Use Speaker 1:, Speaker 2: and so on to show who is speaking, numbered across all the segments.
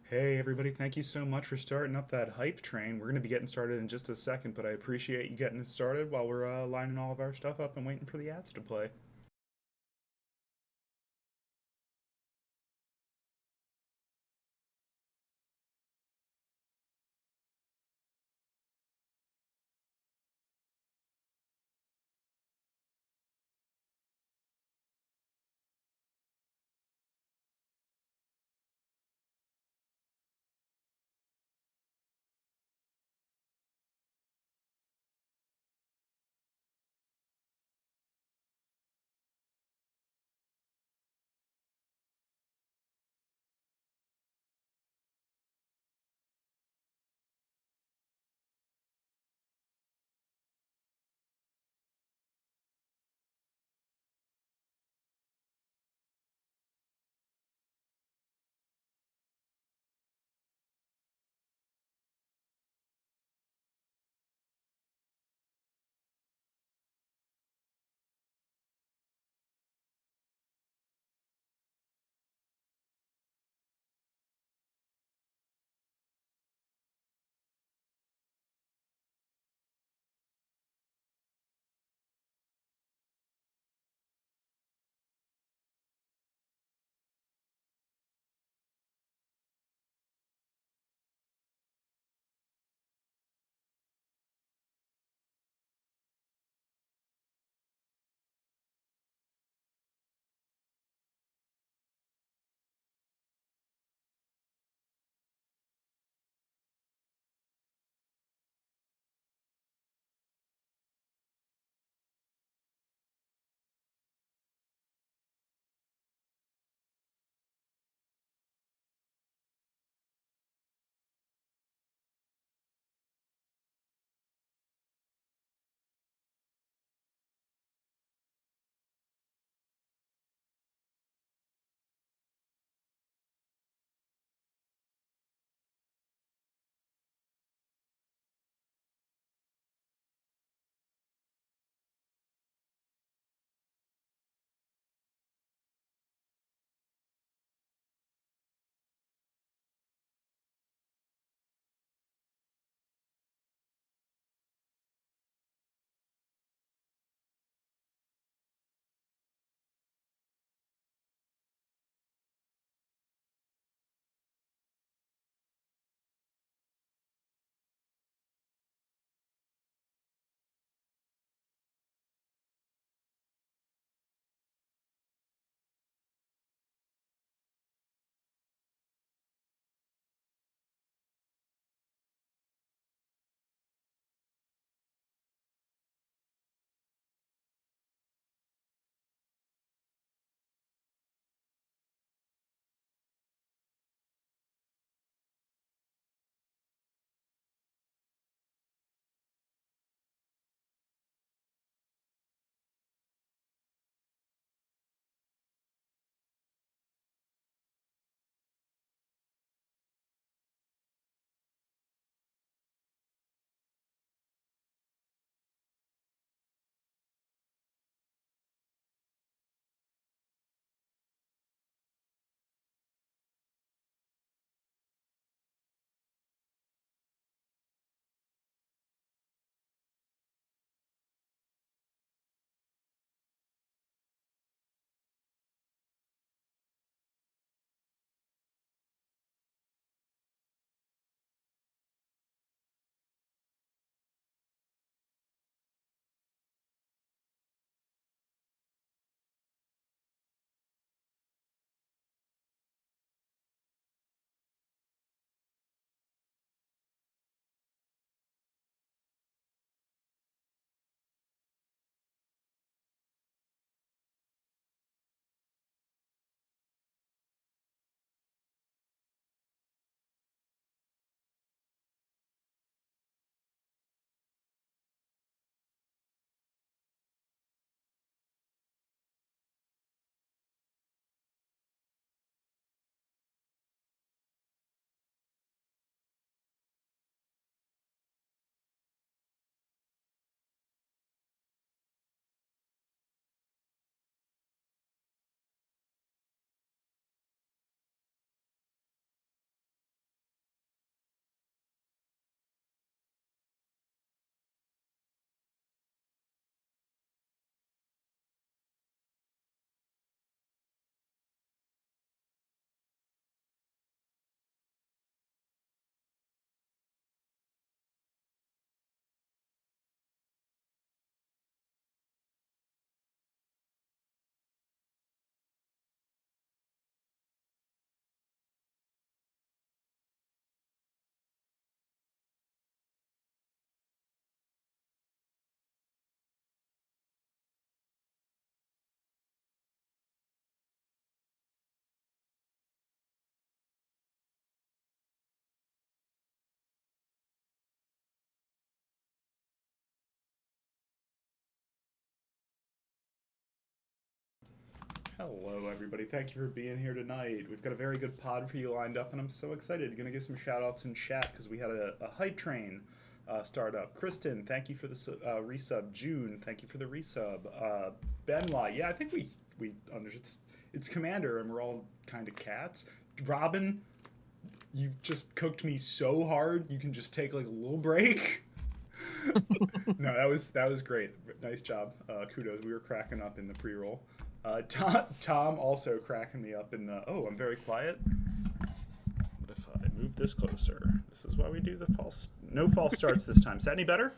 Speaker 1: Hey, everybody, thank you so much for starting up that hype train. We're going to be getting started in just a second, but I appreciate you getting it started while we're lining all of our stuff up and waiting for the ads to play. Hello, everybody. Thank you for being here tonight. We've got a very good pod for you lined up, and I'm so excited. Going to give some shout outs in chat because we had a hype train start up. Kristen, thank you for the resub. June, thank you for the resub. Benoit, yeah, I think we understood. It's Commander, and we're all kind of cats. Robin, you just cooked me so hard. You can just take like a little break. No, that was great. Nice job. Kudos. We were cracking up in the pre-roll. Tom also cracking me up in the. Oh, I'm very quiet. What if I move this closer? This is why we do the false. No false starts this time. Is that any better?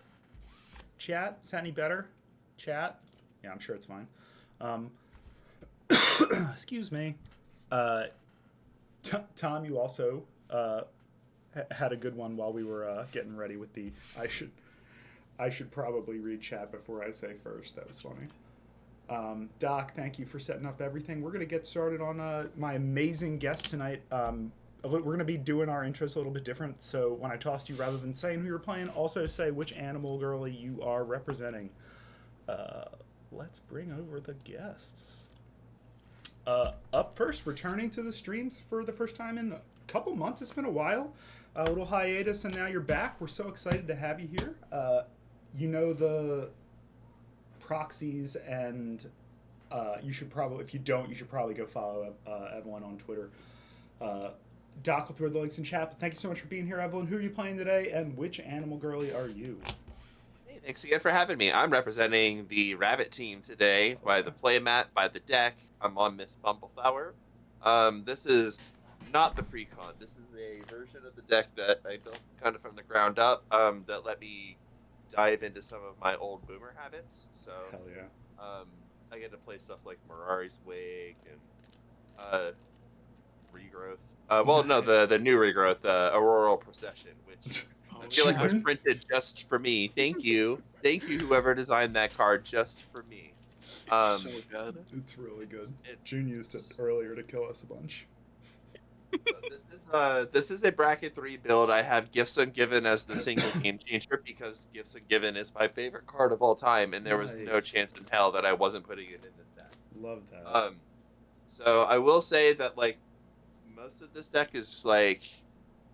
Speaker 1: Chat. Is that any better? Chat. Yeah, I'm sure it's fine. Excuse me. Tom, you also had a good one while we were getting ready with the. I should probably read chat before I say first. That was funny. Doc, thank you for setting up everything. We're going to get started on my amazing guest tonight. We're going to be doing our intros a little bit different. So when I tossed you, rather than saying who you're playing, also say which animal girly you are representing. Let's bring over the guests. Up first, returning to the streams for the first time in a couple months. It's been a while. A little hiatus, and now you're back. We're so excited to have you here. You know the proxies, and you should probably, if you don't, you should probably go follow Evelyn on Twitter. Doc will throw the links in chat, but thank you so much for being here, Evelyn. Who are you playing today, and which animal girly are you?
Speaker 2: Hey, thanks again for having me. I'm representing the Rabbit team today by the playmat, by the deck. I'm on Miss Bumbleflower. This is not the pre-con. This is a version of the deck that I built kind of from the ground up that let me dive into some of my old boomer habits. So
Speaker 1: Hell yeah.
Speaker 2: I get to play stuff like Mirari's Wake and Regrowth. Well, no,
Speaker 1: Nice.
Speaker 2: the new Regrowth, Auroral Procession, which I feel like was
Speaker 1: June?
Speaker 2: printed just for me. Thank you, whoever designed that card just for me.
Speaker 3: It's so good.
Speaker 1: It's really good.
Speaker 2: It's
Speaker 1: June used it earlier to kill us a bunch.
Speaker 2: this is a bracket 3 build. I have Gifts Ungiven as the single game changer because Gifts Ungiven is my favorite card of all time, and there was no
Speaker 1: Nice.
Speaker 2: chance in hell that I wasn't putting it in this deck.
Speaker 1: Love that.
Speaker 2: So I will say that like most of this deck is like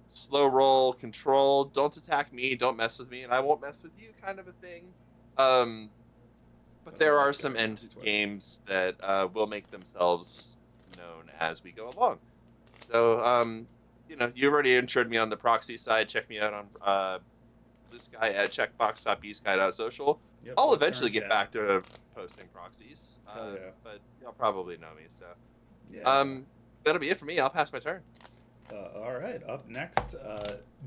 Speaker 2: slow roll, control, don't attack me, don't mess with me, and I won't mess with you kind of a thing. But there are some end games that will make themselves known as we go along. So, you've already insured me on the proxy side. Check me out on Blue Sky at checkbox.bsky.social.
Speaker 1: Yep,
Speaker 2: I'll
Speaker 1: let's
Speaker 2: eventually
Speaker 1: turn
Speaker 2: get
Speaker 1: chat.
Speaker 2: back to posting proxies,
Speaker 1: Hell yeah.
Speaker 2: but you'll probably know me. So,
Speaker 1: Yeah.
Speaker 2: that'll be it for me. I'll pass my turn.
Speaker 1: All right, up next,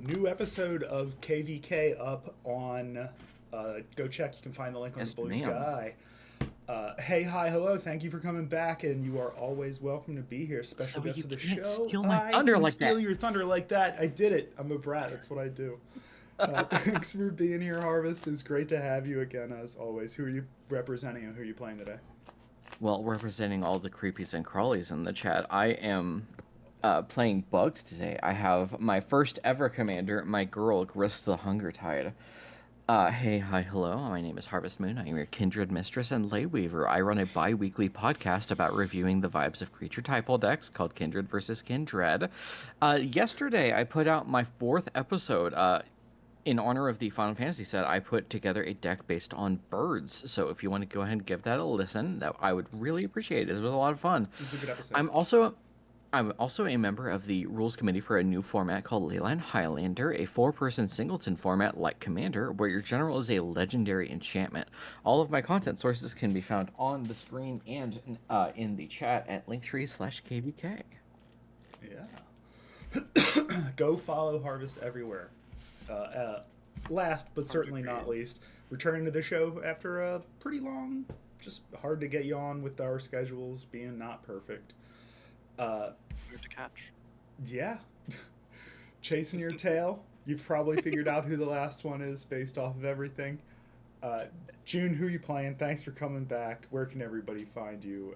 Speaker 1: new episode of KVK up on. Go check. You can find the link on
Speaker 3: Yes,
Speaker 1: the Blue
Speaker 3: ma'am.
Speaker 1: Sky. Hey, hi, hello. Thank you for coming back, and you are always welcome to be here. Special
Speaker 3: So
Speaker 1: guest
Speaker 3: you
Speaker 1: of the
Speaker 3: can't
Speaker 1: show.
Speaker 3: steal my
Speaker 1: I
Speaker 3: thunder
Speaker 1: can
Speaker 3: like
Speaker 1: steal
Speaker 3: that.
Speaker 1: your thunder like that. I did it. I'm a brat. That's what I do. Thanks for being here, Harvest. It's great to have you again, as always. Who are you representing, and who are you playing today?
Speaker 3: Well, representing all the creepies and crawlies in the chat, I am playing Bugs today. I have my first ever commander, my girl, Grist the Hunger Tide. Hey, hi, hello. My name is Harvest Moon. I am your Kindred Mistress and Lay Weaver. I run a bi-weekly podcast about reviewing the vibes of creature typal decks called Kindred vs. Kindred. Yesterday, I put out my 4th episode. In honor of the Final Fantasy set, I put together a deck based on birds. So if you want to go ahead and give that a listen, that I would really appreciate it. It was a lot of fun.
Speaker 1: It was a good episode.
Speaker 3: I'm also a member of the rules committee for a new format called Leyline Highlander, a 4-person singleton format like Commander, where your general is a legendary enchantment. All of my content sources can be found on the screen and in the chat at linktree/kvk.
Speaker 1: Yeah. Go follow Harvest everywhere. Last, but certainly not least, returning to the show after a pretty long, just hard to get you on with our schedules being not perfect.
Speaker 3: Hard to catch.
Speaker 1: Yeah. Chasing your tail. You've probably figured out who the last one is based off of everything. June, who are you playing? Thanks for coming back. Where can everybody find you?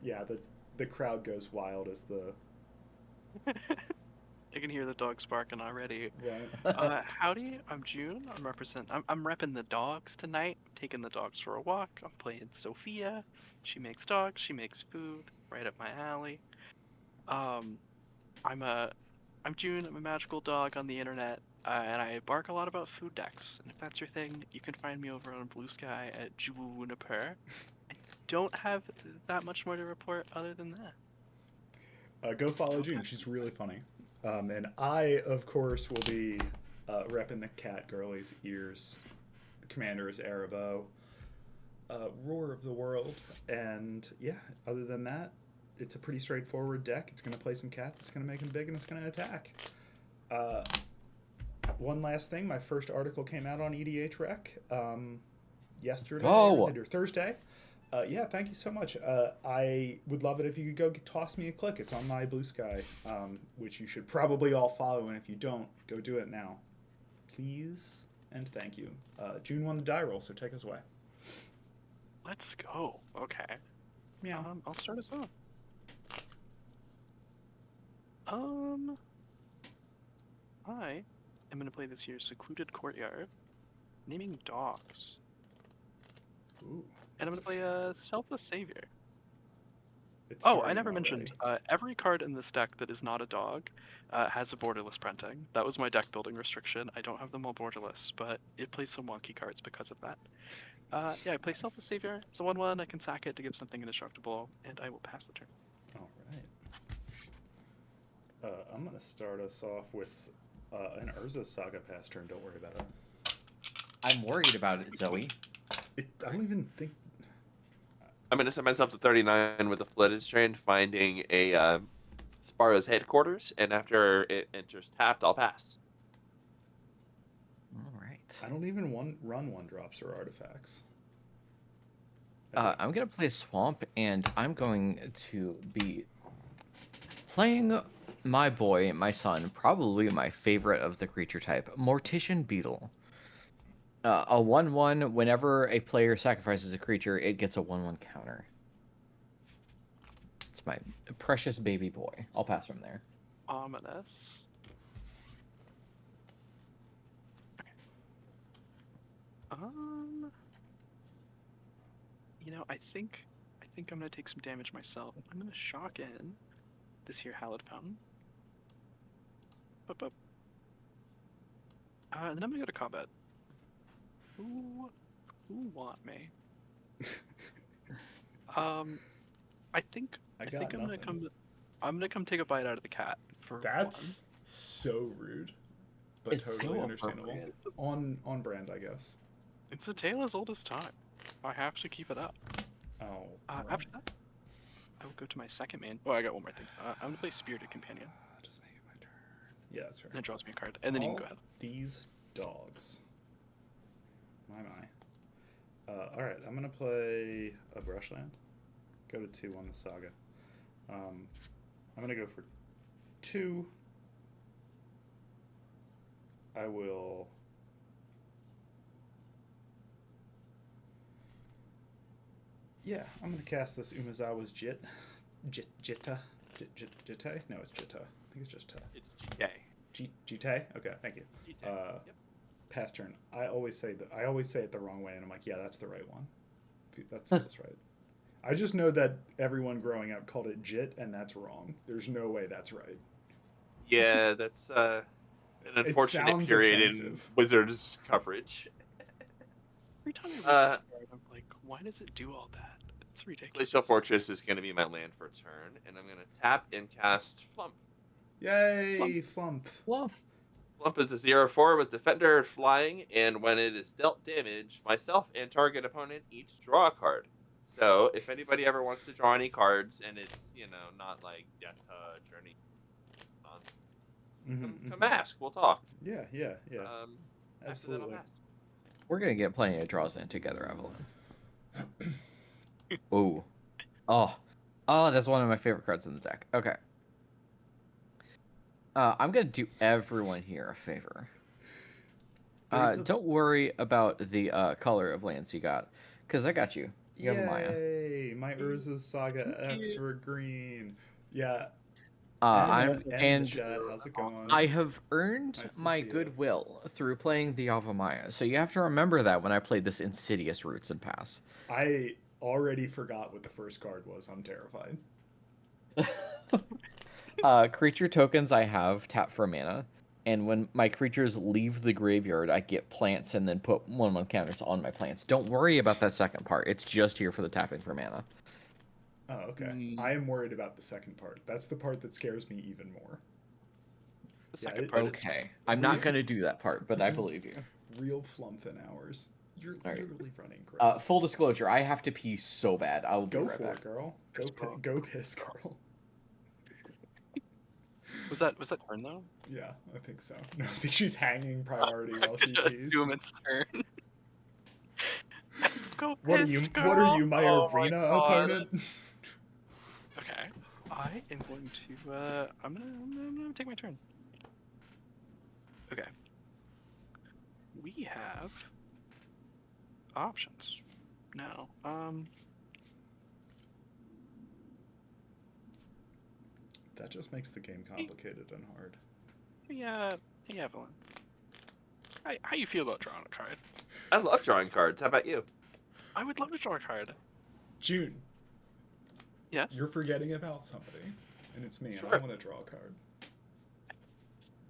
Speaker 1: Yeah, the crowd goes wild as the
Speaker 4: I can hear the dogs barking already.
Speaker 1: Right.
Speaker 4: Howdy, I'm June. I'm repping the dogs tonight. I'm taking the dogs for a walk. I'm playing Sophia. She makes dogs. She makes food. Right up my alley. Um, I'm a I'm June. I'm a magical dog on the internet, and I bark a lot about food decks. And if that's your thing, you can find me over on Blue Sky at Juniper. I don't have that much more to report other than that.
Speaker 1: Go follow June.
Speaker 4: Okay.
Speaker 1: She's really funny. And I, of course, will be repping the cat girlies ears. Commander is Erebos. Roar of the World. And yeah, other than that, it's a pretty straightforward deck. It's going to play some cats, it's going to make them big, and it's going to attack. Uh, One last thing, my first article came out on EDH Rec yesterday
Speaker 3: go.
Speaker 1: or Thursday. Yeah, thank you so much. I would love it if you could go toss me a click. It's on my Blue Sky, which you should probably all follow, and if you don't, go do it now. Please and thank you. June won the die roll, so take us away.
Speaker 4: Let's go. Okay.
Speaker 1: Yeah.
Speaker 4: I'll start us off. Um, I am gonna play this year's Secluded Courtyard, naming dogs,
Speaker 1: Ooh.
Speaker 4: and I'm gonna play a Selfless Savior.
Speaker 1: It's
Speaker 4: Oh, I
Speaker 1: starting
Speaker 4: never
Speaker 1: already.
Speaker 4: mentioned, every card in this deck that is not a dog has a borderless printing. That was my deck building restriction. I don't have them all borderless, but it plays some wonky cards because of that. Yeah, I play Selfless Savior. It's a 1/1. I can sack it to give something indestructible, and I will pass the turn.
Speaker 1: All right. I'm going to start us off with an Urza Saga pass turn. Don't worry about it.
Speaker 3: I'm worried about it, Zoe.
Speaker 1: I don't even think.
Speaker 2: I'm going to send myself to 39 with a flooded strand, finding a Sparrow's headquarters, and after it enters tapped, I'll pass.
Speaker 3: All right.
Speaker 1: I don't even run one drops or artifacts.
Speaker 3: I'm gonna play Swamp, and I'm going to be playing my boy, my son, probably my favorite of the creature type, Mortician Beetle. A 1/1. Whenever a player sacrifices a creature, it gets a 1/1 counter. It's my precious baby boy. I'll pass from there.
Speaker 4: Ominous. Okay. You know, I think I'm gonna take some damage myself. I'm gonna shock in this here Hallowed Fountain. Up. And then I'm gonna go to combat. Who want me? I think I'm gonna come. I'm gonna come take a bite out of the cat for
Speaker 1: That's so rude, but
Speaker 3: It's
Speaker 1: totally
Speaker 3: so
Speaker 1: understandable.
Speaker 3: appropriate.
Speaker 1: On brand, I guess.
Speaker 4: It's a tale as old as time. I have to keep it up.
Speaker 1: Oh.
Speaker 4: After that, I will go to my second main. Oh, I got one more thing. I'm gonna play Spirited Companion.
Speaker 1: Just make it my turn. Yeah, that's right.
Speaker 4: And it draws me a card, and then you can go ahead.
Speaker 1: These dogs. My. All right, I'm gonna play a Brushland. Go to 2 on the Saga. I'm gonna go for 2. I will. Yeah, I'm gonna cast this Umezawa's Jitta. Jitte? No, it's Jitta. I think it's just Ta.
Speaker 2: It's GK.
Speaker 1: Jitte? Okay, thank you.
Speaker 2: Yep.
Speaker 1: Pass turn. I always say it the wrong way, and I'm like, yeah, that's the right one. That's right. I just know that everyone growing up called it Jit, and that's wrong. There's no way that's right.
Speaker 2: Yeah, that's an unfortunate
Speaker 1: sounds
Speaker 2: period
Speaker 1: offensive.
Speaker 2: in Wizards coverage.
Speaker 4: Every time I read this card, I'm like, why does it do all that? It's ridiculous.
Speaker 2: Glacial Fortress is going to be my land for a turn, and I'm going to tap and cast Flump.
Speaker 1: Yay, Flump.
Speaker 3: Well,
Speaker 2: Flump is a 0/4 with Defender flying, and when it is dealt damage, myself and target opponent each draw a card. So if anybody ever wants to draw any cards, and it's, not like Death Touch or any, come ask. We'll talk.
Speaker 1: Yeah.
Speaker 2: After that, I'll
Speaker 1: Absolutely.
Speaker 2: pass.
Speaker 3: we're gonna get plenty of draws in together, Evelyn. Ooh. Oh, that's one of my favorite cards in the deck. Okay. I'm gonna do everyone here a favor. Don't worry about the color of lands you got, because I got you. You have a Maya.
Speaker 1: Yay! My Urza's Saga Eps were green. Yeah.
Speaker 3: I'm
Speaker 1: in the
Speaker 3: and
Speaker 1: chat. How's it going?
Speaker 3: I have earned
Speaker 1: Nice to
Speaker 3: my
Speaker 1: see ya.
Speaker 3: goodwill through playing the Ave Maya. So you have to remember that when I played this Insidious Roots and Pass.
Speaker 1: I already forgot what the first card was. I'm terrified.
Speaker 3: Creature tokens I have tap for mana, and when my creatures leave the graveyard, I get plants and then put 1/1 counters on my plants. Don't worry about that second part. It's just here for the tapping for mana.
Speaker 1: Oh, okay. I am worried about the second part. That's the part that scares me even more.
Speaker 4: The
Speaker 1: Yeah,
Speaker 4: second part is
Speaker 3: Okay, I'm not gonna do that part, but I believe you.
Speaker 1: real flumphin' hours. You're
Speaker 3: All right.
Speaker 1: literally running, Chris.
Speaker 3: Full disclosure, I have to pee so bad. I'll be
Speaker 1: Go
Speaker 3: right
Speaker 1: for
Speaker 3: back.
Speaker 1: it, girl.
Speaker 4: Chris will.
Speaker 1: Go piss, girl.
Speaker 4: Was that turn though?
Speaker 1: Yeah, I think so. No, I think she's hanging priority while she
Speaker 4: Just
Speaker 1: pees.
Speaker 4: assume it's turn. Go
Speaker 1: What are
Speaker 4: piss,
Speaker 1: you?
Speaker 4: girl.
Speaker 1: What are you, my
Speaker 4: Oh
Speaker 1: arena
Speaker 4: God.
Speaker 1: opponent?
Speaker 4: Okay, I am going to. I'm gonna take my turn. Okay. We have options now.
Speaker 1: That just makes the game complicated and hard.
Speaker 4: Hey Evelyn. How you feel about drawing a card?
Speaker 2: I love drawing cards. How about you?
Speaker 4: I would love to draw a card.
Speaker 1: June,
Speaker 4: Yes.
Speaker 1: you're forgetting about somebody, and it's me.
Speaker 2: Sure.
Speaker 1: And I want to draw a card.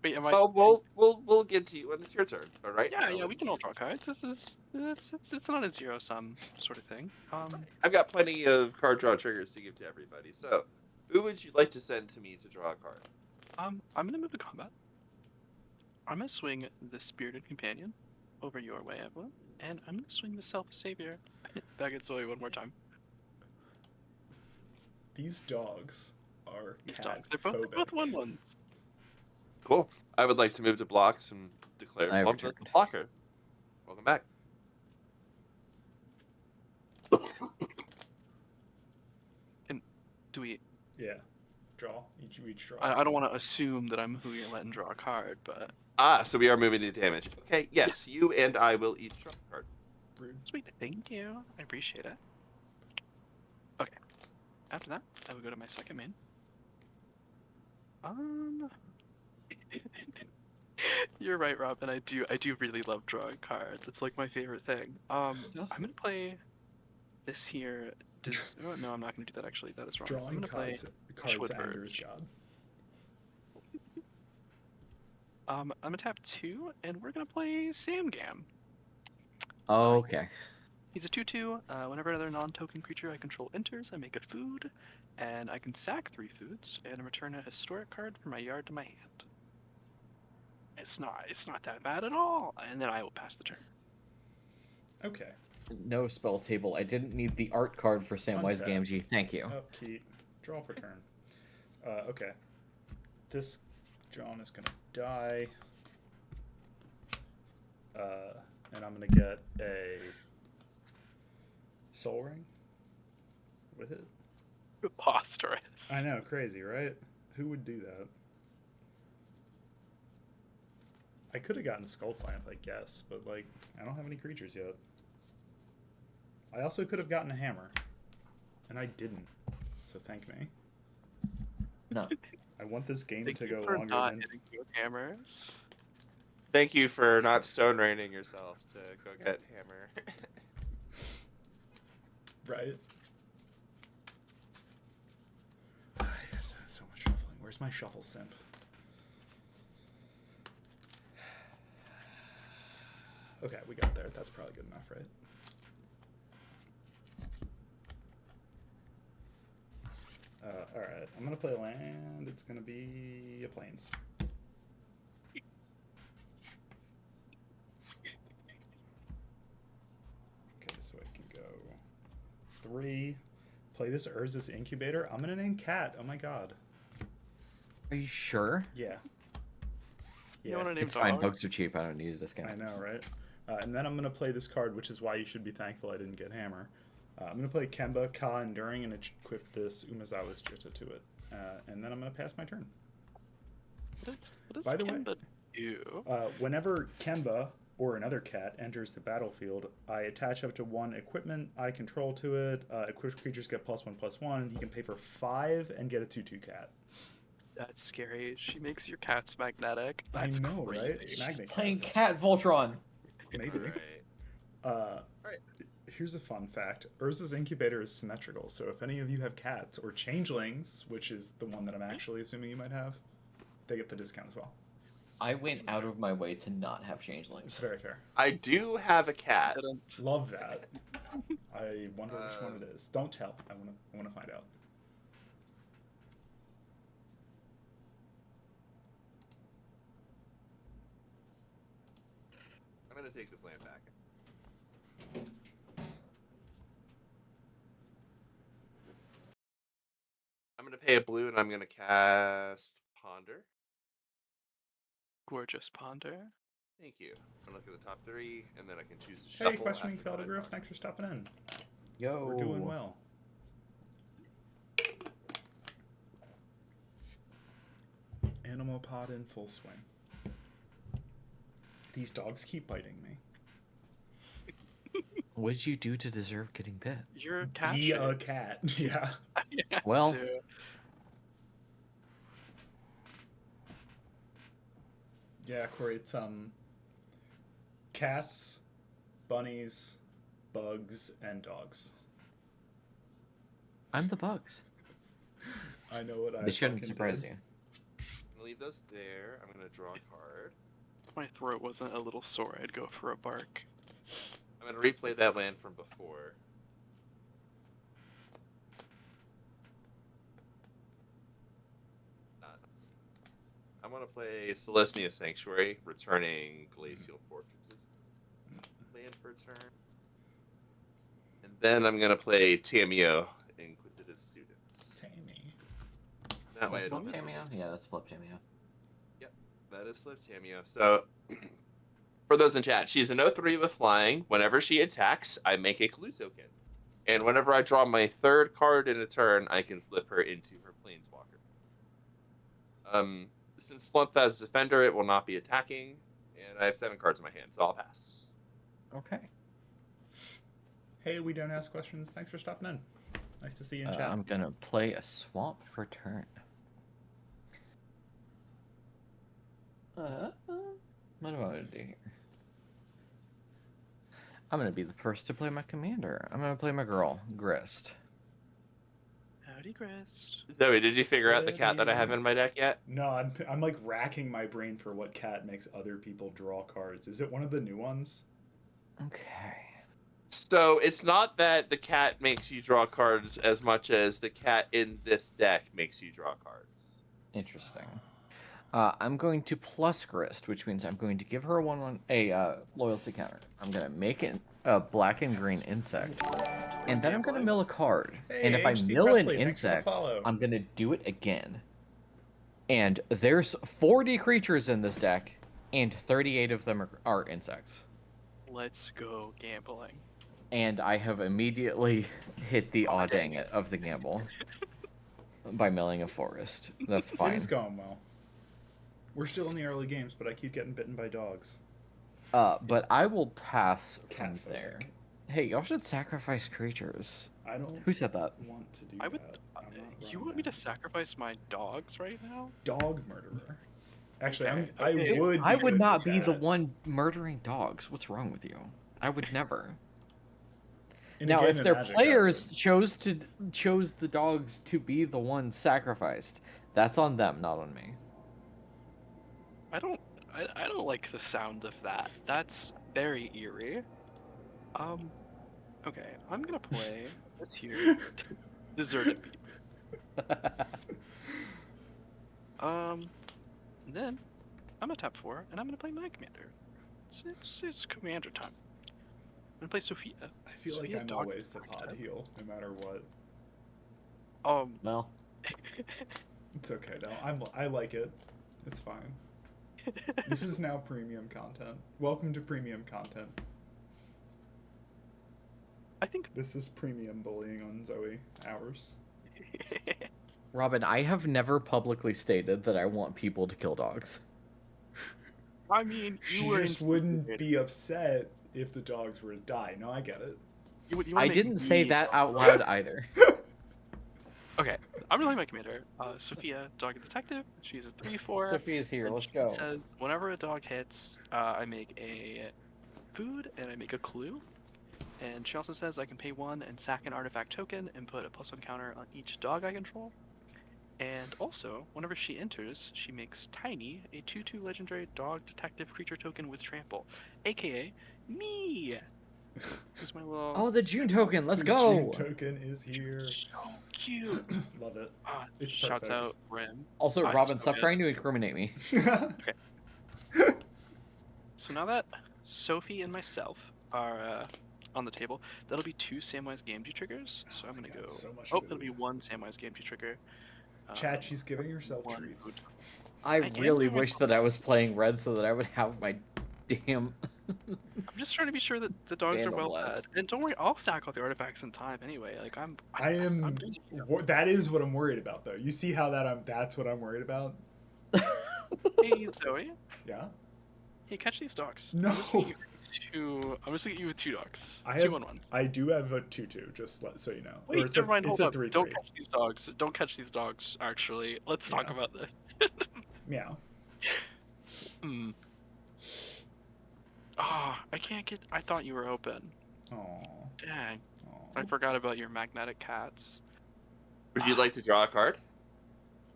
Speaker 4: Wait, am I?
Speaker 2: Well, we'll get to you when it's your turn. All right.
Speaker 4: Yeah, we can all draw cards. It's not a zero sum sort of thing.
Speaker 2: I've got plenty of card draw triggers to give to everybody. So, who would you like to send to me to draw a card?
Speaker 4: I'm gonna move to combat. I'm gonna swing the Spirited Companion over your way, Evelyn, and I'm gonna swing the Self Savior back at Zoe one more time.
Speaker 1: These dogs are
Speaker 4: These
Speaker 1: cat
Speaker 4: dogs, they're both
Speaker 1: phobic.
Speaker 4: 1/1s.
Speaker 2: Cool. I would like to move to blocks and declare
Speaker 3: I have
Speaker 2: Flump as the
Speaker 3: returned.
Speaker 2: blocker. Welcome back.
Speaker 4: Do we?
Speaker 1: Yeah, draw each draw.
Speaker 4: I don't want to assume that I'm who you're letting draw a card, but
Speaker 2: So we are moving to damage. Okay, yes, you and I will each draw a card.
Speaker 1: Rude.
Speaker 4: sweet. Thank you. I appreciate it. Okay. After that, I will go to my second main. You're right, Robin. I do really love drawing cards. It's like my favorite thing. I'm gonna play this here. Oh, no, I'm not gonna do that. Actually, that is wrong. I'm
Speaker 1: Drawing
Speaker 4: gonna play.
Speaker 1: cards
Speaker 4: Woodverge.
Speaker 1: Anders God.
Speaker 4: I'm gonna tap 2, and we're gonna play Samgam.
Speaker 3: Okay.
Speaker 4: He's a 2/2. Whenever another non-token creature I control enters, I make a food, and I can sack 3 foods and return a historic card from my yard to my hand. It's not that bad at all. And then I will pass the turn.
Speaker 1: Okay.
Speaker 3: No spell table. I didn't need the art card for Samwise
Speaker 1: Untap.
Speaker 3: Gamgee. Thank you.
Speaker 1: Upkeep. Draw for turn. Okay. This John is gonna die. And I'm gonna get a Soul Ring with it.
Speaker 4: Preposterous.
Speaker 1: I know, crazy, right? Who would do that? I could have gotten Skull Clamp, I guess, but like I don't have any creatures yet. I also could have gotten a hammer, and I didn't. So thank me.
Speaker 3: No.
Speaker 1: I want this game
Speaker 4: Thank
Speaker 1: to
Speaker 4: you
Speaker 1: go
Speaker 4: for
Speaker 1: longer
Speaker 4: not
Speaker 1: than.
Speaker 4: hitting me with hammers.
Speaker 2: Thank you for not stone raining yourself to go get hammer.
Speaker 1: Right? Yes, so much shuffling. Where's my shuffle simp? Okay, we got there. That's probably good enough, right? Alright, I'm gonna play a land. It's gonna be a plains. Okay, so I can go 3. Play this Urza's Incubator. I'm gonna name Cat. Oh my god.
Speaker 3: Are you sure?
Speaker 1: Yeah.
Speaker 4: You want to name
Speaker 3: It's fine.
Speaker 4: dogs?
Speaker 3: Bugs are cheap. I don't need a discount.
Speaker 1: I know, right? And then I'm going to play this card, which is why you should be thankful I didn't get Hammer. I'm going to play Kemba, Ka, Enduring, and equip this Umezawa's Jitta to it. And then I'm going to pass my turn.
Speaker 4: What does
Speaker 1: By the way,
Speaker 4: Kemba do?
Speaker 1: Whenever Kemba or another cat enters the battlefield, I attach up to 1 equipment I control to it. Equipped creatures get +1/+1. You can pay for 5 and get a 2/2 cat.
Speaker 4: That's scary. She makes your cats magnetic.
Speaker 1: I
Speaker 4: That's
Speaker 1: know, right?
Speaker 4: crazy.
Speaker 3: She's
Speaker 1: Magnet
Speaker 3: playing
Speaker 1: cats.
Speaker 3: Cat Voltron.
Speaker 1: Maybe.
Speaker 2: Alright.
Speaker 1: Here's a fun fact. Urza's incubator is symmetrical, so if any of you have cats or changelings, which is the one that I'm actually assuming you might have, they get the discount as well.
Speaker 3: I went out of my way to not have changelings.
Speaker 1: It's very fair.
Speaker 2: I do have a cat.
Speaker 4: Didn't.
Speaker 1: Love that. I wonder which one it is. Don't tell. I wanna find out.
Speaker 2: I'm gonna take this land back. I'm gonna pay a blue and I'm gonna cast Ponder.
Speaker 4: Gorgeous ponder.
Speaker 2: Thank you. I'm gonna look at the top 3, and then I can choose to
Speaker 1: Hey,
Speaker 2: shuffle.
Speaker 1: questioning
Speaker 2: after my
Speaker 1: Feldegriff,
Speaker 2: ponder.
Speaker 1: thanks for stopping in.
Speaker 3: Yo.
Speaker 1: We're doing well. Animal pod in full swing. These dogs keep biting me.
Speaker 3: What did you do to deserve getting bit?
Speaker 4: You're a cat.
Speaker 1: Be a cat. Yeah.
Speaker 4: Yeah,
Speaker 3: Well-
Speaker 4: too.
Speaker 1: Yeah, Corey, it's cats, bunnies, bugs, and dogs.
Speaker 3: I'm the bugs.
Speaker 1: I know what I
Speaker 3: They shouldn't
Speaker 1: fucking
Speaker 3: surprise
Speaker 1: did.
Speaker 3: you.
Speaker 2: I'm gonna leave those there. I'm gonna draw a card.
Speaker 4: If my throat wasn't a little sore, I'd go for a bark.
Speaker 2: I'm gonna replay that land from before. Not. I'm gonna play Celestia Sanctuary, returning Glacial Fortresses land for a turn. And then I'm gonna play Tamio, Inquisitive Students.
Speaker 1: Tammy.
Speaker 2: That way I
Speaker 3: Flip
Speaker 2: don't miss
Speaker 3: Tamio? Yeah, that's Flip Tamio.
Speaker 2: That is Flip Tamio. So, for those in chat, she's an 0-3 with flying. Whenever she attacks, I make a clue token. And whenever I draw my 3rd card in a turn, I can flip her into her Planeswalker. Since Flump has Defender, it will not be attacking. And I have 7 cards in my hand, so I'll pass.
Speaker 3: Okay.
Speaker 1: Hey, we don't ask questions. Thanks for stopping in. Nice to see you in chat.
Speaker 3: I'm gonna play a swamp for turn. What do I want to do here? I'm gonna be the first to play my commander. I'm gonna play my girl, Grist.
Speaker 4: Howdy, Grist.
Speaker 2: Zoe, did you figure out the cat that I have in my deck yet?
Speaker 1: No, I'm like racking my brain for what cat makes other people draw cards. Is it one of the new ones?
Speaker 3: Okay.
Speaker 2: So, it's not that the cat makes you draw cards as much as the cat in this deck makes you draw cards.
Speaker 3: Interesting. I'm going to plus Grist, which means I'm going to give her a loyalty counter. I'm gonna make it a black and green insect, and then I'm gonna mill a card.
Speaker 1: Hey,
Speaker 3: And if I
Speaker 1: HC
Speaker 3: mill an
Speaker 1: Presley, thanks for the
Speaker 3: insect,
Speaker 1: follow.
Speaker 3: I'm gonna do it again. And there's 40 creatures in this deck, and 38 of them are insects.
Speaker 4: Let's go gambling.
Speaker 3: And I have immediately hit the aw dang it of the gamble by milling a forest. That's
Speaker 1: It
Speaker 3: fine.
Speaker 1: is going well. We're still in the early games, but I keep getting bitten by dogs.
Speaker 3: But I will pass from
Speaker 1: Cat
Speaker 3: there.
Speaker 1: phobic.
Speaker 3: Hey, y'all should sacrifice creatures.
Speaker 1: I don't
Speaker 3: Who said that?
Speaker 1: want to do
Speaker 4: I would.
Speaker 1: that. I'm not
Speaker 4: You
Speaker 1: running
Speaker 4: want me to
Speaker 1: that.
Speaker 4: sacrifice my dogs right now?
Speaker 1: Dog murderer. Actually,
Speaker 4: Okay,
Speaker 1: I
Speaker 4: okay.
Speaker 1: would.
Speaker 3: I
Speaker 1: be
Speaker 3: would
Speaker 1: good
Speaker 3: not
Speaker 1: for
Speaker 3: be the
Speaker 1: that.
Speaker 3: one murdering dogs. What's wrong with you? I would never.
Speaker 1: In a
Speaker 3: Now,
Speaker 1: game
Speaker 3: if
Speaker 1: of
Speaker 3: their
Speaker 1: Magic, I
Speaker 3: players
Speaker 1: would.
Speaker 3: chose the dogs to be the ones sacrificed, that's on them, not on me.
Speaker 4: I don't like the sound of that. That's very eerie. Okay, I'm gonna play this here. Deserted people. And then I'm gonna tap 4, and I'm gonna play my commander. It's commander time. I'm gonna play Sophia.
Speaker 1: I feel like
Speaker 4: Sophia
Speaker 1: I'm
Speaker 4: dog
Speaker 1: always the pod
Speaker 4: archetype.
Speaker 1: heel, no matter what.
Speaker 3: Well,
Speaker 1: It's okay though. I like it. It's fine. This is now premium content. Welcome to premium content.
Speaker 4: I think
Speaker 1: This is premium bullying on Zoe hours.
Speaker 3: Robin, I have never publicly stated that I want people to kill dogs.
Speaker 4: I mean, you
Speaker 1: She
Speaker 4: were
Speaker 1: just wouldn't
Speaker 4: instigated.
Speaker 1: be upset if the dogs were to die. No, I get it.
Speaker 4: You wanna
Speaker 3: I
Speaker 4: make
Speaker 3: didn't say
Speaker 4: me-
Speaker 3: that out loud either.
Speaker 4: Okay, I'm really my commander. Sophia, dog and detective. She's a 3/4.
Speaker 3: Sophia's here.
Speaker 4: And
Speaker 3: Let's
Speaker 4: she
Speaker 3: go.
Speaker 4: says whenever a dog hits, I make a food and I make a clue. And she also says I can pay 1 and sack an artifact token and put a +1 counter on each dog I control. And also, whenever she enters, she makes Tiny a 2/2 legendary dog detective creature token with trample, aka me. Is my little.
Speaker 3: Oh, the June token. Let's
Speaker 1: The
Speaker 3: go.
Speaker 1: June token is here.
Speaker 4: So cute.
Speaker 1: Love it. It's
Speaker 4: Shouts
Speaker 1: perfect.
Speaker 4: out Rim.
Speaker 3: Also,
Speaker 4: It's
Speaker 3: Robin,
Speaker 4: so
Speaker 3: stop
Speaker 4: good.
Speaker 3: trying to incriminate me.
Speaker 4: So now that Sophie and myself are on the table, that'll be 2 Samwise Gamgee triggers. So I'm
Speaker 1: my
Speaker 4: gonna
Speaker 1: God,
Speaker 4: go.
Speaker 1: so much
Speaker 4: That'll be
Speaker 1: food.
Speaker 4: 1 Samwise Gamgee trigger.
Speaker 1: Chat, she's giving herself
Speaker 4: 1
Speaker 1: treats.
Speaker 4: food.
Speaker 3: I
Speaker 4: am
Speaker 3: really
Speaker 4: doing my
Speaker 3: wish that I was playing red so that I would have my damn.
Speaker 4: I'm just trying to be sure that the dogs are
Speaker 3: Vandal
Speaker 4: well
Speaker 3: blast.
Speaker 4: fed. And don't worry, I'll stack all the artifacts in time anyway. Like I'm
Speaker 1: I'm.
Speaker 4: busy.
Speaker 1: That is what I'm worried about, though. You see how that's what I'm worried about?
Speaker 4: Hey Zoe,
Speaker 1: Yeah.
Speaker 4: hey, catch these dogs.
Speaker 1: No.
Speaker 4: I'm just gonna get you with 2 dogs.
Speaker 1: I
Speaker 4: 2
Speaker 1: have.
Speaker 4: on ones.
Speaker 1: I do have a 2/2. Just so you know. Or
Speaker 4: Wait,
Speaker 1: it's
Speaker 4: never mind.
Speaker 1: It's
Speaker 4: Hold
Speaker 1: a
Speaker 4: up.
Speaker 1: 3/3.
Speaker 4: Don't catch these dogs. Don't catch these dogs. Actually, let's talk
Speaker 1: Yeah.
Speaker 4: about this.
Speaker 1: Meow.
Speaker 4: Hmm. Ah, I can't get. I thought you were open.
Speaker 1: Aww.
Speaker 4: Dang, I
Speaker 1: Aww.
Speaker 4: forgot about your magnetic cats.
Speaker 2: Would you like to draw a card?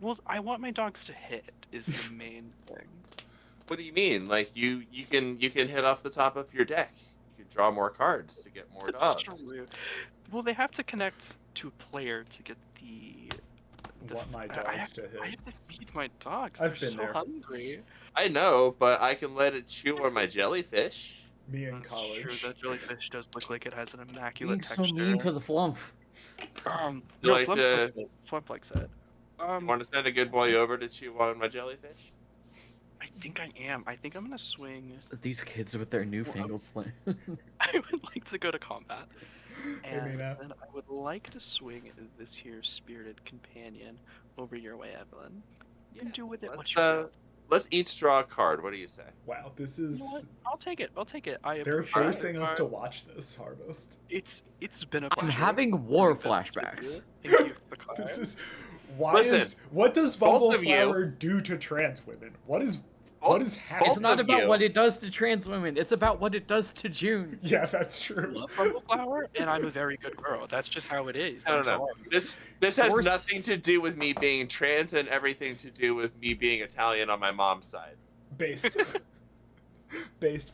Speaker 4: Well, I want my dogs to hit. Is the main thing.
Speaker 2: What do you mean? Like you can hit off the top of your deck. You can draw more cards to get more
Speaker 4: That's
Speaker 2: dogs.
Speaker 4: true. Well, they have to connect to a player to get the.
Speaker 1: Want my
Speaker 4: I
Speaker 1: dogs
Speaker 4: have
Speaker 1: to hit.
Speaker 4: I have to feed my dogs.
Speaker 1: I've
Speaker 4: They're
Speaker 1: been
Speaker 4: so
Speaker 1: there.
Speaker 4: hungry.
Speaker 2: I know, but I can let it chew on my jellyfish.
Speaker 1: Me in
Speaker 4: That's
Speaker 1: college.
Speaker 4: true. That jellyfish does look like it has an
Speaker 3: Being
Speaker 4: immaculate
Speaker 3: so
Speaker 4: texture.
Speaker 3: mean to the flump.
Speaker 2: You
Speaker 4: No,
Speaker 2: like
Speaker 4: Flump
Speaker 2: to-
Speaker 4: likes it. Flump likes it.
Speaker 2: You want to send a good boy over to chew on my jellyfish?
Speaker 4: I think I am. I think I'm gonna swing.
Speaker 3: These kids with their newfangled slang.
Speaker 4: I would like to go to combat,
Speaker 1: Hey,
Speaker 4: and
Speaker 1: Mina.
Speaker 4: then I would like to swing this here spirited companion over your way, Evelyn. You can do with it what
Speaker 2: Let's
Speaker 4: you will.
Speaker 2: let's each draw a card. What do you say?
Speaker 1: Wow, this
Speaker 4: You know what?
Speaker 1: is.
Speaker 4: I'll take it. I'll take it. I
Speaker 1: They're
Speaker 4: appreciate
Speaker 1: forcing
Speaker 4: it.
Speaker 1: us to watch this harvest.
Speaker 4: It's been a
Speaker 3: I'm
Speaker 4: pleasure.
Speaker 3: having war
Speaker 4: doing this with
Speaker 3: flashbacks.
Speaker 4: you. Thank you for the card.
Speaker 1: This is. Why
Speaker 2: Listen,
Speaker 1: is. What does
Speaker 2: both of you-
Speaker 1: Bumbleflower do to trans women? What is
Speaker 2: Both
Speaker 1: happening?
Speaker 3: It's not
Speaker 2: of
Speaker 3: about
Speaker 2: you.
Speaker 3: what it does to trans women. It's about what it does to June.
Speaker 1: Yeah, that's
Speaker 4: I
Speaker 1: true.
Speaker 4: love Bumbleflower, and I'm a very good girl. That's just how it is.
Speaker 2: No,
Speaker 4: I'm
Speaker 2: no, no.
Speaker 4: sorry.
Speaker 2: This has
Speaker 3: Source-
Speaker 2: nothing to do with me being trans and everything to do with me being Italian on my mom's side.
Speaker 1: Based. based.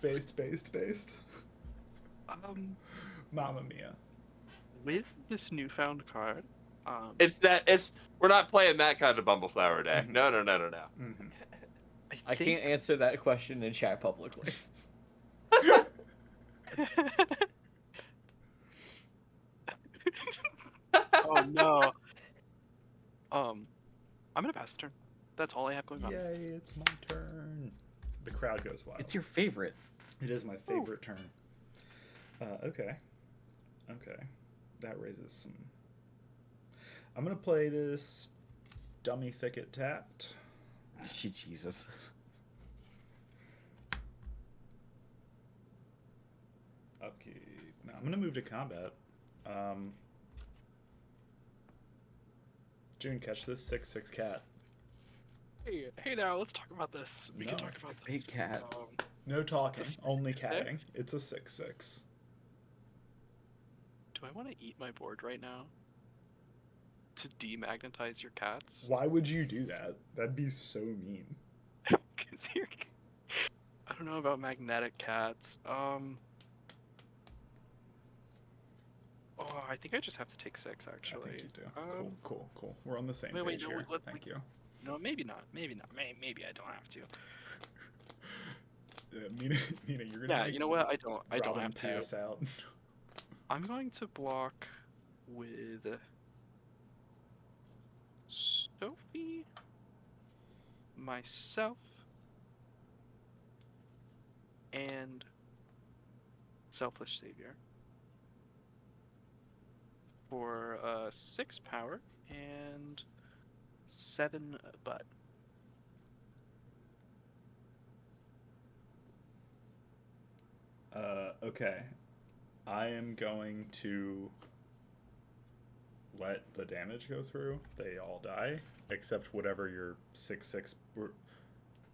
Speaker 1: Mamma mia.
Speaker 4: With this newfound card,
Speaker 2: We're not playing that kind of Bumbleflower deck.
Speaker 1: Mhm.
Speaker 2: No.
Speaker 1: Mm-hmm.
Speaker 3: I can't answer that question in chat publicly.
Speaker 4: Oh no. I'm gonna pass the turn. That's all I have going on.
Speaker 1: Yay, it's my turn. The crowd goes wild.
Speaker 3: It's your favorite.
Speaker 1: It is my favorite turn. Okay. That raises some. I'm gonna play this dummy thicket tapped.
Speaker 3: Jesus.
Speaker 1: Upkeep. Now I'm gonna move to combat. June, catch this 6/6 cat.
Speaker 4: Hey now, let's talk about this. We can
Speaker 1: No.
Speaker 4: talk about
Speaker 3: Big
Speaker 4: this.
Speaker 3: cat.
Speaker 1: No talking,
Speaker 4: It's a
Speaker 1: only
Speaker 4: 6/6?
Speaker 1: catting. It's a 6/6.
Speaker 4: Do I want to eat my board right now? To demagnetize your cats?
Speaker 1: Why would you do that? That'd be so mean.
Speaker 4: Because you're. I don't know about magnetic cats. Oh, I think I just have to take 6
Speaker 1: I
Speaker 4: actually.
Speaker 1: think you do. Cool. We're on the same
Speaker 4: wait,
Speaker 1: page
Speaker 4: no,
Speaker 1: here.
Speaker 4: let-
Speaker 1: Thank you.
Speaker 4: No, maybe not. Maybe I don't have to.
Speaker 1: Nina, you're gonna.
Speaker 4: Yeah,
Speaker 1: make
Speaker 4: you know what? I don't
Speaker 1: Robin
Speaker 4: have to.
Speaker 1: pass out.
Speaker 4: I'm going to block with Sophie, myself, and Selfish Savior for 6 power and 7 butt.
Speaker 1: Okay. I am going to let the damage go through, they all die, except whatever your 6/6,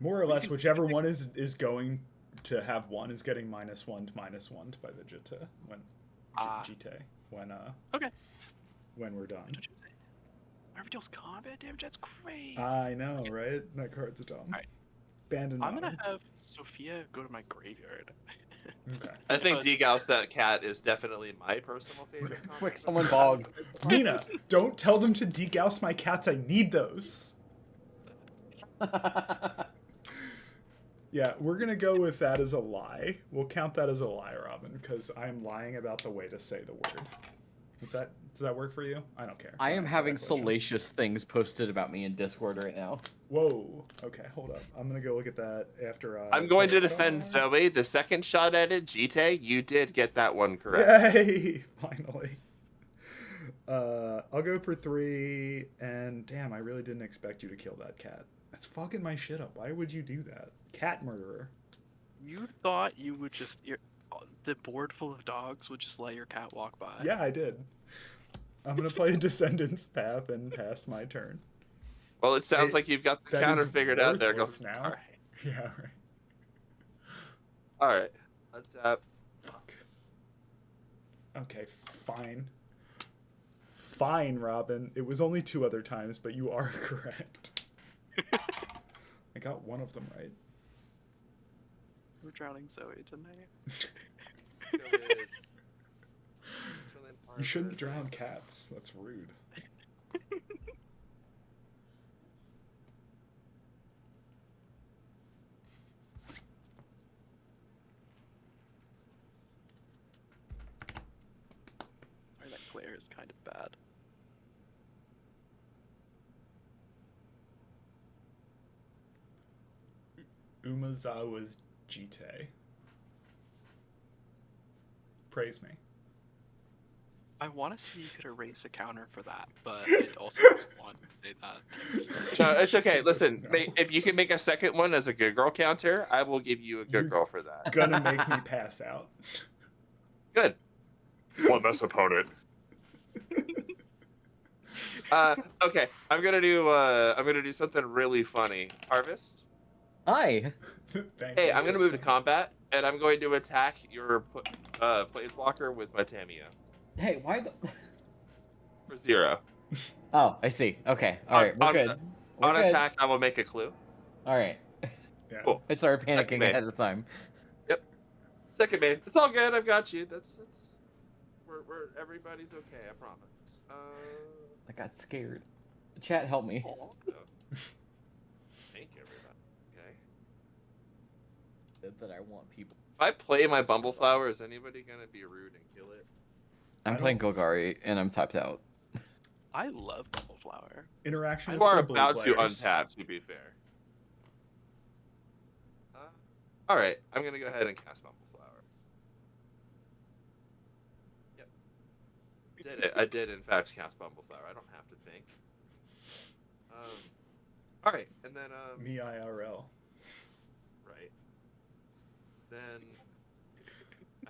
Speaker 1: more or less, whichever one is going to have one is getting -1 by the Jita when Jite
Speaker 4: Okay.
Speaker 1: when we're done.
Speaker 4: What did you say? Whoever deals combat damage, that's crazy.
Speaker 1: I know, right? That card's dumb.
Speaker 4: Alright.
Speaker 1: Banned
Speaker 4: I'm gonna have Sophia go to my graveyard.
Speaker 1: Okay.
Speaker 2: I think Degaus that cat is definitely my personal favorite.
Speaker 3: Quick, someone bog.
Speaker 1: Nina, don't tell them to degauss my cats. I need those. Yeah, we're gonna go with that as a lie. We'll count that as a lie, Robin, because I'm lying about the way to say the word. Does that work for you? I don't care.
Speaker 3: I am having
Speaker 1: Answer that question.
Speaker 3: salacious things posted about me in Discord right now.
Speaker 1: Whoa. Okay, hold up. I'm gonna go look at that after.
Speaker 2: I'm going to defend
Speaker 1: so.
Speaker 2: Zoe. The second shot at it, Jite, you did get that one correct.
Speaker 1: Yay! Finally. I'll go for 3, and damn, I really didn't expect you to kill that cat. That's fucking my shit up. Why would you do that? Cat murderer.
Speaker 4: You thought you would just the board full of dogs would just let your cat walk by.
Speaker 1: Yeah, I did. I'm gonna play a Descendants path and pass my turn.
Speaker 2: Well, it sounds like you've got the
Speaker 1: That
Speaker 2: counter
Speaker 1: is
Speaker 2: figured out there.
Speaker 1: worthless now.
Speaker 2: All right.
Speaker 1: Yeah, right.
Speaker 2: All right. Let's
Speaker 1: Fuck. Okay, fine. Fine, Robin. It was only 2 other times, but you are correct. I got one of them right.
Speaker 4: We're drowning Zoe tonight.
Speaker 1: You shouldn't drown cats. That's rude.
Speaker 4: That Claire is kind of bad.
Speaker 1: Umazawa's Jite. Praise me.
Speaker 4: I want to see you could erase a counter for that, but I also don't want to say that.
Speaker 2: No, it's okay. Listen,
Speaker 1: No.
Speaker 2: if you can make a second one as a good girl counter, I will give you a good
Speaker 1: You're
Speaker 2: girl for that.
Speaker 1: Gonna make me pass out.
Speaker 2: Good. One less opponent. Okay, I'm gonna do something really funny. Harvest.
Speaker 3: Hi.
Speaker 1: Thank
Speaker 2: Hey,
Speaker 1: you,
Speaker 2: I'm gonna move to
Speaker 1: Kristen.
Speaker 2: combat, and I'm going to attack your planeswalker with my Tamiya
Speaker 3: Hey, why the...
Speaker 2: for 0.
Speaker 3: Oh, I see. Okay. All right. We're
Speaker 2: On-
Speaker 3: good. We're
Speaker 2: On
Speaker 3: good.
Speaker 2: attack, I will make a clue.
Speaker 3: All right.
Speaker 1: Yeah.
Speaker 2: Cool.
Speaker 3: I started panicking
Speaker 2: Checkmate.
Speaker 3: ahead of time.
Speaker 2: Second main. It's all good. I've got you. We're everybody's okay. I promise.
Speaker 3: I got scared. Chat, help me.
Speaker 2: No. Thank you, everybody. Okay.
Speaker 3: That I want people.
Speaker 2: If I play my Bumbleflower, is anybody gonna be rude and kill it?
Speaker 3: I'm
Speaker 1: I
Speaker 3: playing
Speaker 1: don't-
Speaker 3: Golgari, and I'm tapped out.
Speaker 4: I love Bumbleflower.
Speaker 1: Interaction
Speaker 2: You
Speaker 1: is
Speaker 2: are
Speaker 1: for blue
Speaker 2: about to
Speaker 1: players.
Speaker 2: untap, to be fair. All right, I'm gonna go ahead and cast Bumbleflower. Yep. Did it? I did in fact cast Bumbleflower. I don't have to think. All right, and then
Speaker 1: Me IRL.
Speaker 2: right. Then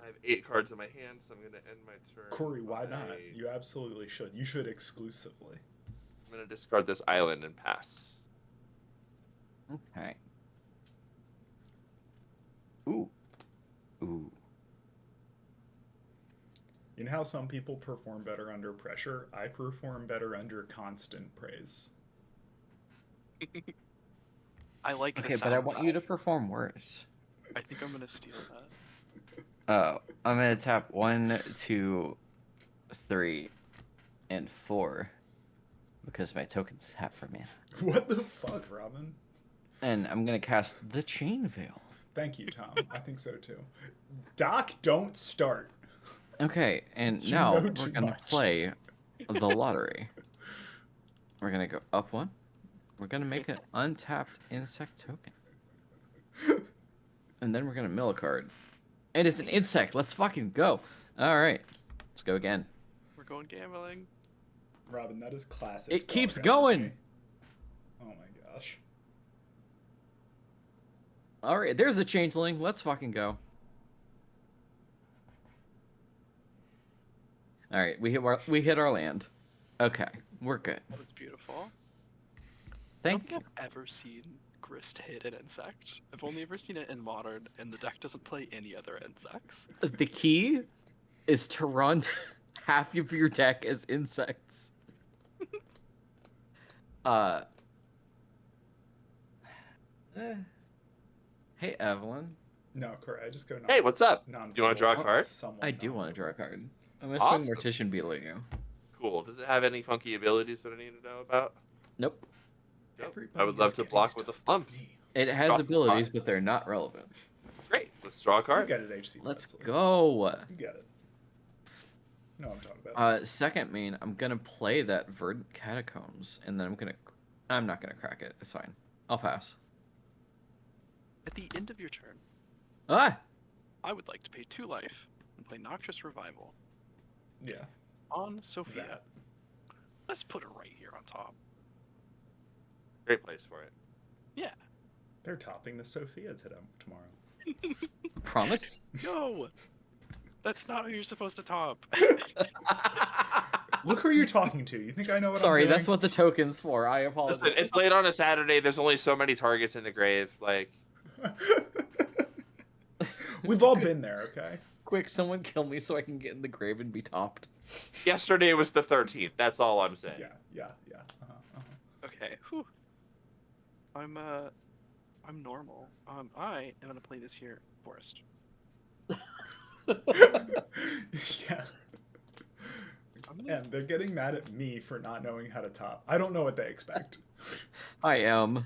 Speaker 2: I have 8 cards in my hand, so I'm gonna end my turn.
Speaker 1: Corey, why
Speaker 2: by-
Speaker 1: not? You absolutely should. You should exclusively.
Speaker 2: I'm gonna discard this island and pass.
Speaker 3: Okay. Ooh. Ooh.
Speaker 1: You know how some people perform better under pressure? I perform better under constant praise.
Speaker 4: I like the
Speaker 3: Okay,
Speaker 4: sound
Speaker 3: but I
Speaker 4: of
Speaker 3: want
Speaker 4: that.
Speaker 3: you to perform worse.
Speaker 4: I think I'm gonna steal that.
Speaker 3: I'm gonna tap 1, 2, 3, and 4 because my tokens have for mana,
Speaker 1: What the fuck, Robin?
Speaker 3: and I'm gonna cast the Chain Veil.
Speaker 1: Thank you, Tom. I think so too. Doc, don't start.
Speaker 3: Okay, and
Speaker 1: You
Speaker 3: now
Speaker 1: know
Speaker 3: we're
Speaker 1: too
Speaker 3: gonna
Speaker 1: much.
Speaker 3: play the lottery. We're gonna go up 1. We're gonna make an untapped insect token, and then we're gonna mill a card. And it's an insect. Let's fucking go. All right, let's go again.
Speaker 4: We're going gambling.
Speaker 1: Robin, that is classic.
Speaker 3: It keeps
Speaker 1: dog
Speaker 3: going.
Speaker 1: energy. Oh my gosh.
Speaker 3: All right, there's a changeling. Let's fucking go. All right, we hit our land. Okay, we're good.
Speaker 4: That was beautiful.
Speaker 3: Thank
Speaker 4: I
Speaker 3: you.
Speaker 4: don't think I've ever seen Grist hit an insect. I've only ever seen it in modern, and the deck doesn't play any other insects.
Speaker 3: The key is to run half of your deck as insects. Uh. eh. Hey, Evelyn.
Speaker 1: No, Corey, I just go.
Speaker 2: Hey, what's up?
Speaker 1: Non-
Speaker 2: Do you want to draw a card?
Speaker 1: Someone
Speaker 3: I do want to draw a card. I'm gonna
Speaker 2: Awesome.
Speaker 3: swing Mortician Beetle at you.
Speaker 2: Cool. Does it have any funky abilities that I need to know about?
Speaker 3: Nope.
Speaker 2: Dope. I would love to block with a flump.
Speaker 3: It has
Speaker 2: Draw some
Speaker 3: abilities,
Speaker 2: cards.
Speaker 3: but they're not relevant.
Speaker 2: Great. Let's draw a
Speaker 1: You
Speaker 2: card.
Speaker 1: get it, HC.
Speaker 3: Let's
Speaker 1: Leslie.
Speaker 3: go.
Speaker 1: You get it. No, I'm talking about.
Speaker 3: Second main, I'm gonna play that Verdant Catacombs, and then I'm not gonna crack it. It's fine. I'll pass.
Speaker 4: At the end of your turn,
Speaker 3: Ah!
Speaker 4: I would like to pay 2 life and play Noxious Revival
Speaker 1: Yeah.
Speaker 4: on Sophia.
Speaker 1: That.
Speaker 4: Let's put it right here on top.
Speaker 2: Great place for it.
Speaker 4: Yeah.
Speaker 1: They're topping the Sophia tomorrow.
Speaker 3: Promise?
Speaker 4: No! That's not who you're supposed to top.
Speaker 1: Look who you're talking to. You think I know what
Speaker 3: Sorry,
Speaker 1: I'm doing?
Speaker 3: that's what the token's for. I apologize.
Speaker 2: Listen, it's late on a Saturday. There's only so many targets in the grave. Like,
Speaker 1: We've all been there, okay?
Speaker 3: Quick, someone kill me so I can get in the grave and be topped.
Speaker 2: yesterday was the 13th. That's all I'm saying.
Speaker 1: Yeah.
Speaker 4: Okay. Whew. I'm normal. I am gonna play this here Forest.
Speaker 1: Yeah.
Speaker 4: I'm gonna
Speaker 1: And they're getting mad at me for not knowing how to top. I don't know what they expect.
Speaker 3: I am.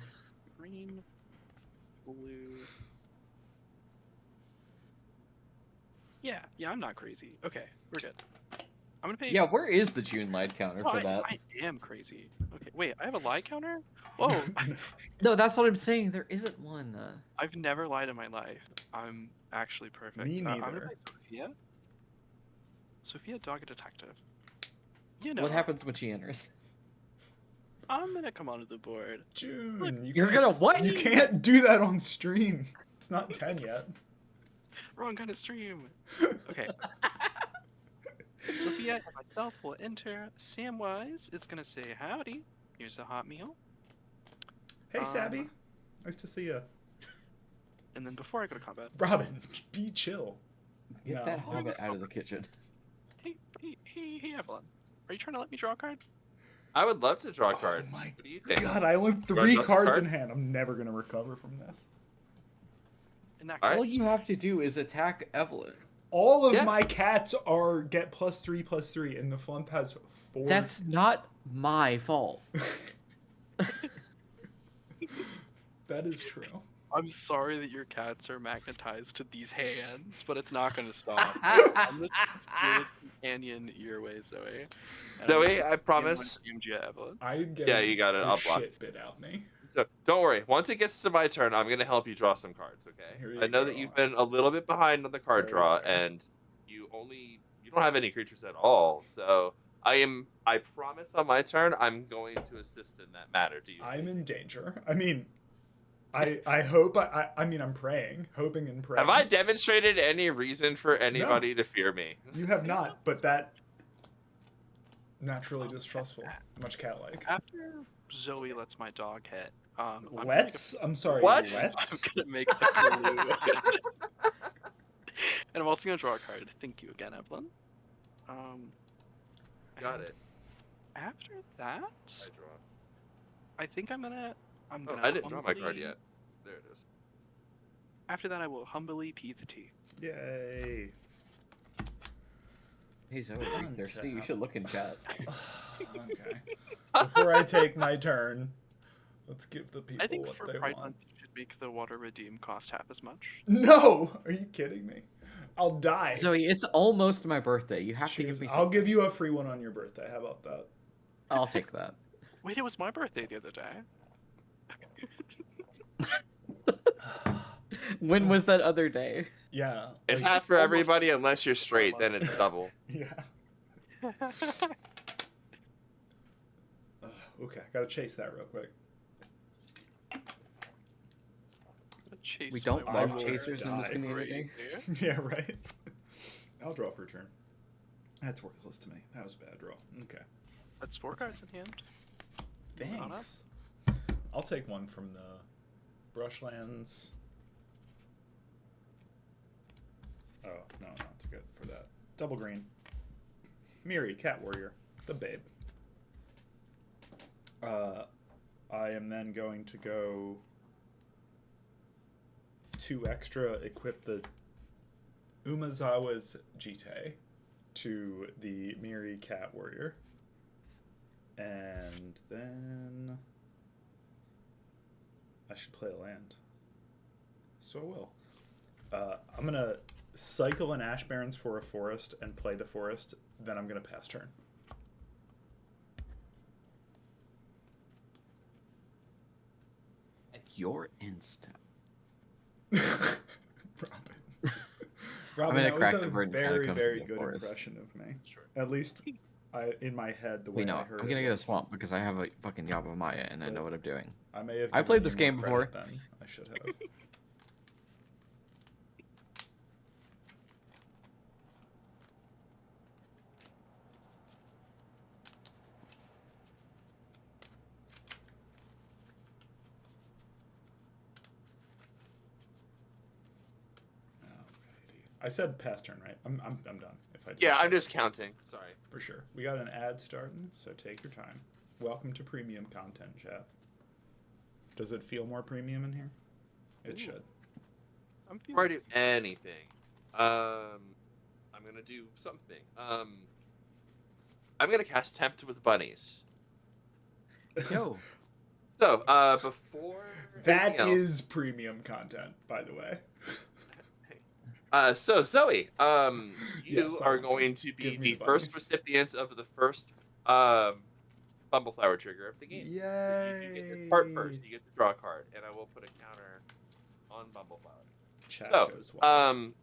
Speaker 4: green, blue. Yeah, I'm not crazy. Okay, we're good. I'm gonna pay.
Speaker 3: Yeah, where is the June light counter
Speaker 4: Oh,
Speaker 3: for that?
Speaker 4: I am crazy. Okay, wait, I have a lie counter? Whoa,
Speaker 3: No, that's what I'm saying. There isn't one.
Speaker 4: I've never lied in my life. I'm actually perfect.
Speaker 1: Me
Speaker 4: I'm gonna
Speaker 1: neither.
Speaker 4: play Sophia. Sophia, Dog Detective. You know,
Speaker 3: What happens when she enters?
Speaker 4: I'm gonna come onto the board.
Speaker 1: June,
Speaker 3: You're
Speaker 1: can't-
Speaker 3: gonna what?
Speaker 1: You can't do that on stream. It's not 10 yet.
Speaker 4: Wrong kind of stream. Okay. Sophia and myself will enter. Samwise is gonna say howdy. Here's a hot meal.
Speaker 1: Hey, Sabby. Nice to see you.
Speaker 4: And then before I go to combat,
Speaker 1: Robin, be chill.
Speaker 3: Get
Speaker 1: No.
Speaker 3: that hobbit out of the kitchen.
Speaker 4: hey, Evelyn, are you trying to let me draw a card?
Speaker 2: I would love to draw a card.
Speaker 1: Oh my
Speaker 2: What do you think?
Speaker 1: God, I only have
Speaker 2: You wanna
Speaker 1: 3
Speaker 2: draw some
Speaker 1: cards
Speaker 2: card?
Speaker 1: in hand. I'm never going to recover from this.
Speaker 4: In that
Speaker 2: Alright.
Speaker 3: All
Speaker 4: case,
Speaker 3: you have to do is attack Evelyn.
Speaker 1: All of
Speaker 2: Yeah.
Speaker 1: my cats are get +3/+3, and the flump has 4.
Speaker 3: That's not my fault.
Speaker 1: That is true.
Speaker 4: I'm sorry that your cats are magnetized to these hands, but it's not gonna stop. I'm just spirit companion your way, Zoe. And
Speaker 2: Zoe,
Speaker 4: I'm
Speaker 2: I
Speaker 4: just
Speaker 2: promise.
Speaker 4: Evelyn.
Speaker 1: I'm getting
Speaker 2: Yeah, you got it.
Speaker 1: the
Speaker 2: I'll block.
Speaker 1: shit bit out me.
Speaker 2: So don't worry. Once it gets to my turn, I'm gonna help you draw some cards. Okay?
Speaker 1: Here you
Speaker 2: I know
Speaker 1: go.
Speaker 2: that you've been a little bit behind on the card
Speaker 1: Very
Speaker 2: draw,
Speaker 1: fair.
Speaker 2: and you don't have any creatures at all. So I promise on my turn, I'm going to assist in that matter. Do you?
Speaker 1: I'm in danger. I mean, I hope. I mean, I'm praying, hoping and praying.
Speaker 2: Have I demonstrated any reason for anybody to fear me?
Speaker 1: You have not, but that naturally distrustful, much cat-like.
Speaker 4: After Zoe lets my dog hit, I'm gonna make a-
Speaker 1: Let's. I'm sorry.
Speaker 2: What?
Speaker 1: Let's.
Speaker 4: I'm gonna make a clue. And I'm also gonna draw a card. Thank you again, Evelyn.
Speaker 2: Got
Speaker 4: and
Speaker 2: it.
Speaker 4: After that,
Speaker 2: I draw.
Speaker 4: I think I'm gonna.
Speaker 2: Oh, I didn't draw my card yet. There it is.
Speaker 4: After that, I will humbly pee the tea.
Speaker 1: Yay.
Speaker 3: Hey Zoe, are you thirsty? You should look in chat.
Speaker 1: Okay. Before I take my turn, let's give the people
Speaker 4: I think
Speaker 1: what
Speaker 4: for
Speaker 1: they
Speaker 4: Pride
Speaker 1: want.
Speaker 4: Month, you should make the water redeem cost half as much.
Speaker 1: No! Are you kidding me? I'll die.
Speaker 3: Zoe, it's almost my birthday. You have to give me
Speaker 1: I'll
Speaker 3: something.
Speaker 1: give you a free one on your birthday. How about that?
Speaker 3: I'll take that.
Speaker 4: Wait, it was my birthday the other day.
Speaker 3: When was that other day?
Speaker 1: Yeah.
Speaker 2: It's
Speaker 1: like-
Speaker 2: not for everybody unless you're straight. Then it's double.
Speaker 1: Yeah. Okay, gotta chase that real quick.
Speaker 3: We don't
Speaker 4: my
Speaker 3: love
Speaker 4: water
Speaker 3: chasers in this
Speaker 1: die.
Speaker 3: community.
Speaker 1: Yeah, right? I'll draw for a turn. That's worthless to me. That was a bad draw. Okay.
Speaker 4: That's 4 cards in hand. Moving on up.
Speaker 1: Thanks. I'll take one from the brushlands. Oh, no, not too good for that. Double green. Miri, Cat Warrior, the babe. I am then going to go 2 extra, equip the Umazawa's Jite to the Miri Cat Warrior. And then I should play a land. So I will. I'm going to cycle an Ash Barrens for a forest and play the forest. Then I'm going to pass turn.
Speaker 3: At your instant.
Speaker 1: Robin. Robin,
Speaker 3: gonna
Speaker 1: that
Speaker 3: crack
Speaker 1: was
Speaker 3: the
Speaker 1: a
Speaker 3: bird and kinda
Speaker 1: very,
Speaker 3: comes
Speaker 1: very
Speaker 3: to the
Speaker 1: good
Speaker 3: forest.
Speaker 1: impression of me.
Speaker 2: Sure.
Speaker 1: At least in my head, the way
Speaker 3: Wait, no,
Speaker 1: I heard
Speaker 3: I'm
Speaker 1: it
Speaker 3: gonna get a
Speaker 1: was.
Speaker 3: swamp because I have a fucking Yavimaya and I
Speaker 1: But
Speaker 3: know what I'm doing.
Speaker 1: I may have.
Speaker 3: I
Speaker 1: given
Speaker 3: played
Speaker 1: you
Speaker 3: this
Speaker 1: more
Speaker 3: game
Speaker 1: credit
Speaker 3: before.
Speaker 1: Than I should have. I said pass turn, right? I'm done. If I did
Speaker 2: Yeah,
Speaker 1: say
Speaker 2: I'm just counting. Sorry.
Speaker 1: for sure. We got an ad starting, so take your time. Welcome to premium content, chat. Does it feel more premium in here? It
Speaker 4: Ooh.
Speaker 1: should.
Speaker 4: I'm feeling
Speaker 2: Before I do anything, I'm gonna do something. I'm gonna cast Tempt with bunnies.
Speaker 3: Yo,
Speaker 2: So, before
Speaker 1: That
Speaker 2: anything else,
Speaker 1: is premium content, by the way.
Speaker 2: so Zoe, you
Speaker 1: Yes,
Speaker 2: are
Speaker 1: I want them.
Speaker 2: going to be
Speaker 1: Give me
Speaker 2: the
Speaker 1: the
Speaker 2: first
Speaker 1: bunnies.
Speaker 2: recipient of the first Bumbleflower trigger of the game.
Speaker 1: Yay!
Speaker 2: So you get your card first. You get to draw a card, and I will put a counter on Bumbleflower.
Speaker 1: Chat
Speaker 2: So,
Speaker 1: goes wild.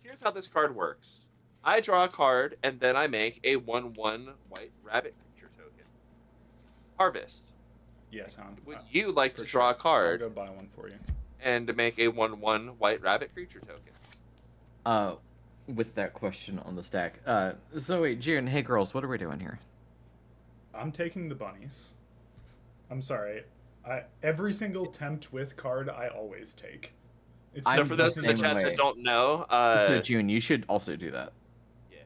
Speaker 2: here's how this card works. I draw a card, and then I make a 1/1 white rabbit creature token. Harvest.
Speaker 1: Yeah, Tom.
Speaker 2: Would you like
Speaker 1: for
Speaker 2: to
Speaker 1: sure.
Speaker 2: draw a
Speaker 1: I'll
Speaker 2: card
Speaker 1: go buy one for you.
Speaker 2: and make a 1/1 white rabbit creature token?
Speaker 3: with that question on the stack. Zoe, Jiren, hey girls, what are we doing here?
Speaker 1: I'm taking the bunnies. I'm sorry. Every single tempt with card I always take. It's
Speaker 3: I'm
Speaker 2: So for those in the
Speaker 3: the
Speaker 2: chat
Speaker 3: same way.
Speaker 2: that don't know,
Speaker 3: So June, you should also do that.
Speaker 2: Yeah.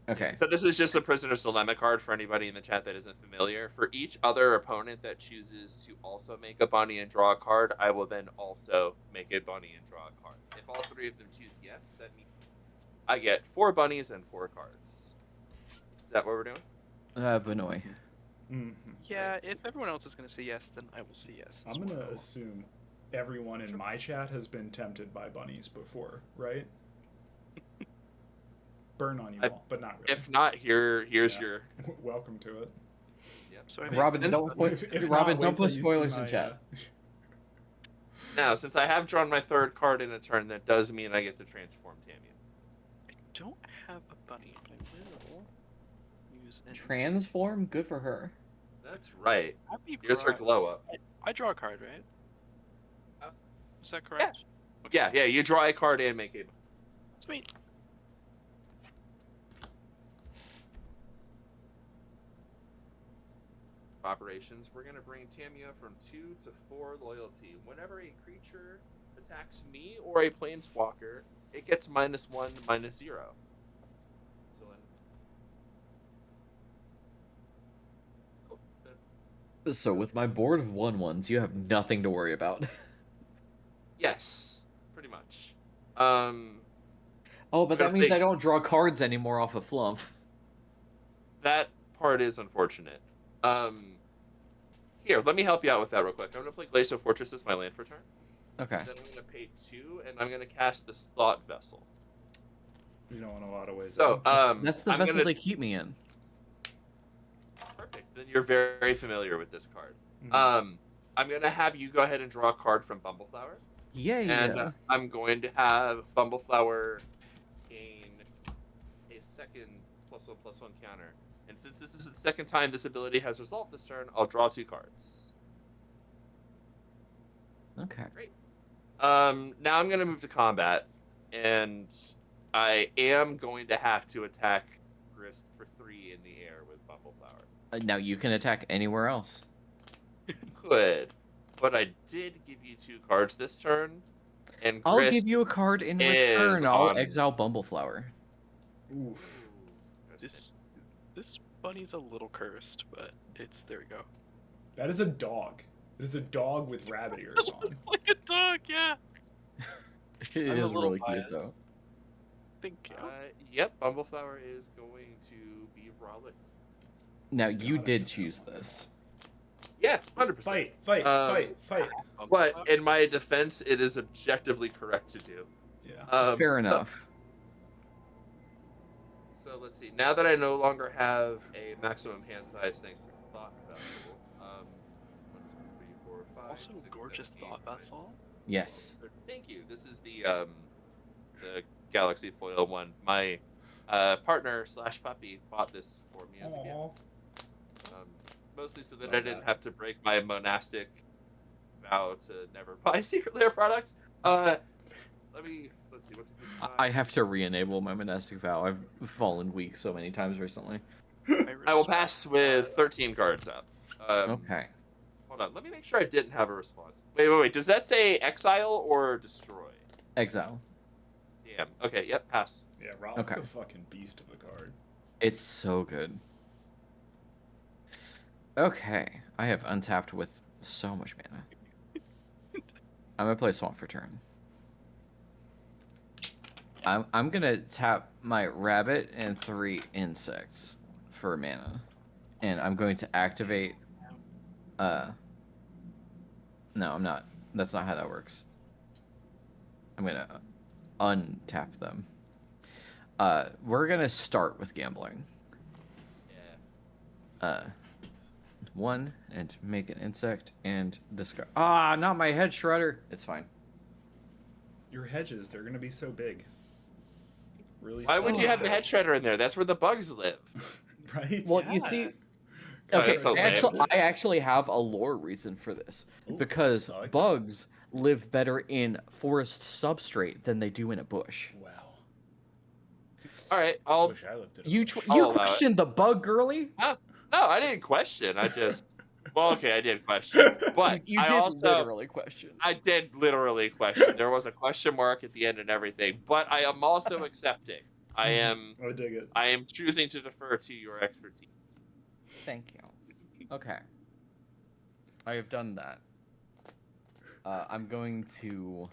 Speaker 3: Okay.
Speaker 2: So this is just a Prisoner's Dilemma card for anybody in the chat that isn't familiar. For each other opponent that chooses to also make a bunny and draw a card, I will then also make a bunny and draw a card. If all 3 of them choose yes, that means I get 4 bunnies and 4 cards. Is that what we're doing?
Speaker 3: Benoy.
Speaker 1: Mm-hmm.
Speaker 4: Yeah, if everyone else is going to say yes, then I will say yes. as
Speaker 1: I'm gonna
Speaker 4: well.
Speaker 1: assume everyone in my chat has been tempted by bunnies before, right? Burn on you all, but not really.
Speaker 2: If not, here's
Speaker 1: Yeah.
Speaker 2: your.
Speaker 1: Welcome to it.
Speaker 2: Yep.
Speaker 4: So I make
Speaker 3: Robin,
Speaker 2: Since-
Speaker 3: don't put,
Speaker 1: If
Speaker 3: Robin,
Speaker 1: not,
Speaker 3: don't
Speaker 1: wait
Speaker 3: put
Speaker 1: till you see
Speaker 3: spoilers in
Speaker 1: my,
Speaker 3: chat.
Speaker 2: Now, since I have drawn my 3rd card in a turn, that does mean I get to transform Tamia.
Speaker 4: I don't have a bunny, but I will use an
Speaker 3: Transform? Good for her.
Speaker 2: That's right.
Speaker 4: Happy
Speaker 2: Here's her
Speaker 4: Pride.
Speaker 2: glow up.
Speaker 4: I draw a card, right?
Speaker 2: Oh.
Speaker 4: Is that correct?
Speaker 2: Yeah, you draw a card and make a.
Speaker 4: Sweet.
Speaker 2: Operations, we're gonna bring Tamia from 2 to 4 loyalty. Whenever a creature attacks me or a planeswalker, it gets -1, -0.
Speaker 3: So with my board of 1/1s, you have nothing to worry about.
Speaker 2: Yes, pretty much.
Speaker 3: Oh, but
Speaker 2: I
Speaker 3: that means
Speaker 2: think-
Speaker 3: I don't draw cards anymore off of Flump.
Speaker 2: That part is unfortunate. Here, let me help you out with that real quick. I'm gonna play Glacial Fortress as my land for turn.
Speaker 3: Okay.
Speaker 2: Then I'm gonna pay 2, and I'm gonna cast this Thought Vessel.
Speaker 1: You know, in a lot of ways.
Speaker 2: So,
Speaker 3: That's the
Speaker 2: I'm
Speaker 3: vessel
Speaker 2: gonna...
Speaker 3: they keep me in.
Speaker 2: Perfect. Then you're very familiar with this card.
Speaker 1: Mhm.
Speaker 2: I'm gonna have you go ahead and draw a card from Bumbleflower,
Speaker 3: Yay!
Speaker 2: and I'm going to have Bumbleflower gain a second +1/+1 counter. And since this is the second time this ability has resolved this turn, I'll draw 2 cards.
Speaker 3: Okay.
Speaker 2: Now I'm gonna move to combat, and I am going to have to attack Grist for 3 in the air with Bumbleflower. Bumbleflower.
Speaker 3: Now you can attack anywhere else.
Speaker 2: Good. But I did give you 2 cards this turn, and
Speaker 3: I'll
Speaker 2: Grist
Speaker 3: give you a card in
Speaker 2: is
Speaker 3: return. I'll
Speaker 2: on.
Speaker 3: exile Bumbleflower.
Speaker 1: Oof.
Speaker 2: Interesting.
Speaker 4: This bunny's a little cursed, but there we go.
Speaker 1: That is a dog. It is a dog with rabbit ears on.
Speaker 4: Looks like a dog, yeah.
Speaker 3: It
Speaker 4: I'm a
Speaker 3: is
Speaker 4: little
Speaker 3: really cute though.
Speaker 4: biased. Thank you.
Speaker 2: Yep, Bumbleflower is going to be Raleigh.
Speaker 3: Now you
Speaker 1: Got it.
Speaker 3: did choose this.
Speaker 2: Yeah, 100%.
Speaker 1: Fight.
Speaker 2: Um, But in my defense, it is objectively correct to do.
Speaker 1: Yeah.
Speaker 3: Fair enough.
Speaker 2: So let's see. Now that I no longer have a maximum hand size thanks to Thought Vessel, 1, 2, 3, 4, 5,
Speaker 4: Also,
Speaker 2: 6,
Speaker 4: gorgeous
Speaker 2: 7, 8,
Speaker 4: thought
Speaker 2: 9,
Speaker 4: vessel.
Speaker 3: Yes.
Speaker 2: Thank you. This is the Galaxy Foil one. My partner / puppy bought this for me as a gift.
Speaker 1: Aw.
Speaker 2: Mostly so that
Speaker 1: Love
Speaker 2: I didn't
Speaker 1: that.
Speaker 2: have to break my monastic vow to never buy Secret Lair products. Let's see. What's it?
Speaker 3: I have to re-enable my monastic vow. I've fallen weak so many times recently.
Speaker 2: I will pass with 13 cards up.
Speaker 3: Okay.
Speaker 2: Hold on. Let me make sure I didn't have a response. Wait. Does that say exile or destroy?
Speaker 3: Exile.
Speaker 2: Damn. Okay. Yep. Pass.
Speaker 1: Yeah, Robin's
Speaker 3: Okay.
Speaker 1: a fucking beast of a card.
Speaker 3: It's so good. Okay. I have untapped with so much mana. I'm gonna play Swamp for turn. I'm gonna tap my rabbit and 3 insects for mana. And I'm going to activate no, I'm not. That's not how that works. I'm gonna untap them. We're gonna start with gambling.
Speaker 2: Yeah.
Speaker 3: 1 and make an insect and discard. Ah, not my head shredder. It's fine.
Speaker 1: Your hedges, they're gonna be so big. Really.
Speaker 2: Why would
Speaker 1: small.
Speaker 2: you have the head shredder in there? That's where the bugs live.
Speaker 1: Right?
Speaker 3: Well, you
Speaker 4: Yeah.
Speaker 3: see,
Speaker 2: That's
Speaker 3: okay,
Speaker 2: so lame.
Speaker 3: I actually have a lore reason for this.
Speaker 1: Ooh,
Speaker 3: Because
Speaker 1: I like that.
Speaker 3: bugs live better in forest substrate than they do in a bush.
Speaker 1: Wow.
Speaker 2: All right.
Speaker 1: I
Speaker 2: I'll.
Speaker 1: wish I lived in a
Speaker 3: You
Speaker 1: bush.
Speaker 3: you
Speaker 2: allow it.
Speaker 3: questioned the bug, girly?
Speaker 2: No, I didn't question. I just. Well, okay, I did question, but
Speaker 3: You
Speaker 2: I
Speaker 3: did
Speaker 2: also
Speaker 3: literally question.
Speaker 2: I did literally question. There was a question mark at the end and everything, but I am also accepting. I am
Speaker 1: dig it.
Speaker 2: I am choosing to defer to your expertise.
Speaker 3: Thank you. Okay. I have done that. I'm going to.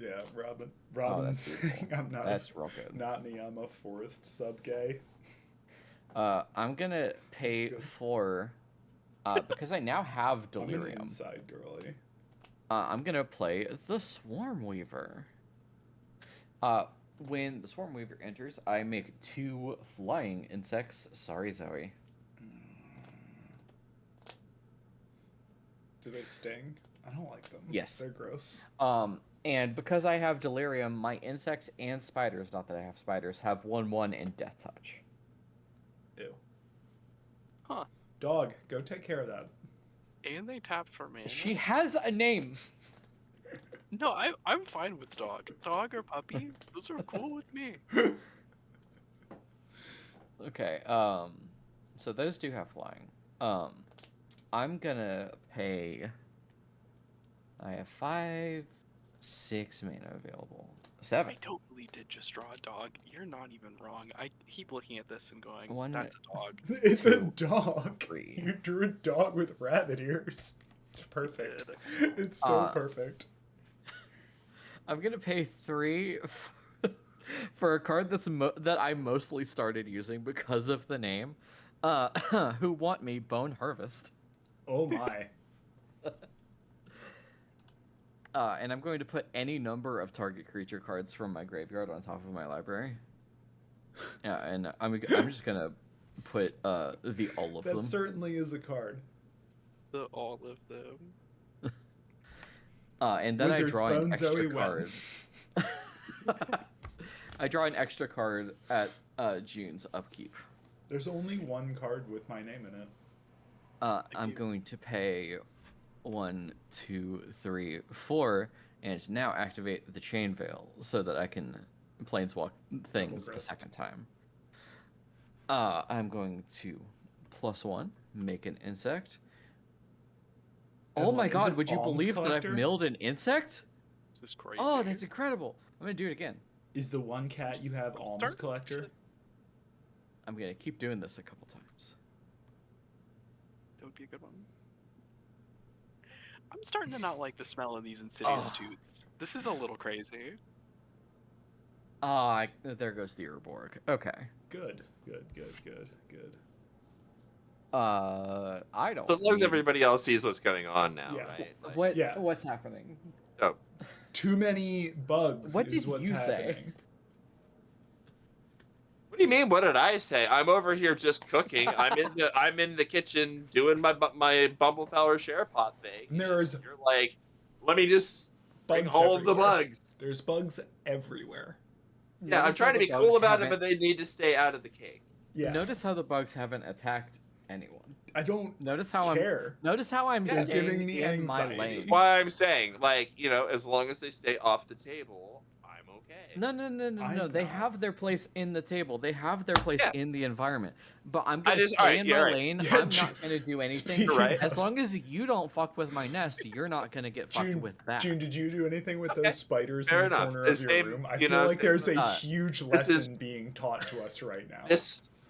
Speaker 1: Yeah, Robin.
Speaker 3: Oh,
Speaker 1: Robin's
Speaker 3: that's
Speaker 1: saying
Speaker 3: beautiful.
Speaker 1: I'm not.
Speaker 3: That's real good.
Speaker 1: Not me. I'm a forest sub gay.
Speaker 3: I'm gonna pay
Speaker 1: good.
Speaker 3: for. Because I now have
Speaker 1: I'm an
Speaker 3: delirium.
Speaker 1: inside girly.
Speaker 3: I'm gonna play the Swarm Weaver. When the Swarm Weaver enters, I make 2 flying insects. Sorry, Zoe.
Speaker 1: Do they sting? I don't like them.
Speaker 3: Yes.
Speaker 1: They're gross.
Speaker 3: And because I have delirium, my insects and spiders, not that I have spiders, have 1/1 and death touch.
Speaker 1: Ew.
Speaker 4: Huh.
Speaker 1: Dog, go take care of that.
Speaker 4: And they tapped for mana.
Speaker 3: She has a name.
Speaker 4: No, I'm fine with dog. Dog or puppy, those are cool with me.
Speaker 3: Okay, so those do have flying. I'm gonna pay. I have 5, 6 mana available. 7.
Speaker 4: I totally did just draw a dog. You're not even wrong. I keep looking at this and going,
Speaker 3: 1,
Speaker 4: that's a dog.
Speaker 1: It's a
Speaker 3: 2,
Speaker 1: dog.
Speaker 3: 3.
Speaker 1: You drew a dog with rabbit ears. It's perfect. It's so perfect.
Speaker 3: I'm gonna pay 3 for a card that I mostly started using because of the name. Who want me? Bone Harvest.
Speaker 1: Oh my.
Speaker 3: And I'm going to put any number of target creature cards from my graveyard on top of my library. Yeah, and I'm just gonna put the all of
Speaker 1: That
Speaker 3: them.
Speaker 1: certainly is a card.
Speaker 4: The all of them.
Speaker 3: And then
Speaker 1: Wizard's
Speaker 3: I draw an
Speaker 1: Bone
Speaker 3: extra
Speaker 1: Zoe
Speaker 3: card. I draw an extra card at June's upkeep.
Speaker 1: There's only one card with my name in it.
Speaker 3: I'm going to pay 1, 2, 3, 4, and now activate the Chain Veil so that I can planeswalk things a
Speaker 1: Grist.
Speaker 3: second time. I'm going to +1, make an insect.
Speaker 1: And
Speaker 3: Oh my
Speaker 1: what, is
Speaker 3: god,
Speaker 1: it
Speaker 3: would you
Speaker 1: alms
Speaker 3: believe that I've
Speaker 1: collector?
Speaker 3: milled an insect?
Speaker 4: This is crazy.
Speaker 3: Oh, that's incredible. I'm gonna do it again.
Speaker 1: Is the one cat you have
Speaker 4: I'm
Speaker 1: alms
Speaker 4: starting
Speaker 1: collector?
Speaker 4: to-
Speaker 3: I'm gonna keep doing this a couple times.
Speaker 4: That would be a good one. I'm starting to not like the smell of these insidious
Speaker 3: Oh.
Speaker 4: toots. This is a little crazy.
Speaker 3: Ah, there goes the Urborg. Okay.
Speaker 1: Good, good, good, good, good.
Speaker 3: I don't
Speaker 2: So as long as
Speaker 3: need-
Speaker 2: everybody else sees what's going on now,
Speaker 1: Yeah.
Speaker 2: right? Like,
Speaker 3: What?
Speaker 1: Yeah.
Speaker 3: What's happening?
Speaker 2: So,
Speaker 1: Too many bugs
Speaker 3: What
Speaker 1: is
Speaker 3: did
Speaker 1: what's
Speaker 3: you say?
Speaker 1: happening.
Speaker 2: what do you mean? What did I say? I'm over here just cooking. I'm in the kitchen doing my Bumbleflower share pot thing.
Speaker 1: And there's
Speaker 2: You're like, let me just bring
Speaker 1: bugs
Speaker 2: all of the
Speaker 1: everywhere.
Speaker 2: bugs.
Speaker 1: There's bugs everywhere.
Speaker 2: Yeah, I'm
Speaker 3: Notice how
Speaker 2: trying to
Speaker 3: the
Speaker 2: be cool
Speaker 3: bugs
Speaker 2: about it,
Speaker 3: haven't-
Speaker 2: but they need to stay out of the cake.
Speaker 1: Yeah.
Speaker 3: Notice how the bugs haven't attacked anyone.
Speaker 1: I don't
Speaker 3: Notice how
Speaker 1: care.
Speaker 3: Notice how I'm
Speaker 2: They're
Speaker 3: staying
Speaker 1: giving me
Speaker 3: in my
Speaker 1: anxiety.
Speaker 3: lane.
Speaker 2: That's why I'm saying, like, as long as they stay off the table, I'm okay.
Speaker 3: No.
Speaker 1: I'm
Speaker 3: They
Speaker 1: not.
Speaker 3: have their place in the table. They have their place
Speaker 2: Yeah.
Speaker 3: in the environment. But I'm
Speaker 2: I
Speaker 3: gonna
Speaker 2: just-
Speaker 3: stay
Speaker 2: alright,
Speaker 3: in
Speaker 2: yeah,
Speaker 3: my
Speaker 2: right.
Speaker 3: lane.
Speaker 1: Yeah,
Speaker 3: I'm not gonna do anything.
Speaker 1: Speaking
Speaker 2: right.
Speaker 3: As
Speaker 1: of-
Speaker 3: long as you don't fuck with my nest, you're not gonna get fucked
Speaker 1: June,
Speaker 3: with that.
Speaker 1: June, did you do anything with
Speaker 2: Okay,
Speaker 1: those spiders
Speaker 2: fair
Speaker 1: in the
Speaker 2: enough.
Speaker 1: corner
Speaker 2: The
Speaker 1: of your
Speaker 2: same-
Speaker 1: room? I
Speaker 2: you
Speaker 1: feel
Speaker 2: know,
Speaker 1: like
Speaker 2: same-
Speaker 1: there's a
Speaker 3: uh,
Speaker 1: huge
Speaker 2: this is-
Speaker 1: lesson being taught to us right now.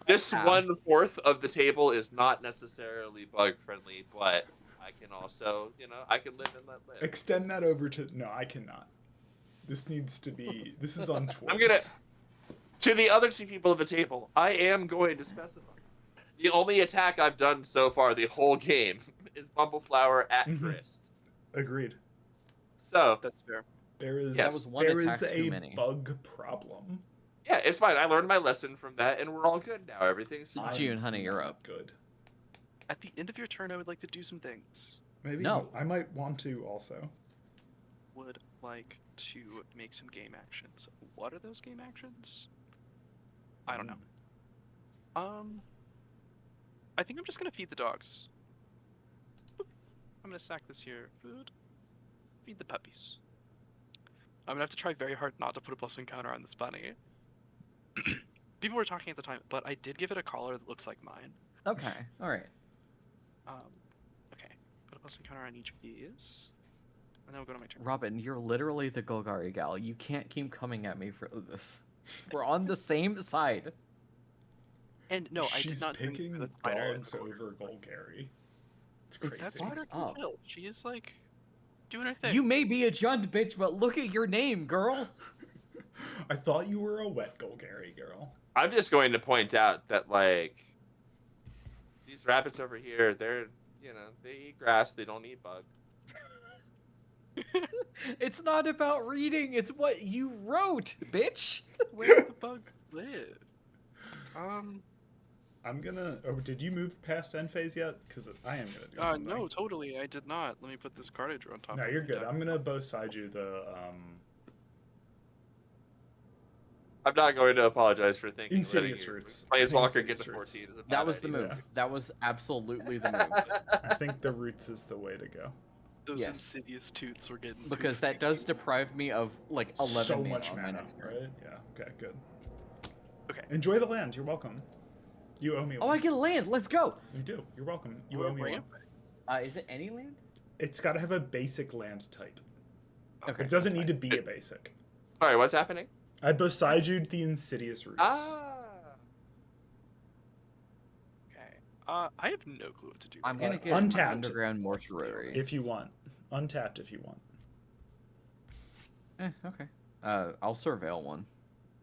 Speaker 2: This
Speaker 3: Pass.
Speaker 2: 1/4 of the table is not necessarily bug friendly, but I can also, I can live and let live.
Speaker 1: Extend that over to... No, I cannot. This needs to be... This is on Twitch.
Speaker 2: I'm gonna- To the other two people at the table, I am going to specify. The only attack I've done so far the whole game is Bumbleflower at
Speaker 1: Mhm.
Speaker 2: Chris.
Speaker 1: Agreed.
Speaker 2: So,
Speaker 4: That's fair.
Speaker 1: There is,
Speaker 2: That
Speaker 3: was one
Speaker 1: there
Speaker 3: attack
Speaker 1: is
Speaker 3: too
Speaker 1: a
Speaker 3: many.
Speaker 1: bug problem.
Speaker 2: yeah, it's fine. I learned my lesson from that, and we're all good now. Everything's fine.
Speaker 3: June, honey, you're
Speaker 1: not
Speaker 3: up.
Speaker 1: Good.
Speaker 4: At the end of your turn, I would like to do some things.
Speaker 1: Maybe
Speaker 3: No.
Speaker 1: I might want to also.
Speaker 4: Would like to make some game actions. What are those game actions? I don't know. I think I'm just gonna feed the dogs. Boop. I'm gonna stack this here. Food. Feed the puppies. I'm gonna have to try very hard not to put a +1 counter on this bunny. People were talking at the time, but I did give it a collar that looks like mine.
Speaker 3: Okay. All right.
Speaker 4: Okay. Put a +1 counter on each of these. And then we'll go to my turn.
Speaker 3: Robin, you're literally the Golgari gal. You can't keep coming at me for this. We're on the same side.
Speaker 4: And no, I
Speaker 1: She's
Speaker 4: did not bring
Speaker 1: picking
Speaker 4: the spider in
Speaker 1: dogs
Speaker 4: the corner.
Speaker 1: over Golgari. It's
Speaker 3: It's
Speaker 1: crazy.
Speaker 4: That
Speaker 3: fucked
Speaker 4: spider can
Speaker 3: up.
Speaker 4: kill. She is like doing her thing.
Speaker 3: You may be a jund bitch, but look at your name, girl.
Speaker 1: I thought you were a wet Golgari girl.
Speaker 2: I'm just going to point out that, like, these rabbits over here, they're, they eat grass. They don't eat bugs.
Speaker 3: It's not about reading, it's what you wrote, bitch.
Speaker 4: Where the bug live?
Speaker 1: I'm gonna... Oh, did you move past end phase yet? Because I am gonna do something.
Speaker 4: No, totally, I did not. Let me put this cartridge on top.
Speaker 1: No,
Speaker 4: of
Speaker 1: you're
Speaker 4: my
Speaker 1: good.
Speaker 4: deck.
Speaker 1: I'm gonna both side you the
Speaker 2: I'm not going to apologize for thinking
Speaker 1: Insidious
Speaker 2: letting
Speaker 1: roots.
Speaker 2: Planeswalker get
Speaker 1: Insidious
Speaker 2: to
Speaker 1: roots.
Speaker 2: 14 is a bad
Speaker 3: That was the
Speaker 2: idea.
Speaker 3: move. That was absolutely the move.
Speaker 1: I think the roots is the way to go.
Speaker 4: Those
Speaker 3: Yes.
Speaker 4: insidious toots were getting
Speaker 3: Because
Speaker 4: too
Speaker 3: that does deprive me of like 11
Speaker 1: so
Speaker 3: mana
Speaker 1: much
Speaker 3: on my
Speaker 1: mana,
Speaker 3: next turn.
Speaker 1: right? Yeah. Okay. Good.
Speaker 4: Okay.
Speaker 1: Enjoy the land. You're welcome. You owe me
Speaker 3: Oh,
Speaker 1: one.
Speaker 3: I get a land. Let's go.
Speaker 1: You do. You're welcome. You
Speaker 4: Where-
Speaker 1: owe me
Speaker 4: where
Speaker 1: one.
Speaker 3: Is it any land?
Speaker 1: It's got to have a basic land type.
Speaker 3: Okay.
Speaker 1: It doesn't need to be a basic.
Speaker 2: Sorry, what's happening?
Speaker 1: I beside the insidious roots.
Speaker 4: Okay. I have no clue what to do.
Speaker 3: I'm gonna get
Speaker 1: untapped.
Speaker 3: an underground mortuary.
Speaker 1: If you want. Untapped if you want.
Speaker 3: Okay. I'll surveil one.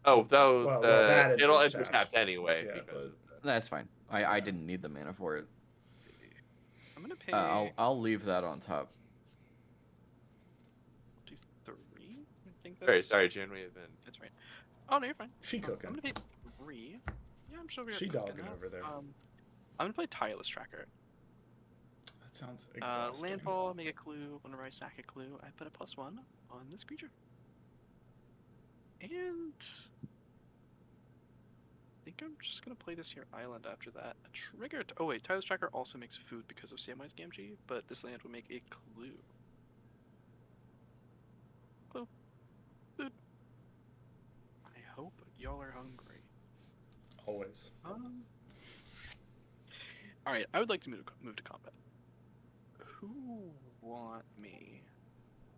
Speaker 2: Oh, though,
Speaker 1: Well, that it's
Speaker 2: it'll
Speaker 1: just
Speaker 2: enter
Speaker 1: tapped.
Speaker 2: tapped anyway.
Speaker 1: Yeah,
Speaker 2: because
Speaker 3: That's fine. I didn't need the mana for it.
Speaker 4: I'm gonna pay
Speaker 3: I'll leave that on top.
Speaker 4: do 3. I think
Speaker 2: Very
Speaker 4: that's
Speaker 2: sorry, June. We have been.
Speaker 4: That's right. Oh no, you're fine.
Speaker 1: She
Speaker 4: I'm
Speaker 1: cooking.
Speaker 4: gonna pay 3. Yeah, I'm sure we're
Speaker 1: She
Speaker 4: cooking
Speaker 1: dogging
Speaker 4: that.
Speaker 1: over there.
Speaker 4: I'm gonna play Tireless Tracker.
Speaker 1: That sounds exhausting.
Speaker 4: Landfall, make a clue. Whenever I sack a clue, I put a +1 on this creature. And I think I'm just gonna play this here island after that. A trigger. Oh wait, Tireless Tracker also makes food because of Samwise Gamgee, but this land will make a clue. Clue. Food. I hope y'all are hungry.
Speaker 1: Always.
Speaker 4: All right, I would like to move to combat. Who want me?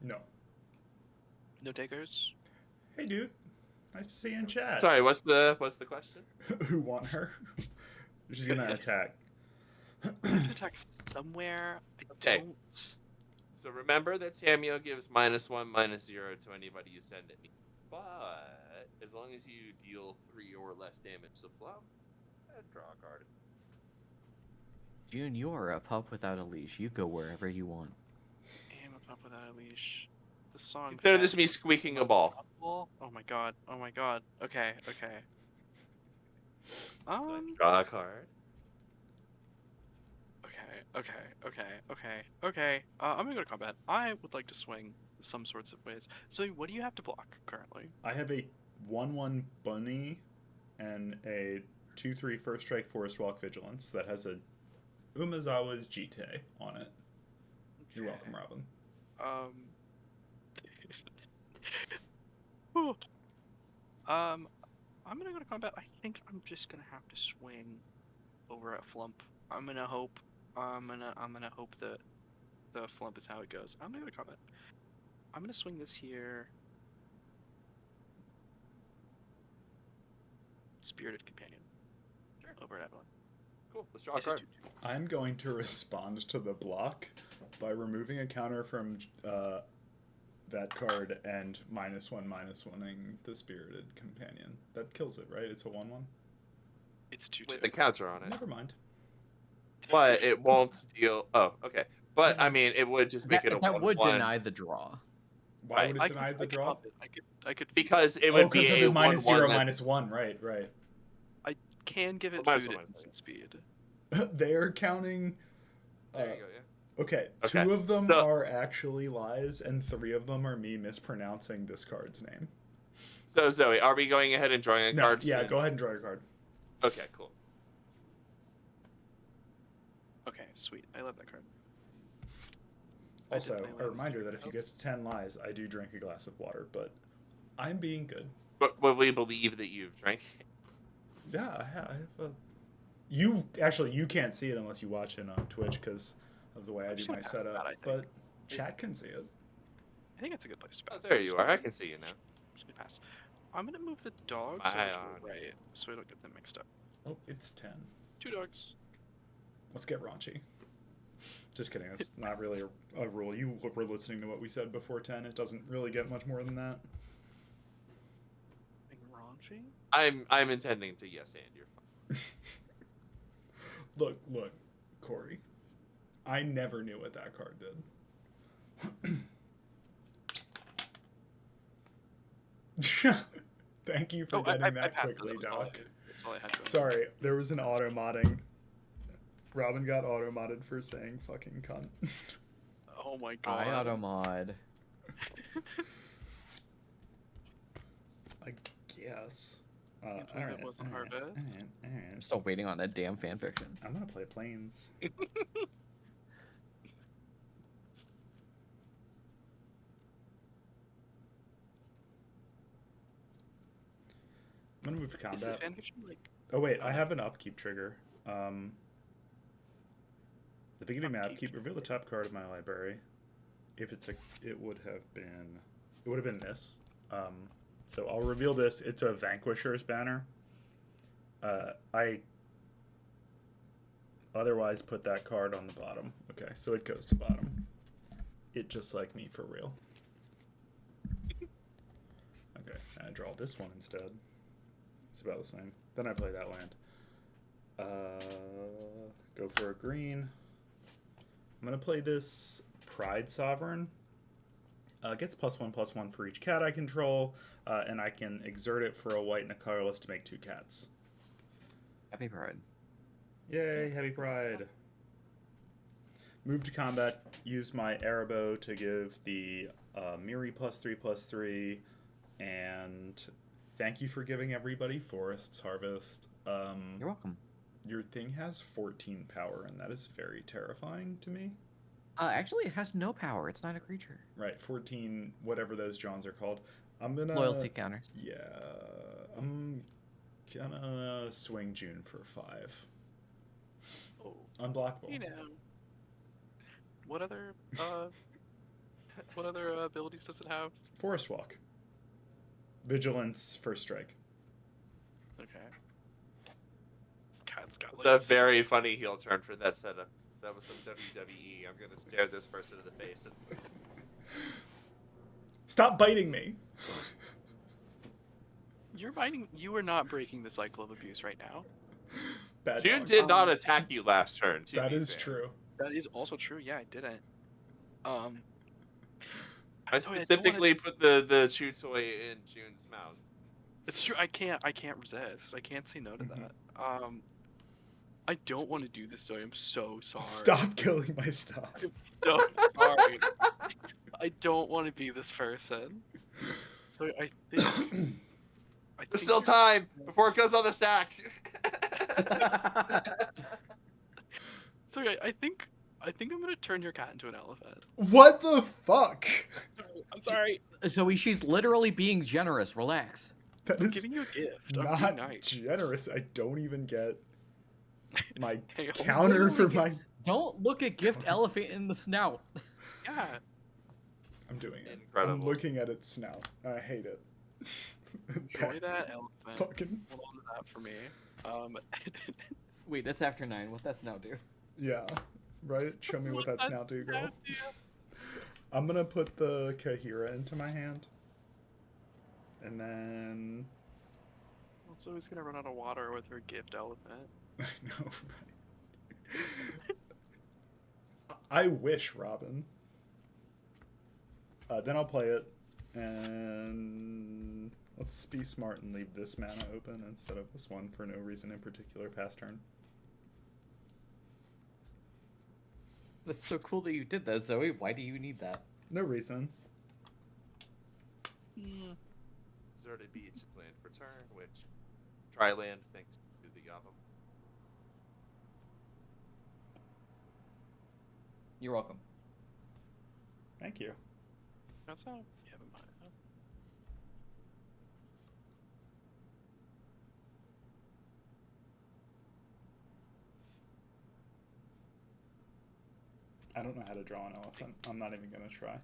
Speaker 1: No.
Speaker 4: No takers.
Speaker 1: Hey, dude. Nice to see you in chat.
Speaker 2: Sorry, what's the question?
Speaker 1: Who want her? She's gonna attack.
Speaker 4: I have to attack somewhere. I
Speaker 2: Okay.
Speaker 4: don't.
Speaker 2: So remember that Tamio gives -1/-0 to anybody you send at me. But as long as you deal 3 or less damage to Flo, draw a card.
Speaker 3: June, you are a pup without a leash. You go wherever you want.
Speaker 4: I am a pup without a leash. The song.
Speaker 2: Consider this
Speaker 4: Fast
Speaker 2: me squeaking a ball.
Speaker 4: Oh my god. Oh my god. Okay. Okay.
Speaker 2: So draw a card.
Speaker 4: Okay. I'm gonna go to combat. I would like to swing some sorts of ways. So, what do you have to block currently?
Speaker 1: I have a 1/1 bunny and a 2/3 first strike forest walk vigilance that has a Umezawa's Jite on it. You're welcome, Robin.
Speaker 4: Whew. I'm gonna go to combat. I think I'm just gonna have to swing over at Flump. I'm gonna hope that the Flump is how it goes. I'm gonna go to combat. I'm gonna swing this here. Spirited Companion.
Speaker 2: Sure.
Speaker 4: Over at Evelyn.
Speaker 2: Cool. Let's draw a card.
Speaker 1: I'm going to respond to the block by removing a counter from that card and -1/-1ing the Spirited Companion. That kills it, right? It's a 1/1?
Speaker 4: It's a 2/2.
Speaker 2: With the counter on it.
Speaker 1: Never mind.
Speaker 2: But it won't deal. Oh, okay. But I mean, it would just make it a 1/1.
Speaker 3: That would deny the draw.
Speaker 1: Why
Speaker 2: Right.
Speaker 1: would it deny the draw?
Speaker 4: I could
Speaker 2: Because it would be
Speaker 1: because
Speaker 2: a
Speaker 1: of the -0
Speaker 2: 1/1
Speaker 1: -1. Right.
Speaker 4: can give it
Speaker 2: Minus
Speaker 4: food
Speaker 2: one,
Speaker 4: at
Speaker 2: minus
Speaker 4: instant speed.
Speaker 1: They're counting.
Speaker 2: There you go. Yeah.
Speaker 1: Okay,
Speaker 2: Okay,
Speaker 1: 2 of them
Speaker 2: so-
Speaker 1: are actually lies, and 3 of them are me mispronouncing this card's name.
Speaker 2: So Zoe, are we going ahead and drawing a
Speaker 1: No,
Speaker 2: card?
Speaker 1: yeah,
Speaker 2: since-
Speaker 1: go ahead and draw your card.
Speaker 2: Okay, cool.
Speaker 4: Okay, sweet. I love that card.
Speaker 1: Also,
Speaker 4: play
Speaker 1: a
Speaker 4: one of
Speaker 1: reminder
Speaker 4: those
Speaker 1: that if you get to 10 lies, I do drink a glass of water, but I'm being good.
Speaker 2: But will we believe that you've drank?
Speaker 1: Yeah, I have a... You can't see it unless you watch it on Twitch because of the way I do
Speaker 4: just
Speaker 1: my
Speaker 4: gonna pass it
Speaker 1: setup,
Speaker 4: out, I think.
Speaker 1: but chat can see it.
Speaker 4: I think that's a good place to
Speaker 2: Oh,
Speaker 4: pass.
Speaker 2: there you are. I can see you now.
Speaker 4: I'm just gonna pass. I'm gonna move the dogs
Speaker 2: My
Speaker 4: over to
Speaker 2: honor.
Speaker 4: the right so I don't get them mixed up.
Speaker 1: Oh, it's 10.
Speaker 4: 2 dogs.
Speaker 1: Let's get raunchy. Just kidding. That's not really a rule. You were listening to what we said before 10. It doesn't really get much more than that.
Speaker 4: Being raunchy?
Speaker 2: I'm intending to yes and you're fine.
Speaker 1: Look, Corey. I never knew what that card did. Thank you for getting that
Speaker 4: passed it.
Speaker 1: quickly,
Speaker 4: That was all
Speaker 1: Doc.
Speaker 4: that's all I had to.
Speaker 1: Sorry, there was an auto-modding. Robin got auto-modded for saying fucking cunt.
Speaker 4: Oh my god.
Speaker 3: I automod.
Speaker 1: I guess.
Speaker 4: Can't believe it wasn't Harvest.
Speaker 3: I'm still waiting on that damn fanfiction.
Speaker 1: I'm gonna play Planes. I'm gonna move to
Speaker 4: Is the
Speaker 1: combat.
Speaker 4: fanfiction like
Speaker 1: Oh wait, I have an upkeep trigger. The beginning of my
Speaker 4: Upkeep.
Speaker 1: upkeep, reveal the top card of my library. If it's it would have been this. So I'll reveal this. It's a Vanquisher's banner. I otherwise put that card on the bottom. Okay, so it goes to bottom. It just like me for real. Okay, and I draw this one instead. It's about the same. Then I play that land. Go for a green. I'm gonna play this Pride Sovereign. Gets +1/+1 for each cat I control, and I can exert it for a white and a colorless to make 2 cats.
Speaker 3: Happy Pride.
Speaker 1: Yay, happy Pride. Move to combat. Use my Arabo to give the Miri +3/+3, and thank you for giving everybody Forest's Harvest.
Speaker 3: You're welcome.
Speaker 1: Your thing has 14 power, and that is very terrifying to me.
Speaker 3: Actually, it has no power. It's not a creature.
Speaker 1: Right, 14, whatever those Johns are called. I'm gonna...
Speaker 3: Loyalty counters.
Speaker 1: Yeah. I'm Gonna swing June for 5.
Speaker 4: Oh,
Speaker 1: Unblockable.
Speaker 4: you know. What other abilities does it have?
Speaker 1: Forest Walk. Vigilance, first strike.
Speaker 4: Okay. This cat's got like
Speaker 2: It's a very funny heel turn for that setup. That was some WWE. I'm gonna stare this person in the face and
Speaker 1: Stop biting me!
Speaker 4: You are not breaking the cycle of abuse right now.
Speaker 1: Bad
Speaker 2: June
Speaker 1: dog.
Speaker 2: did not attack you last turn.
Speaker 1: That is true.
Speaker 4: That is also true. Yeah, I didn't.
Speaker 2: I specifically put the chew toy in June's mouth.
Speaker 4: It's true. I can't resist. I can't say no to that. I don't want to do this, so I'm so sorry.
Speaker 1: Stop killing my stuff.
Speaker 4: I'm so sorry. I don't want to be this person. So I think.
Speaker 2: There's still time before it goes on the stack.
Speaker 4: So I think I'm gonna turn your cat into an elephant.
Speaker 1: What the fuck?
Speaker 4: I'm sorry.
Speaker 3: Zoe, she's literally being generous. Relax.
Speaker 1: That
Speaker 4: I'm
Speaker 1: is
Speaker 4: giving you a gift. I'm
Speaker 1: not
Speaker 4: being nice.
Speaker 1: generous. I don't even get my
Speaker 4: Hey,
Speaker 1: counter for my...
Speaker 3: Don't look a gift elephant in the snout.
Speaker 4: Yeah.
Speaker 1: I'm doing it.
Speaker 2: Incredible.
Speaker 1: I'm looking at its snout. I hate it.
Speaker 4: Enjoy that elephant.
Speaker 1: Fucking...
Speaker 4: Hold on to that for me.
Speaker 3: Wait, that's after 9. What that snout do?
Speaker 1: Yeah. Right? Show me what that snout do, girl.
Speaker 4: Snout do?
Speaker 1: I'm gonna put the Kahira into my hand. And then...
Speaker 4: Also, he's gonna run out of water with her gift elephant.
Speaker 1: I know, right? I wish, Robin. Then I'll play it, and let's be smart and leave this mana open instead of this one for no reason in particular past turn.
Speaker 3: That's so cool that you did that, Zoe. Why do you need that?
Speaker 1: No reason.
Speaker 2: Deserted Beach is land for turn, which Tri-land thanks to the Yavam.
Speaker 3: You're welcome.
Speaker 1: Thank you.
Speaker 4: That's how you have in mind.
Speaker 1: I don't know how to draw an elephant. I'm not even gonna try.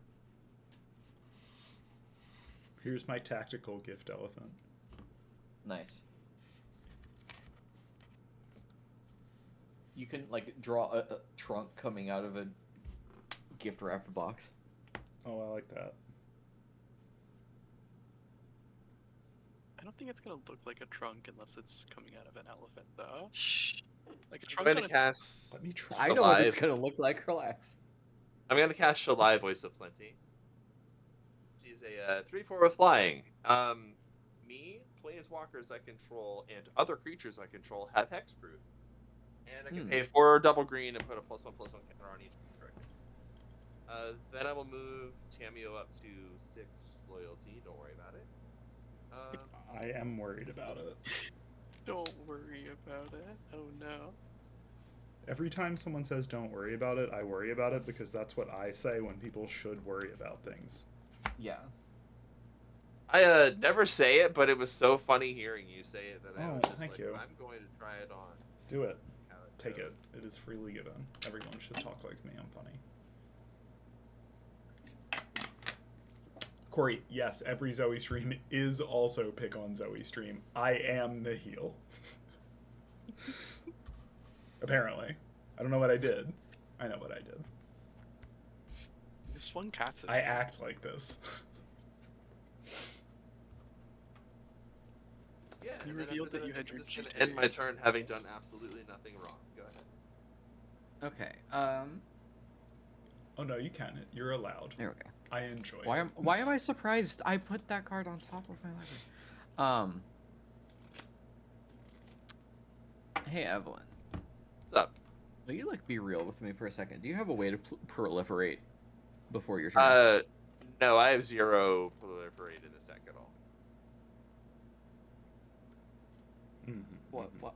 Speaker 1: Here's my tactical gift elephant.
Speaker 3: Nice. You can, like, draw a trunk coming out of a gift wrapped box.
Speaker 1: Oh, I like that.
Speaker 4: I don't think it's gonna look like a trunk unless it's coming out of an elephant, though.
Speaker 3: Shh.
Speaker 4: Like a
Speaker 2: I'm
Speaker 4: trunk
Speaker 2: going
Speaker 4: on
Speaker 2: to
Speaker 4: its...
Speaker 2: cast.
Speaker 1: Let me try.
Speaker 3: I know what it's
Speaker 2: Alive.
Speaker 3: gonna look like. Relax.
Speaker 2: I'm going to cast Shalai, Voice of Plenty. She's a 3/4 with flying. Me, planeswalkers I control, and other creatures I control have hexproof. And I can pay 4 double green and put a +1/+1 counter on each character. Then I will move Tamio up to 6 loyalty. Don't worry about it.
Speaker 1: I am worried about it.
Speaker 4: Don't worry about it. Oh no.
Speaker 1: Every time someone says don't worry about it, I worry about it because that's what I say when people should worry about things.
Speaker 3: Yeah.
Speaker 2: I never say it, but it was so funny hearing you say it that I was just
Speaker 1: thank
Speaker 2: like,
Speaker 1: you.
Speaker 2: I'm going to try it on.
Speaker 1: Do it.
Speaker 2: How it
Speaker 1: Take it.
Speaker 2: goes.
Speaker 1: It is freely given. Everyone should talk like me. I'm funny. Corey, yes, every Zoe stream is also pick on Zoe stream. I am the heel. Apparently. I don't know what I did. I know what I did.
Speaker 4: This one cat's in
Speaker 1: I act like this.
Speaker 2: Yeah,
Speaker 4: You
Speaker 2: and then
Speaker 4: revealed
Speaker 2: after
Speaker 4: that you
Speaker 2: that,
Speaker 4: had
Speaker 2: I'm
Speaker 4: your
Speaker 2: just gonna
Speaker 4: cheat
Speaker 2: end my
Speaker 4: day.
Speaker 2: turn having done absolutely nothing wrong. Go ahead.
Speaker 3: Okay.
Speaker 1: Oh no, you can. You're allowed.
Speaker 3: There we go.
Speaker 1: I enjoy it.
Speaker 3: Why am I surprised I put that card on top of my library? Hey Evelyn,
Speaker 2: What's up?
Speaker 3: will you like be real with me for a second? Do you have a way to proliferate before your turn?
Speaker 2: No, I have 0 proliferate in this deck at all.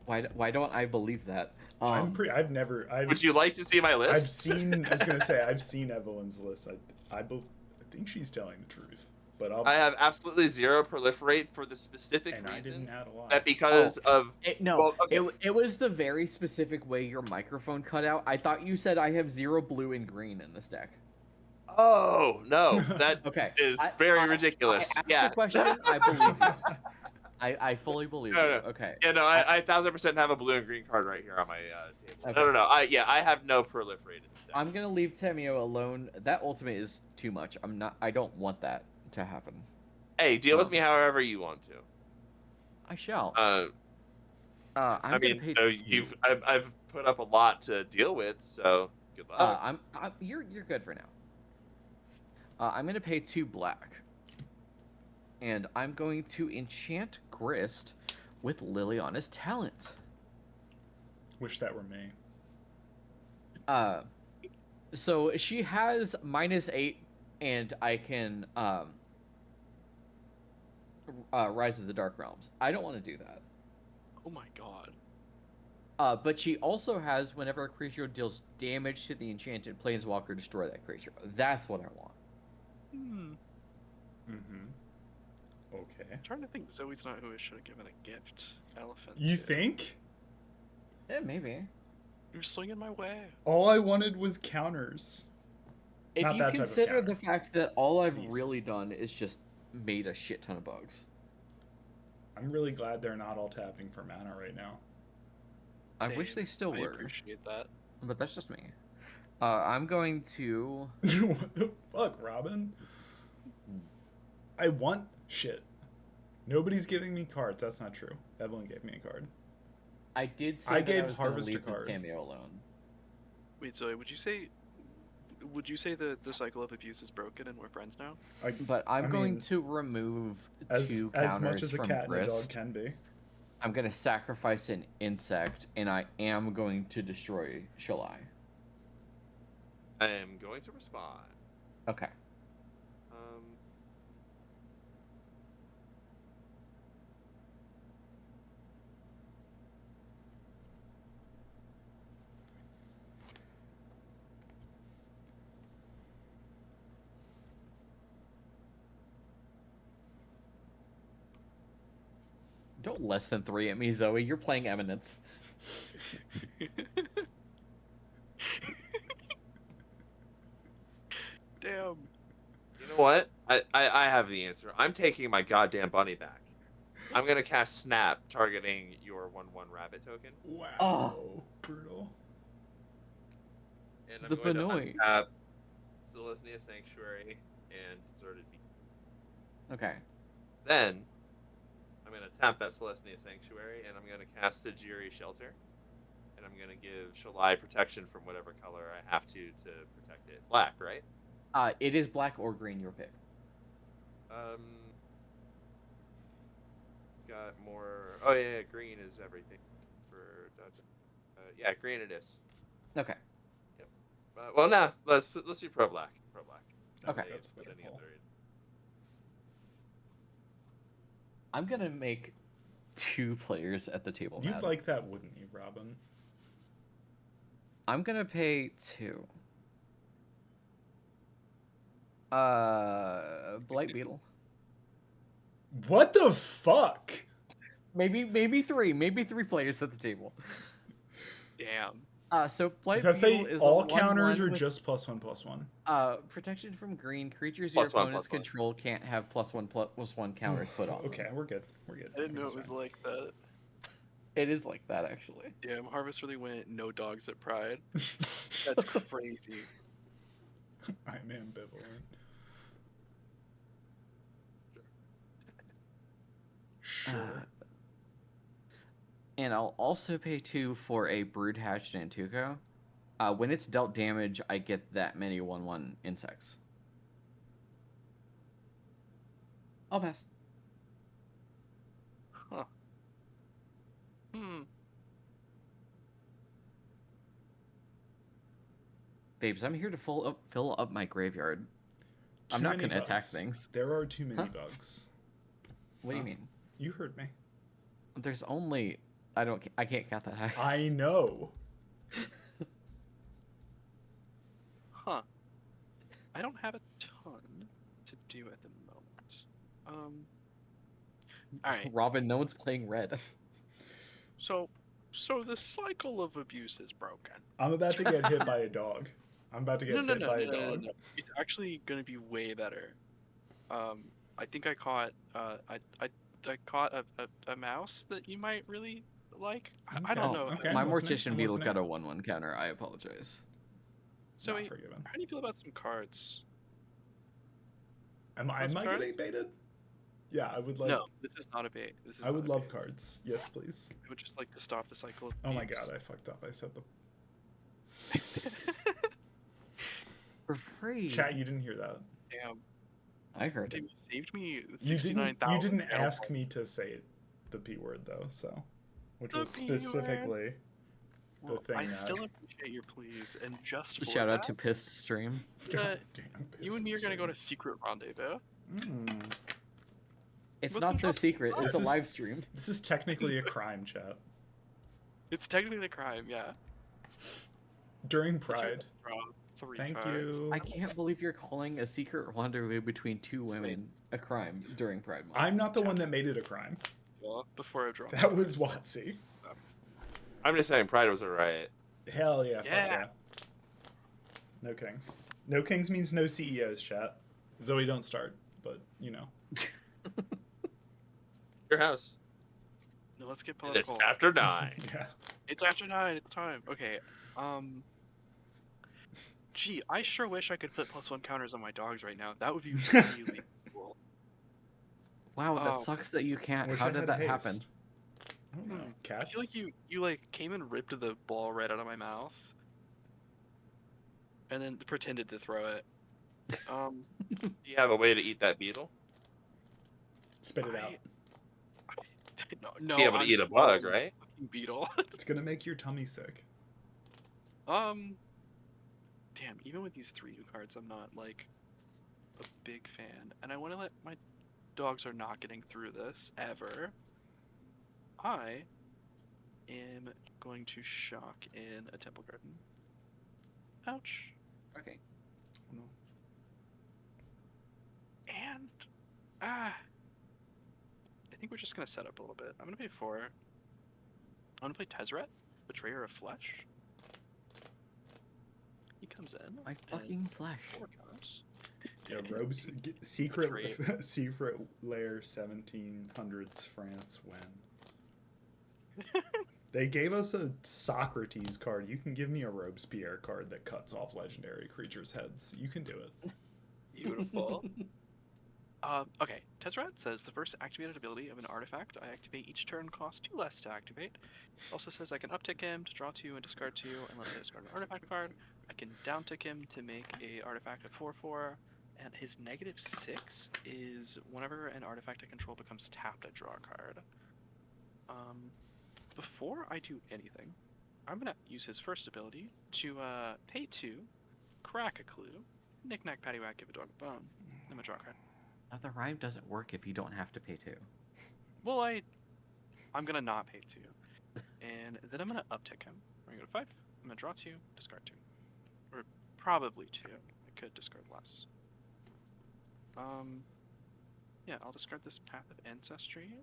Speaker 3: Why don't I believe that?
Speaker 2: Would you like to see my list?
Speaker 1: I was gonna say, I've seen Evelyn's list. I think she's telling the truth. but I'll.
Speaker 2: I have absolutely zero proliferate for the specific
Speaker 1: And I didn't
Speaker 2: reason
Speaker 1: add a lot.
Speaker 2: that because of
Speaker 3: No,
Speaker 2: well, okay.
Speaker 3: it was the very specific way your microphone cut out. I thought you said I have 0 blue and green in this deck.
Speaker 2: Oh no, that
Speaker 3: Okay.
Speaker 2: is very
Speaker 3: I
Speaker 2: ridiculous.
Speaker 3: asked
Speaker 2: Yeah.
Speaker 3: a question. I believe you. I fully believe
Speaker 2: No,
Speaker 3: you.
Speaker 2: no.
Speaker 3: Okay.
Speaker 2: Yeah, no, I 1000% have a blue and green card right here on my table.
Speaker 3: Okay.
Speaker 2: No. I have no proliferate in this deck.
Speaker 3: I'm gonna leave Temio alone. That ultimate is too much. I don't want that to happen.
Speaker 2: Hey, deal with me however you want to.
Speaker 3: I shall.
Speaker 2: I'm
Speaker 3: I'm gonna
Speaker 2: mean,
Speaker 3: pay
Speaker 2: so
Speaker 3: 2.
Speaker 2: I've put up a lot to deal with, so good luck.
Speaker 3: You're good for now. I'm gonna pay 2 black, and I'm going to enchant Grist with Liliana's talent.
Speaker 1: Wish that were me.
Speaker 3: So she has -8, and I can Rise of the Dark Realms. I don't want to do that.
Speaker 4: Oh my god.
Speaker 3: But she also has whenever a creature deals damage to the enchanted planeswalker, destroy that creature. That's what I want.
Speaker 1: Okay.
Speaker 4: I'm trying to think Zoe's not who I should have given a gift. Elephant.
Speaker 1: You
Speaker 4: to.
Speaker 1: think?
Speaker 3: Yeah, maybe.
Speaker 4: You're swinging my way.
Speaker 1: All I wanted was counters.
Speaker 3: If
Speaker 1: Not
Speaker 3: you
Speaker 1: that type of
Speaker 3: consider
Speaker 1: counter.
Speaker 3: the fact that all I've
Speaker 1: Please.
Speaker 3: really done is just made a shit ton of bugs.
Speaker 1: I'm really glad they're not all tapping for mana right now.
Speaker 3: I wish
Speaker 4: Same.
Speaker 3: they still
Speaker 4: I
Speaker 3: were,
Speaker 4: appreciate that.
Speaker 3: but that's just me. I'm going to...
Speaker 1: What the fuck, Robin? I want shit. Nobody's giving me cards. That's not true. Evelyn gave me a card.
Speaker 3: I did say
Speaker 1: I
Speaker 3: that
Speaker 1: gave
Speaker 3: I was going to
Speaker 1: Harvest a
Speaker 3: leave the
Speaker 1: card.
Speaker 3: cameo alone.
Speaker 4: Wait, Zoe, would you say the cycle of abuse is broken and we're friends now?
Speaker 3: But I'm going
Speaker 1: mean,
Speaker 3: to remove
Speaker 1: as
Speaker 3: 2
Speaker 1: as
Speaker 3: counters
Speaker 1: much as a
Speaker 3: from
Speaker 1: cat and a dog
Speaker 3: Grist.
Speaker 1: can be.
Speaker 3: I'm going to sacrifice an insect, and I am going to destroy Shalai.
Speaker 2: I am going to respond.
Speaker 3: Okay. Don't less than 3 at me, Zoe. You're playing Eminence.
Speaker 4: Damn.
Speaker 2: You know what? I have the answer. I'm taking my goddamn bunny back. I'm gonna cast Snap, targeting your 1/1 rabbit token.
Speaker 1: Wow.
Speaker 3: Oh.
Speaker 1: Brutal.
Speaker 2: And I'm
Speaker 3: The
Speaker 2: going
Speaker 3: Benoi.
Speaker 2: to untap Celestia Sanctuary and Deserted Beach.
Speaker 3: Okay.
Speaker 2: Then I'm gonna tap that Celestia Sanctuary and I'm gonna cast Tajiri Shelter. And I'm gonna give Shalai protection from whatever color I have to protect it. Black, right?
Speaker 3: It is black or green, your pick.
Speaker 2: Got more. Oh yeah, green is everything for Dodge. Yeah, green it is.
Speaker 3: Okay.
Speaker 2: Yep. Well, nah. Let's do pro black. Pro black.
Speaker 3: Okay.
Speaker 1: That's
Speaker 2: With any
Speaker 1: beautiful.
Speaker 2: other.
Speaker 3: I'm gonna make 2 players at the table.
Speaker 1: You'd
Speaker 3: mad.
Speaker 1: like that, wouldn't you, Robin?
Speaker 3: I'm gonna pay 2. Blight Beetle.
Speaker 1: What the fuck?
Speaker 3: Maybe 3. Maybe 3 players at the table.
Speaker 4: Damn.
Speaker 3: So Blight
Speaker 1: Does that
Speaker 3: Beetle
Speaker 1: say
Speaker 3: is
Speaker 1: all
Speaker 3: a 1/1
Speaker 1: counters or
Speaker 3: with,
Speaker 1: just +1/+1?
Speaker 3: protection from green creatures
Speaker 2: +1/+1.
Speaker 3: your opponents control can't have +1/+1 counters put on them.
Speaker 1: Okay, we're good. We're good.
Speaker 4: I didn't know
Speaker 1: That's
Speaker 4: it was
Speaker 1: fine.
Speaker 4: like that.
Speaker 3: It is like that, actually.
Speaker 4: Damn, Harvest really went no dogs at Pride. That's crazy.
Speaker 1: I'm ambivalent. Sure.
Speaker 3: And I'll also pay 2 for a Brood Hatched Nantuko. When it's dealt damage, I get that many 1/1 insects. I'll pass.
Speaker 4: Huh.
Speaker 3: Babes, I'm here to fill up my graveyard. I'm
Speaker 1: Too
Speaker 3: not
Speaker 1: many
Speaker 3: going to attack
Speaker 1: bugs.
Speaker 3: things.
Speaker 1: There are too many
Speaker 3: Huh?
Speaker 1: bugs.
Speaker 3: What do you mean?
Speaker 1: You heard me.
Speaker 3: There's only... I can't count that high.
Speaker 1: I know.
Speaker 4: Huh. I don't have a ton to do at the moment. All right.
Speaker 3: Robin, no one's playing red.
Speaker 4: So the cycle of abuse is broken.
Speaker 1: I'm about to get hit by a dog. I'm about to
Speaker 4: No,
Speaker 1: get
Speaker 4: no,
Speaker 1: bit
Speaker 4: no,
Speaker 1: by a
Speaker 4: no, no, no,
Speaker 1: dog.
Speaker 4: no. It's actually gonna be way better. I think I caught I caught a mouse that you might really like. I don't
Speaker 1: Okay,
Speaker 4: know.
Speaker 1: okay.
Speaker 3: My
Speaker 1: I'm listening,
Speaker 3: Mortician
Speaker 1: I'm
Speaker 3: Beetle
Speaker 1: listening.
Speaker 3: got a 1/1 counter. I apologize.
Speaker 4: So
Speaker 1: Not
Speaker 4: wait,
Speaker 1: forgiven.
Speaker 4: how do you feel about some cards?
Speaker 1: Am
Speaker 4: Want some
Speaker 1: I
Speaker 4: cards?
Speaker 1: getting baited? Yeah, I would like.
Speaker 4: No, this is not a bait. This is
Speaker 1: I would
Speaker 4: not a
Speaker 1: love
Speaker 4: bait.
Speaker 1: cards. Yes, please.
Speaker 4: I would just like to stop the cycle of
Speaker 1: Oh my
Speaker 4: abuse.
Speaker 1: god, I fucked up. I said the
Speaker 3: For free.
Speaker 1: chat. You didn't hear that.
Speaker 4: Damn,
Speaker 3: I heard
Speaker 4: Tim,
Speaker 3: it.
Speaker 4: you saved me
Speaker 1: You
Speaker 4: 69,000.
Speaker 1: You didn't ask me to say the p word though, so which
Speaker 4: The
Speaker 1: was
Speaker 4: P word.
Speaker 1: specifically the
Speaker 4: Well,
Speaker 1: thing.
Speaker 4: I
Speaker 1: that...
Speaker 4: still appreciate your pleas, and just for
Speaker 3: Shout out
Speaker 4: that,
Speaker 3: to Pissed Stream.
Speaker 1: God damn,
Speaker 4: you and me are gonna go to
Speaker 1: piss
Speaker 4: secret rendezvous.
Speaker 1: stream.
Speaker 3: It's
Speaker 4: With
Speaker 3: not
Speaker 4: some
Speaker 3: so
Speaker 4: drunk
Speaker 3: secret. It's a
Speaker 1: This is-
Speaker 3: live stream.
Speaker 1: This is technically a crime, chat.
Speaker 4: It's technically a crime, yeah.
Speaker 1: During Pride.
Speaker 4: Draw 3
Speaker 1: Thank
Speaker 4: cards.
Speaker 1: you.
Speaker 3: I can't believe you're calling a secret rendezvous between two women a crime during Pride Month.
Speaker 1: I'm not the one that made it a crime.
Speaker 4: Well, before I draw.
Speaker 1: That was Watsy.
Speaker 2: I'm just saying, Pride was a riot.
Speaker 1: Hell yeah, fuck
Speaker 4: Yeah.
Speaker 1: yeah. No kings. No kings means no CEOs, chat. Zoe, don't start, but you know.
Speaker 2: Your house.
Speaker 4: No, let's get
Speaker 2: And it's
Speaker 4: political.
Speaker 2: after 9.
Speaker 1: Yeah.
Speaker 4: It's after 9. It's time. Okay. Gee, I sure wish I could put +1 counters on my dogs right now. That would be really cool.
Speaker 3: Wow, that
Speaker 4: Oh.
Speaker 3: sucks that you can't.
Speaker 1: Wish
Speaker 3: How
Speaker 1: I
Speaker 3: did
Speaker 1: had
Speaker 3: that
Speaker 1: haste.
Speaker 3: happen?
Speaker 1: I don't know.
Speaker 4: I
Speaker 1: Cats?
Speaker 4: feel like you like came and ripped the ball right out of my mouth, and then pretended to throw it.
Speaker 2: Do you have a way to eat that beetle?
Speaker 1: Spit it out.
Speaker 4: No,
Speaker 2: Be able to
Speaker 4: I'm
Speaker 2: eat a bug,
Speaker 4: swallowing
Speaker 2: right?
Speaker 4: a fucking beetle.
Speaker 1: It's gonna make your tummy sick.
Speaker 4: Damn. Even with these 3 new cards, I'm not like a big fan, and I want to let my dogs are not getting through this ever. I am going to shock in a Temple Garden. Ouch.
Speaker 3: Okay.
Speaker 1: No.
Speaker 4: And I think we're just gonna set up a little bit. I'm gonna pay 4. I'm gonna play Tezzeret, Betrayer of Flesh. He comes in.
Speaker 3: My
Speaker 4: as
Speaker 3: fucking flesh.
Speaker 4: 4 counters.
Speaker 1: Yeah, robes. Secret
Speaker 4: Betrayed.
Speaker 1: secret lair 1700s France when. They gave us a Socrates card. You can give me a Robespierre card that cuts off legendary creatures' heads. You can do it.
Speaker 4: Beautiful. Okay, Tezzeret says the first activated ability of an artifact I activate each turn costs 2 less to activate. Also says I can uptick him to draw 2 and discard 2 unless I discard an artifact card. I can downtick him to make a artifact of 4/4, and his -6 is whenever an artifact I control becomes tapped, I draw a card. Before I do anything, I'm gonna use his first ability to pay 2, crack a clue, knick-knack, paddywhack, give a dog a bone. I'm gonna draw a card.
Speaker 3: Now the rhyme doesn't work if you don't have to pay 2.
Speaker 4: Well, I'm gonna not pay 2, and then I'm gonna uptick him. We're gonna go to 5. I'm gonna draw 2, discard 2, or probably 2. I could discard less. Yeah, I'll discard this Path of Ancestry,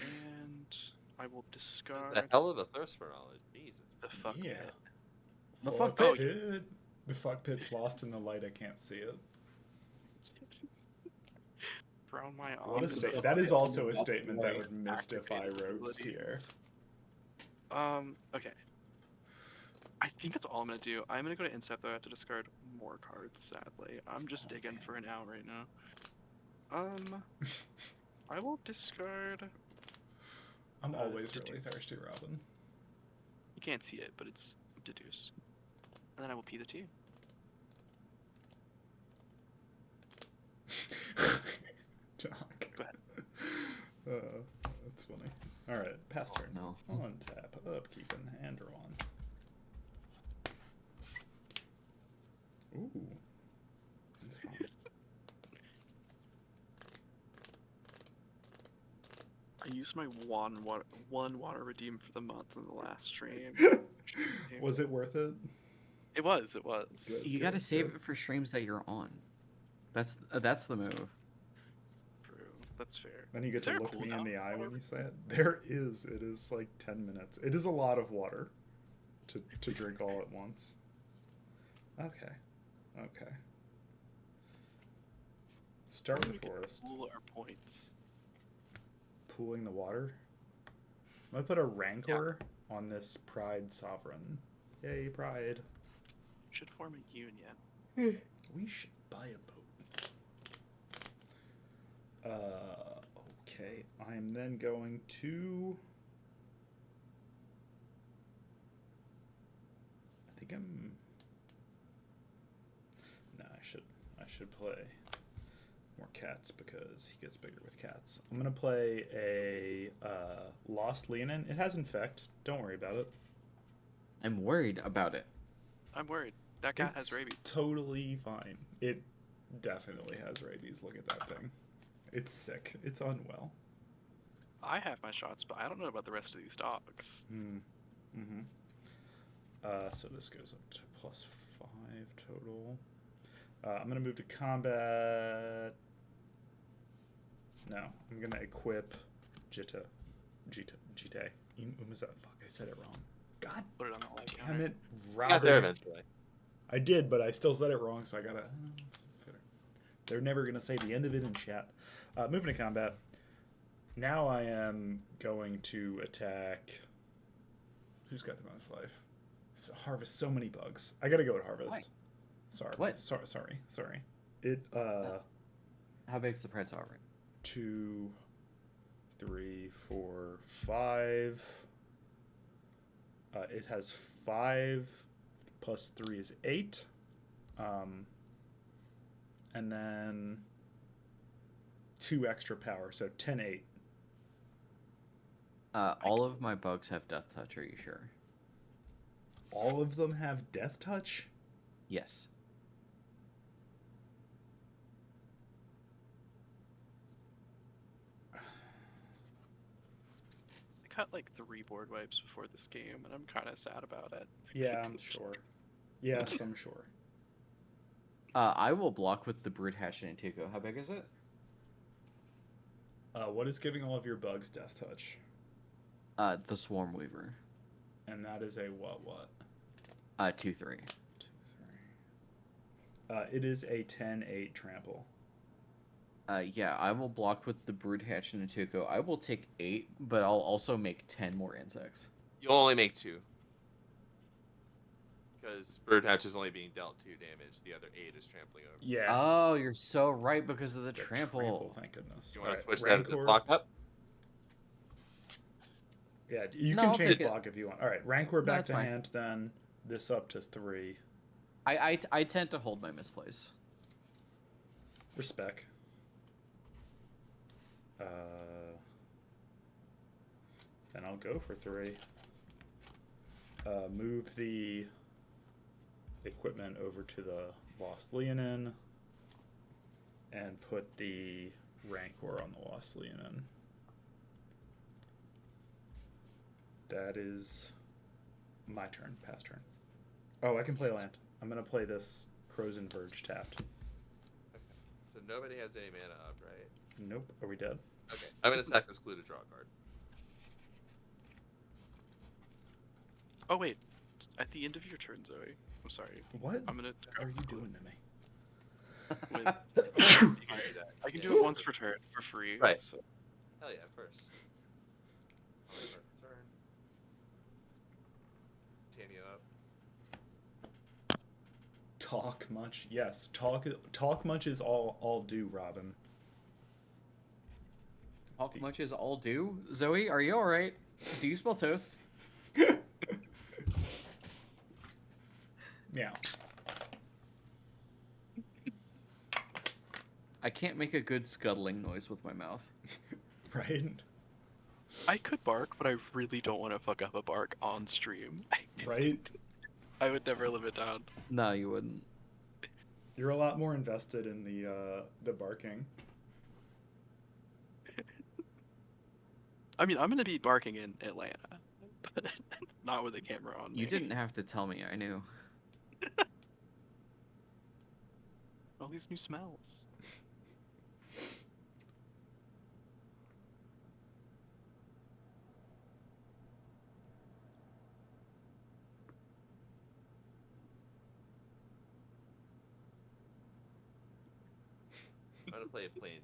Speaker 4: and I will discard
Speaker 2: A hell of a thirst for knowledge. Jesus.
Speaker 4: the fuck
Speaker 1: Yeah.
Speaker 4: pit.
Speaker 3: The fuck
Speaker 1: pit.
Speaker 3: pit?
Speaker 1: The fuck pit's lost in the light. I can't see it.
Speaker 4: Brown my
Speaker 1: What a
Speaker 4: arms.
Speaker 1: sta- that is also a statement that would mystify Robespierre.
Speaker 4: Okay. I think that's all I'm gonna do. I'm gonna go to Instep though. I have to discard more cards, sadly. I'm just digging for an out right now. I will discard.
Speaker 1: I'm always
Speaker 4: Deduce.
Speaker 1: really thirsty, Robin.
Speaker 4: You can't see it, but it's deduce. And then I will P the T.
Speaker 1: Jock.
Speaker 4: Go ahead.
Speaker 1: That's funny. All right, pass turn.
Speaker 3: No.
Speaker 1: On tap, upkeep, and draw on. Ooh. That's fun.
Speaker 4: I used my one water redeem for the month in the last stream.
Speaker 1: Was it worth it?
Speaker 4: It was. It was.
Speaker 1: Good.
Speaker 3: You gotta save it for streams that you're on. That's the move.
Speaker 4: True. That's fair.
Speaker 1: Then you get
Speaker 4: Is
Speaker 1: to
Speaker 4: there a
Speaker 1: look me in
Speaker 4: cooldown
Speaker 1: the eye
Speaker 4: for
Speaker 1: when
Speaker 4: it?
Speaker 1: you say it. There is. It is like 10 minutes. It is a lot of water to drink all at once. Okay. Okay. Start
Speaker 4: How
Speaker 1: with
Speaker 4: do we
Speaker 1: forest.
Speaker 4: pool our points?
Speaker 1: Pooling the water. I'm gonna put a rancor on this pride sovereign. Yay, pride.
Speaker 4: Should form a union.
Speaker 1: We should buy a boat. Okay. I'm then going to. I think I'm. Nah, I should play more cats because he gets bigger with cats. I'm gonna play a Lost Leonin. It has infect. Don't worry about it.
Speaker 3: I'm worried about it.
Speaker 4: I'm worried. That cat
Speaker 1: It's
Speaker 4: has rabies.
Speaker 1: totally fine. It definitely has rabies. Look at that thing. It's sick. It's unwell.
Speaker 4: I have my shots, but I don't know about the rest of these dogs.
Speaker 1: Mm-hmm. So this goes up to +5 total. I'm gonna move to combat. No, I'm gonna equip Jita. Fuck, I said it wrong. God
Speaker 4: Put it on the light
Speaker 1: damn
Speaker 4: counter.
Speaker 1: it,
Speaker 2: Got there
Speaker 1: Robert.
Speaker 2: eventually.
Speaker 1: I did, but I still said it wrong, so I gotta. They're never gonna say the end of it in chat. Moving to combat. Now I am going to attack. Who's got the most life? So harvest so many bugs. I gotta go with harvest.
Speaker 3: Why?
Speaker 1: Sorry.
Speaker 3: What?
Speaker 1: Sorry. It
Speaker 3: How big's the pride sovereign?
Speaker 1: 2, 3, 4, 5. It has 5 plus 3 is 8. And then 2 extra power, so 10, 8.
Speaker 3: All of my bugs have death touch. Are you sure?
Speaker 1: All of them have death touch?
Speaker 3: Yes.
Speaker 4: I cut like 3 board wipes before this game, and I'm kind of sad about it.
Speaker 1: Yeah, I'm sure. Yes, I'm sure.
Speaker 3: I will block with the Brood Hatch and Antico. How big is it?
Speaker 1: What is giving all of your bugs death touch?
Speaker 3: The Swarm Weaver.
Speaker 1: And that is a what?
Speaker 3: 2/3.
Speaker 1: 2, 3. It is a 10-8 trample.
Speaker 3: Yeah, I will block with the Brood Hatch and Antico. I will take 8, but I'll also make 10 more insects.
Speaker 2: You'll only make 2. Because Bird Hatch is only being dealt 2 damage. The other 8 is trampling over.
Speaker 1: Yeah.
Speaker 3: Oh, you're so right because of the trample.
Speaker 1: Thank goodness.
Speaker 2: You want to
Speaker 1: Alright,
Speaker 2: switch that to the block up?
Speaker 1: Yeah, you
Speaker 3: No,
Speaker 1: can
Speaker 3: I'll
Speaker 1: change
Speaker 3: take it.
Speaker 1: block if you want. Alright, Rancor back
Speaker 3: that's
Speaker 1: to
Speaker 3: fine.
Speaker 1: hand, then this up to 3.
Speaker 3: I tend to hold my misplays.
Speaker 1: Respect. Then I'll go for 3. Move the equipment over to the Lost Leonin and put the Rancor on the Lost Leonin. That is my turn. Pass turn. Oh, I can play land. I'm gonna play this Crozen Verge tapped.
Speaker 2: Okay. So nobody has any mana up, right?
Speaker 1: Nope. Are we dead?
Speaker 2: Okay. I'm going to sack this clue to draw a card.
Speaker 4: Oh wait, at the end of your turn, Zoe. I'm sorry.
Speaker 1: What
Speaker 4: I'm gonna.
Speaker 1: are you doing to me?
Speaker 4: With, I can
Speaker 2: Yeah.
Speaker 4: do it once per turn for free.
Speaker 2: Right.
Speaker 4: So.
Speaker 2: Hell yeah, first. Start the turn. Tanya up.
Speaker 1: Talk much? Yes. Talk much is all do, Robin.
Speaker 3: How much is all due? Zoe, are you alright? Do you smell toast?
Speaker 1: Meow.
Speaker 3: I can't make a good scuttling noise with my mouth.
Speaker 1: Right?
Speaker 4: I could bark, but I really don't want to fuck up a bark on stream.
Speaker 1: Right?
Speaker 4: I would never live it down.
Speaker 3: No, you wouldn't.
Speaker 1: You're a lot more invested in the barking.
Speaker 4: I mean, I'm gonna be barking in Atlanta, but not with a camera on me.
Speaker 3: You didn't have to tell me, I knew.
Speaker 4: All these new smells.
Speaker 2: gonna play Plains.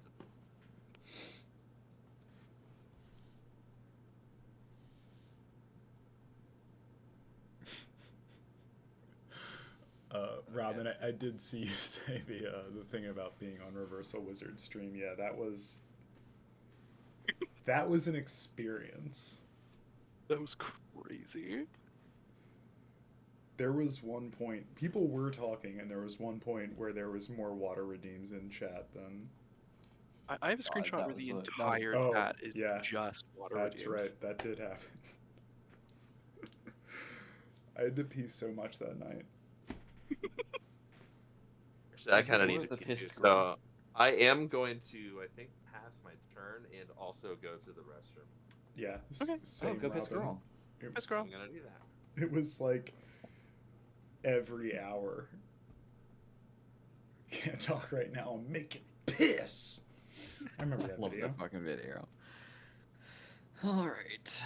Speaker 1: Robin, I did see you say the thing about being on Reversal Wizard stream. Yeah, that was an experience.
Speaker 4: That was crazy.
Speaker 1: There was one point people were talking, and there was one point where there was more water redeems in chat than.
Speaker 4: I have a screenshot
Speaker 3: that
Speaker 4: where
Speaker 3: was
Speaker 4: the
Speaker 3: what- that was-
Speaker 4: entire
Speaker 1: Oh,
Speaker 4: chat is
Speaker 1: yeah.
Speaker 4: just water
Speaker 1: That's
Speaker 4: redeems.
Speaker 1: right. That did happen. I had to pee so much that night.
Speaker 2: Actually, I kind of
Speaker 3: Or
Speaker 2: need to
Speaker 3: the
Speaker 2: pee
Speaker 3: pissed
Speaker 2: too,
Speaker 3: girl.
Speaker 2: so I am going to, I think, pass my turn and also go to the restroom.
Speaker 1: Yeah.
Speaker 4: Okay.
Speaker 1: Same,
Speaker 3: go piss
Speaker 1: Robin.
Speaker 3: girl.
Speaker 1: It
Speaker 4: Piss
Speaker 1: was,
Speaker 4: girl.
Speaker 2: I'm gonna do that.
Speaker 1: it was like every hour. Can't talk right now. I'm making piss. I remember that
Speaker 3: Love
Speaker 1: video.
Speaker 3: that fucking video. All right.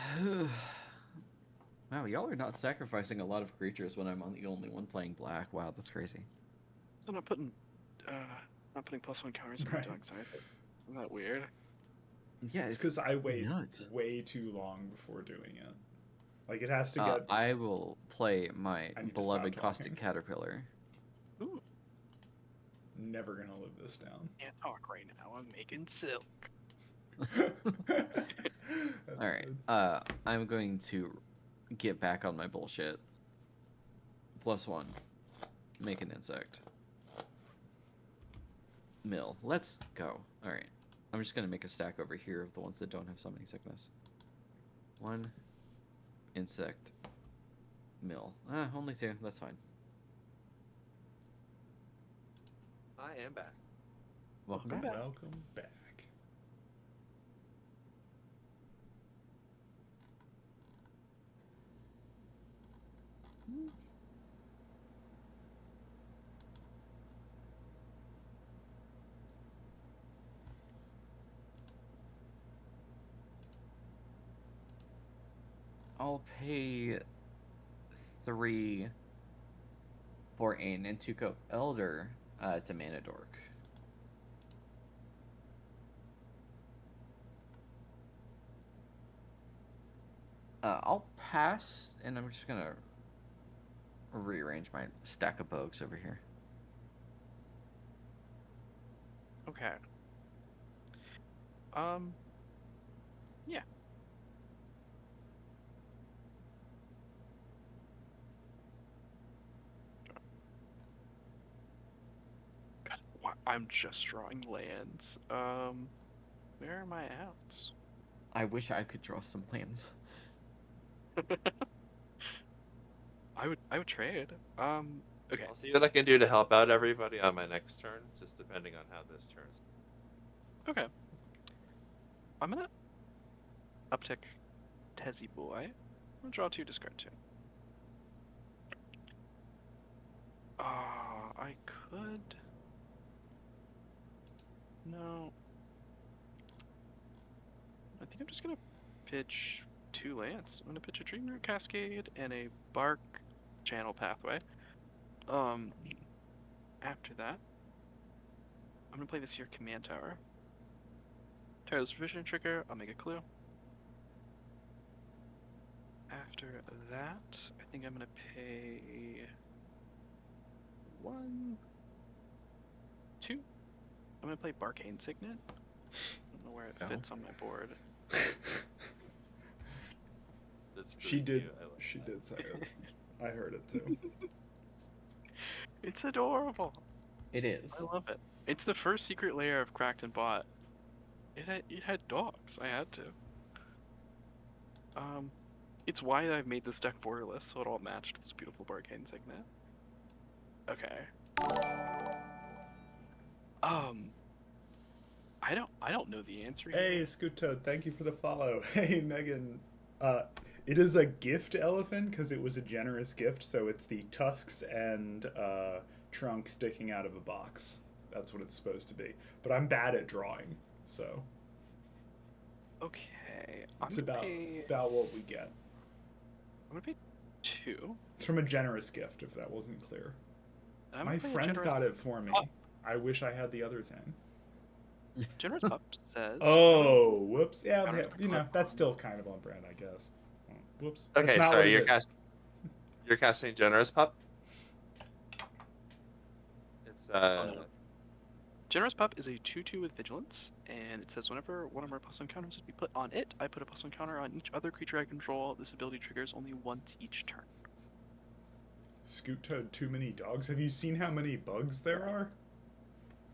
Speaker 3: Wow, y'all are not sacrificing a lot of creatures when I'm the only one playing black. Wow, that's crazy.
Speaker 4: So not putting +1 counters on
Speaker 1: Right.
Speaker 4: my dog side. Isn't that weird?
Speaker 3: Yeah,
Speaker 1: It's because I wait
Speaker 3: nuts.
Speaker 1: way too long before doing it. Like it has to get.
Speaker 3: I will play my
Speaker 1: I need to
Speaker 3: beloved
Speaker 1: stop
Speaker 3: caustic
Speaker 1: talking.
Speaker 3: caterpillar.
Speaker 4: Ooh,
Speaker 1: Never gonna live this down.
Speaker 4: can't talk right now. I'm making silk.
Speaker 1: That's
Speaker 3: All right.
Speaker 1: good.
Speaker 3: I'm going to get back on my bullshit. +1. Make an insect. Mill. Let's go. All right. I'm just gonna make a stack over here of the ones that don't have summoning sickness. 1 insect. Mill. Only 2. That's fine.
Speaker 2: I am back.
Speaker 3: Welcome
Speaker 4: Welcome
Speaker 3: back.
Speaker 4: back.
Speaker 1: Welcome back.
Speaker 3: I'll pay 3 for a Nantuko Elder to mana dork. I'll pass, and I'm just gonna rearrange my stack of bogues over here.
Speaker 4: Okay. Yeah. God, I'm just drawing lands. Where are my outs?
Speaker 3: I wish I could draw some lands.
Speaker 4: I would trade. Okay.
Speaker 2: I'll see what I can do to help out everybody on my next turn, just depending on how this turns.
Speaker 4: Okay. I'm gonna uptick Tezzy Boy. I'm gonna draw 2, discard 2. I could. No. I think I'm just gonna pitch 2 lands. I'm gonna pitch a Dream Root Cascade and a Bark Channel Pathway. After that, I'm gonna play this here Command Tower. Tireless Provision Trigger, I'll make a clue. After that, I think I'm gonna pay 1, 2. I'm gonna play Barcane Signet. I don't know where it
Speaker 3: Oh.
Speaker 4: fits on my board.
Speaker 2: That's
Speaker 1: She
Speaker 2: really
Speaker 1: did.
Speaker 2: cute. I like
Speaker 1: She
Speaker 2: that.
Speaker 1: did say it. I heard it too.
Speaker 4: It's adorable.
Speaker 3: It is.
Speaker 4: I love it. It's the first secret layer of Cracked and Bought. It had dogs. I had to. It's why I've made this deck borderless, so it all matched this beautiful Barcane Signet. Okay. I don't know the answer yet.
Speaker 1: Hey, Scoot Toad, thank you for the follow. Hey, Megan. It is a gift elephant because it was a generous gift, so it's the tusks and trunk sticking out of a box. That's what it's supposed to be. But I'm bad at drawing, so
Speaker 4: Okay. I'm
Speaker 1: it's
Speaker 4: gonna
Speaker 1: about
Speaker 4: pay.
Speaker 1: about what we get.
Speaker 4: I'm gonna pay 2.
Speaker 1: It's from a generous gift, if that wasn't clear.
Speaker 4: And I'm
Speaker 1: My
Speaker 4: gonna play a
Speaker 1: friend
Speaker 4: generous-
Speaker 1: got it for me.
Speaker 4: Oh.
Speaker 1: I wish I had the other thing.
Speaker 4: Generous Pup says.
Speaker 1: Oh, whoops. Yeah,
Speaker 4: Counters
Speaker 1: you know,
Speaker 4: are
Speaker 1: that's
Speaker 4: on-
Speaker 1: still kind of on brand, I guess. Oh, whoops.
Speaker 2: Okay,
Speaker 1: That's not
Speaker 2: sorry,
Speaker 1: what
Speaker 2: you're
Speaker 1: it is.
Speaker 2: you're casting Generous Pup. It's
Speaker 4: Oh, no. Generous Pup is a 2/2 with Vigilance, and it says whenever one or more +1 counters is to be put on it, I put a +1 counter on each other creature I control. This ability triggers only once each turn.
Speaker 1: Scoot Toad, too many dogs. Have you seen how many bugs there are?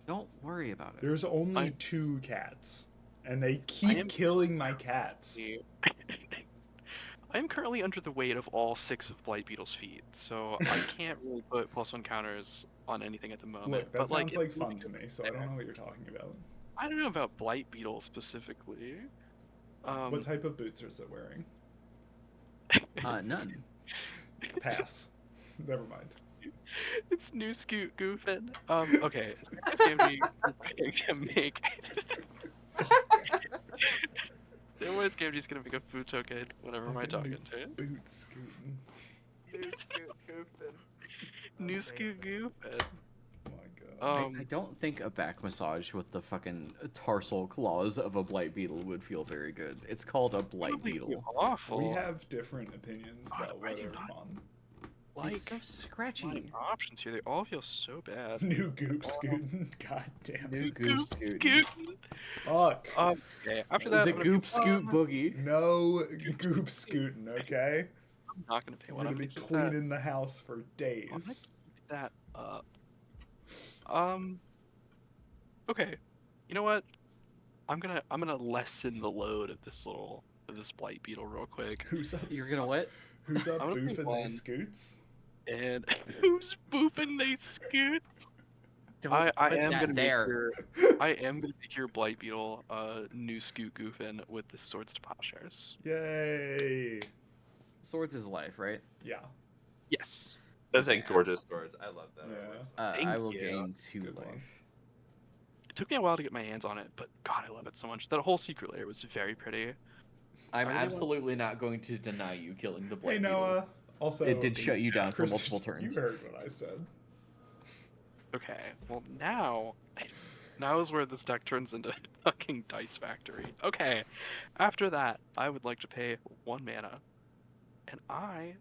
Speaker 3: Don't worry about it.
Speaker 1: There's only
Speaker 4: I-
Speaker 1: 2 cats, and they keep
Speaker 4: am-
Speaker 1: killing my cats.
Speaker 4: I am currently under the weight of all 6 of Blight Beetle's feet, so I can't really put +1 counters on anything at the moment.
Speaker 1: Look, that
Speaker 4: but
Speaker 1: sounds like
Speaker 4: it's
Speaker 1: fun to me, so I don't know what you're talking about.
Speaker 4: I don't know about Blight Beetle specifically.
Speaker 1: What type of boots is it wearing?
Speaker 3: None.
Speaker 1: Pass. Never mind.
Speaker 4: It's new Scoot Goofin. Okay. This game to make. Samwise Gamgee's gonna make a food token. Whatever am I talking to?
Speaker 1: Boots scooting.
Speaker 4: New Scoot Goofin.
Speaker 1: Oh my god.
Speaker 3: I don't think a back massage with the fucking tarsal claws of a blight beetle would feel very good. It's called a blight
Speaker 4: Probably
Speaker 3: beetle.
Speaker 4: Awful.
Speaker 1: We have different opinions
Speaker 4: God,
Speaker 1: about
Speaker 4: why
Speaker 1: what
Speaker 4: do you
Speaker 1: are
Speaker 4: not-
Speaker 1: fun.
Speaker 4: like
Speaker 3: It's so scratchy.
Speaker 4: my options here. They all feel so bad.
Speaker 1: New goop scooting. God damn
Speaker 3: New
Speaker 1: it.
Speaker 3: goop scoot.
Speaker 1: Fuck.
Speaker 4: Okay. After that,
Speaker 3: The
Speaker 4: I'm gonna
Speaker 3: goop
Speaker 4: pay
Speaker 3: scoot
Speaker 4: one.
Speaker 3: boogie.
Speaker 1: No goop scooting, okay?
Speaker 4: I'm not gonna pay
Speaker 1: We're
Speaker 4: one. I'm
Speaker 1: gonna be
Speaker 4: gonna keep that.
Speaker 1: cleaning the house for
Speaker 4: I'm gonna
Speaker 1: days.
Speaker 4: keep that up. Okay. You know what? I'm gonna lessen the load of this blight beetle real quick.
Speaker 1: Who's up?
Speaker 3: You're gonna what?
Speaker 1: Who's up
Speaker 4: I'm gonna pick
Speaker 1: boofing
Speaker 4: one.
Speaker 1: these scoots?
Speaker 4: And who's boofing these scoots?
Speaker 3: Don't
Speaker 4: I
Speaker 3: put
Speaker 4: am
Speaker 3: that
Speaker 4: gonna
Speaker 3: there.
Speaker 4: make your blight beetle new scoot goofin with the swords to plowshares.
Speaker 1: Yay!
Speaker 3: Swords is life, right?
Speaker 1: Yeah.
Speaker 4: Yes.
Speaker 2: Those are gorgeous swords. I love that.
Speaker 1: Yeah.
Speaker 4: Thank
Speaker 3: I will
Speaker 4: you.
Speaker 3: gain 2
Speaker 1: Good one.
Speaker 3: life.
Speaker 4: It took me a while to get my hands on it, but God, I love it so much. That whole secret layer was very pretty.
Speaker 3: I'm
Speaker 4: really want-
Speaker 3: absolutely not going to deny you killing the
Speaker 1: Hey
Speaker 3: blight beetle.
Speaker 1: Noah. Also,
Speaker 3: It did shut you down for
Speaker 1: Kristen,
Speaker 3: multiple turns.
Speaker 1: You heard what I said.
Speaker 4: Okay, well now is where this deck turns into fucking Dice Factory. Okay, after that, I would like to pay 1 mana, and I'm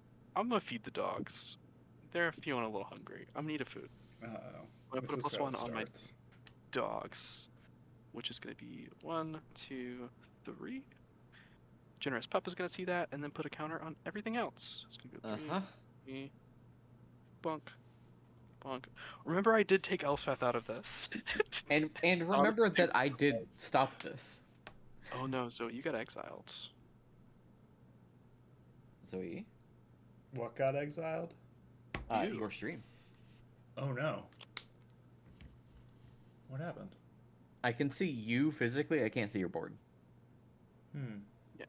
Speaker 4: gonna feed the dogs. They're feeling a little hungry. I'm gonna eat a food.
Speaker 1: Uh-oh.
Speaker 4: I'm gonna put a
Speaker 1: This is
Speaker 4: +1
Speaker 1: how it
Speaker 4: on my
Speaker 1: starts.
Speaker 4: dogs, which is gonna be 1, 2, 3. Generous Pup is gonna see that, and then put a counter on everything else. It's gonna go 3,
Speaker 3: Uh-huh.
Speaker 4: 3, bonk, bonk. Remember, I did take Elspeth out of this.
Speaker 3: And remember that I did stop this.
Speaker 4: Oh no, Zoe, you got exiled.
Speaker 3: Zoe,
Speaker 1: What got exiled?
Speaker 4: You.
Speaker 3: your stream.
Speaker 1: Oh no. What happened?
Speaker 3: I can see you physically, I can't see your board.
Speaker 4: Yeah.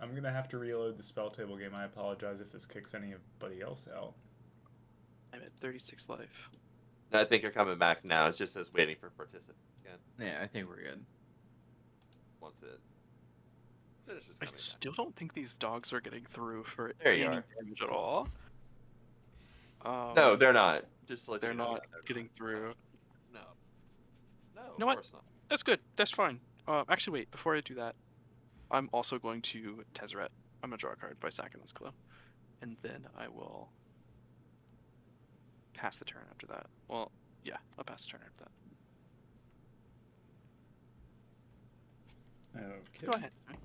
Speaker 1: I'm gonna have to reload the spell table game. I apologize if this kicks anybody else out.
Speaker 4: I'm at 36 life.
Speaker 2: I think you're coming back now. It just says waiting for participants again.
Speaker 3: Yeah, I think we're good.
Speaker 2: Once it finishes
Speaker 4: I
Speaker 2: coming back.
Speaker 4: still don't think these dogs are getting through for
Speaker 2: There
Speaker 4: any
Speaker 2: you are.
Speaker 4: damage at all.
Speaker 2: No, they're not. Just to let
Speaker 4: they're
Speaker 2: you know
Speaker 4: not
Speaker 2: that
Speaker 4: getting through.
Speaker 2: No. No,
Speaker 4: know
Speaker 2: of
Speaker 4: what?
Speaker 2: course not.
Speaker 4: That's good. That's fine. Actually, wait. Before I do that, I'm also going to Tezzeret. I'm gonna draw a card by sacking this clue, and then I will pass the turn after that. Well, yeah, I'll pass the turn after that.
Speaker 1: Okay.
Speaker 4: Go ahead. Sorry.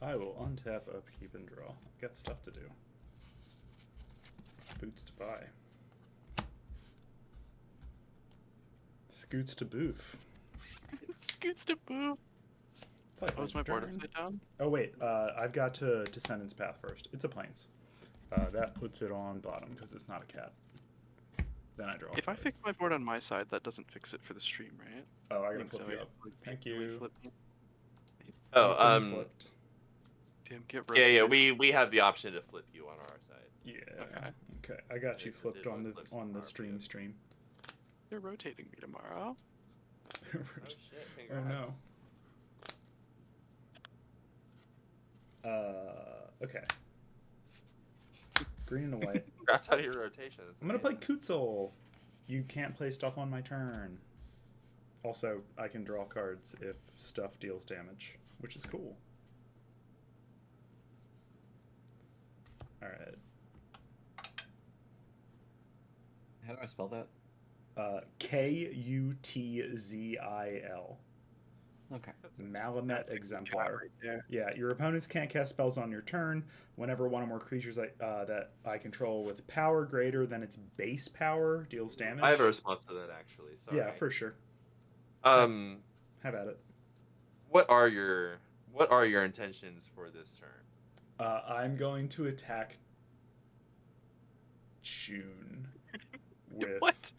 Speaker 1: I will untap, upkeep, and draw. Got stuff to do. Boots to buy. Scoots to boof.
Speaker 4: Scoots to boo.
Speaker 1: Play
Speaker 4: Oh, is my
Speaker 1: Plains
Speaker 4: board
Speaker 1: turn.
Speaker 4: upside down?
Speaker 1: Oh wait, I've got to Descendant's Path first. It's a Plains. That puts it on bottom because it's not a cat. Then I draw. a
Speaker 4: If I
Speaker 1: card.
Speaker 4: fix my board on my side, that doesn't fix it for the stream, right?
Speaker 1: Oh, I gotta
Speaker 4: think
Speaker 1: flip
Speaker 4: so,
Speaker 1: you
Speaker 4: yeah.
Speaker 1: up.
Speaker 4: Like,
Speaker 1: Thank
Speaker 4: we
Speaker 1: you.
Speaker 4: flip-
Speaker 2: Oh,
Speaker 1: You've been flipped.
Speaker 4: Damn, get
Speaker 2: yeah,
Speaker 4: rotated.
Speaker 2: we have the option to flip you on our side.
Speaker 1: Yeah.
Speaker 4: Okay.
Speaker 1: Okay. I got you
Speaker 2: It
Speaker 1: flipped on
Speaker 2: flips
Speaker 1: the
Speaker 2: our
Speaker 1: stream.
Speaker 2: view.
Speaker 4: You're rotating me tomorrow.
Speaker 2: Oh shit!
Speaker 1: Oh, no.
Speaker 2: Congrats.
Speaker 1: Okay. Green and white.
Speaker 2: Congrats on your rotation. That's
Speaker 1: I'm gonna play
Speaker 2: amazing.
Speaker 1: Kutzel. You can't play stuff on my turn. Also, I can draw cards if stuff deals damage, which is cool. Alright.
Speaker 3: How do I spell that?
Speaker 1: Kutzil.
Speaker 3: Okay.
Speaker 1: Malamet
Speaker 4: That's a good
Speaker 1: Exemplar.
Speaker 4: cat right there.
Speaker 1: Yeah, your opponents can't cast spells on your turn whenever one or more creatures that I control with power greater than its base power deals damage.
Speaker 2: I have a response to that actually. Sorry.
Speaker 1: Yeah, for sure.
Speaker 2: Um,
Speaker 1: Have at it.
Speaker 2: what are your intentions for this turn?
Speaker 1: I'm going to attack June with.
Speaker 4: What?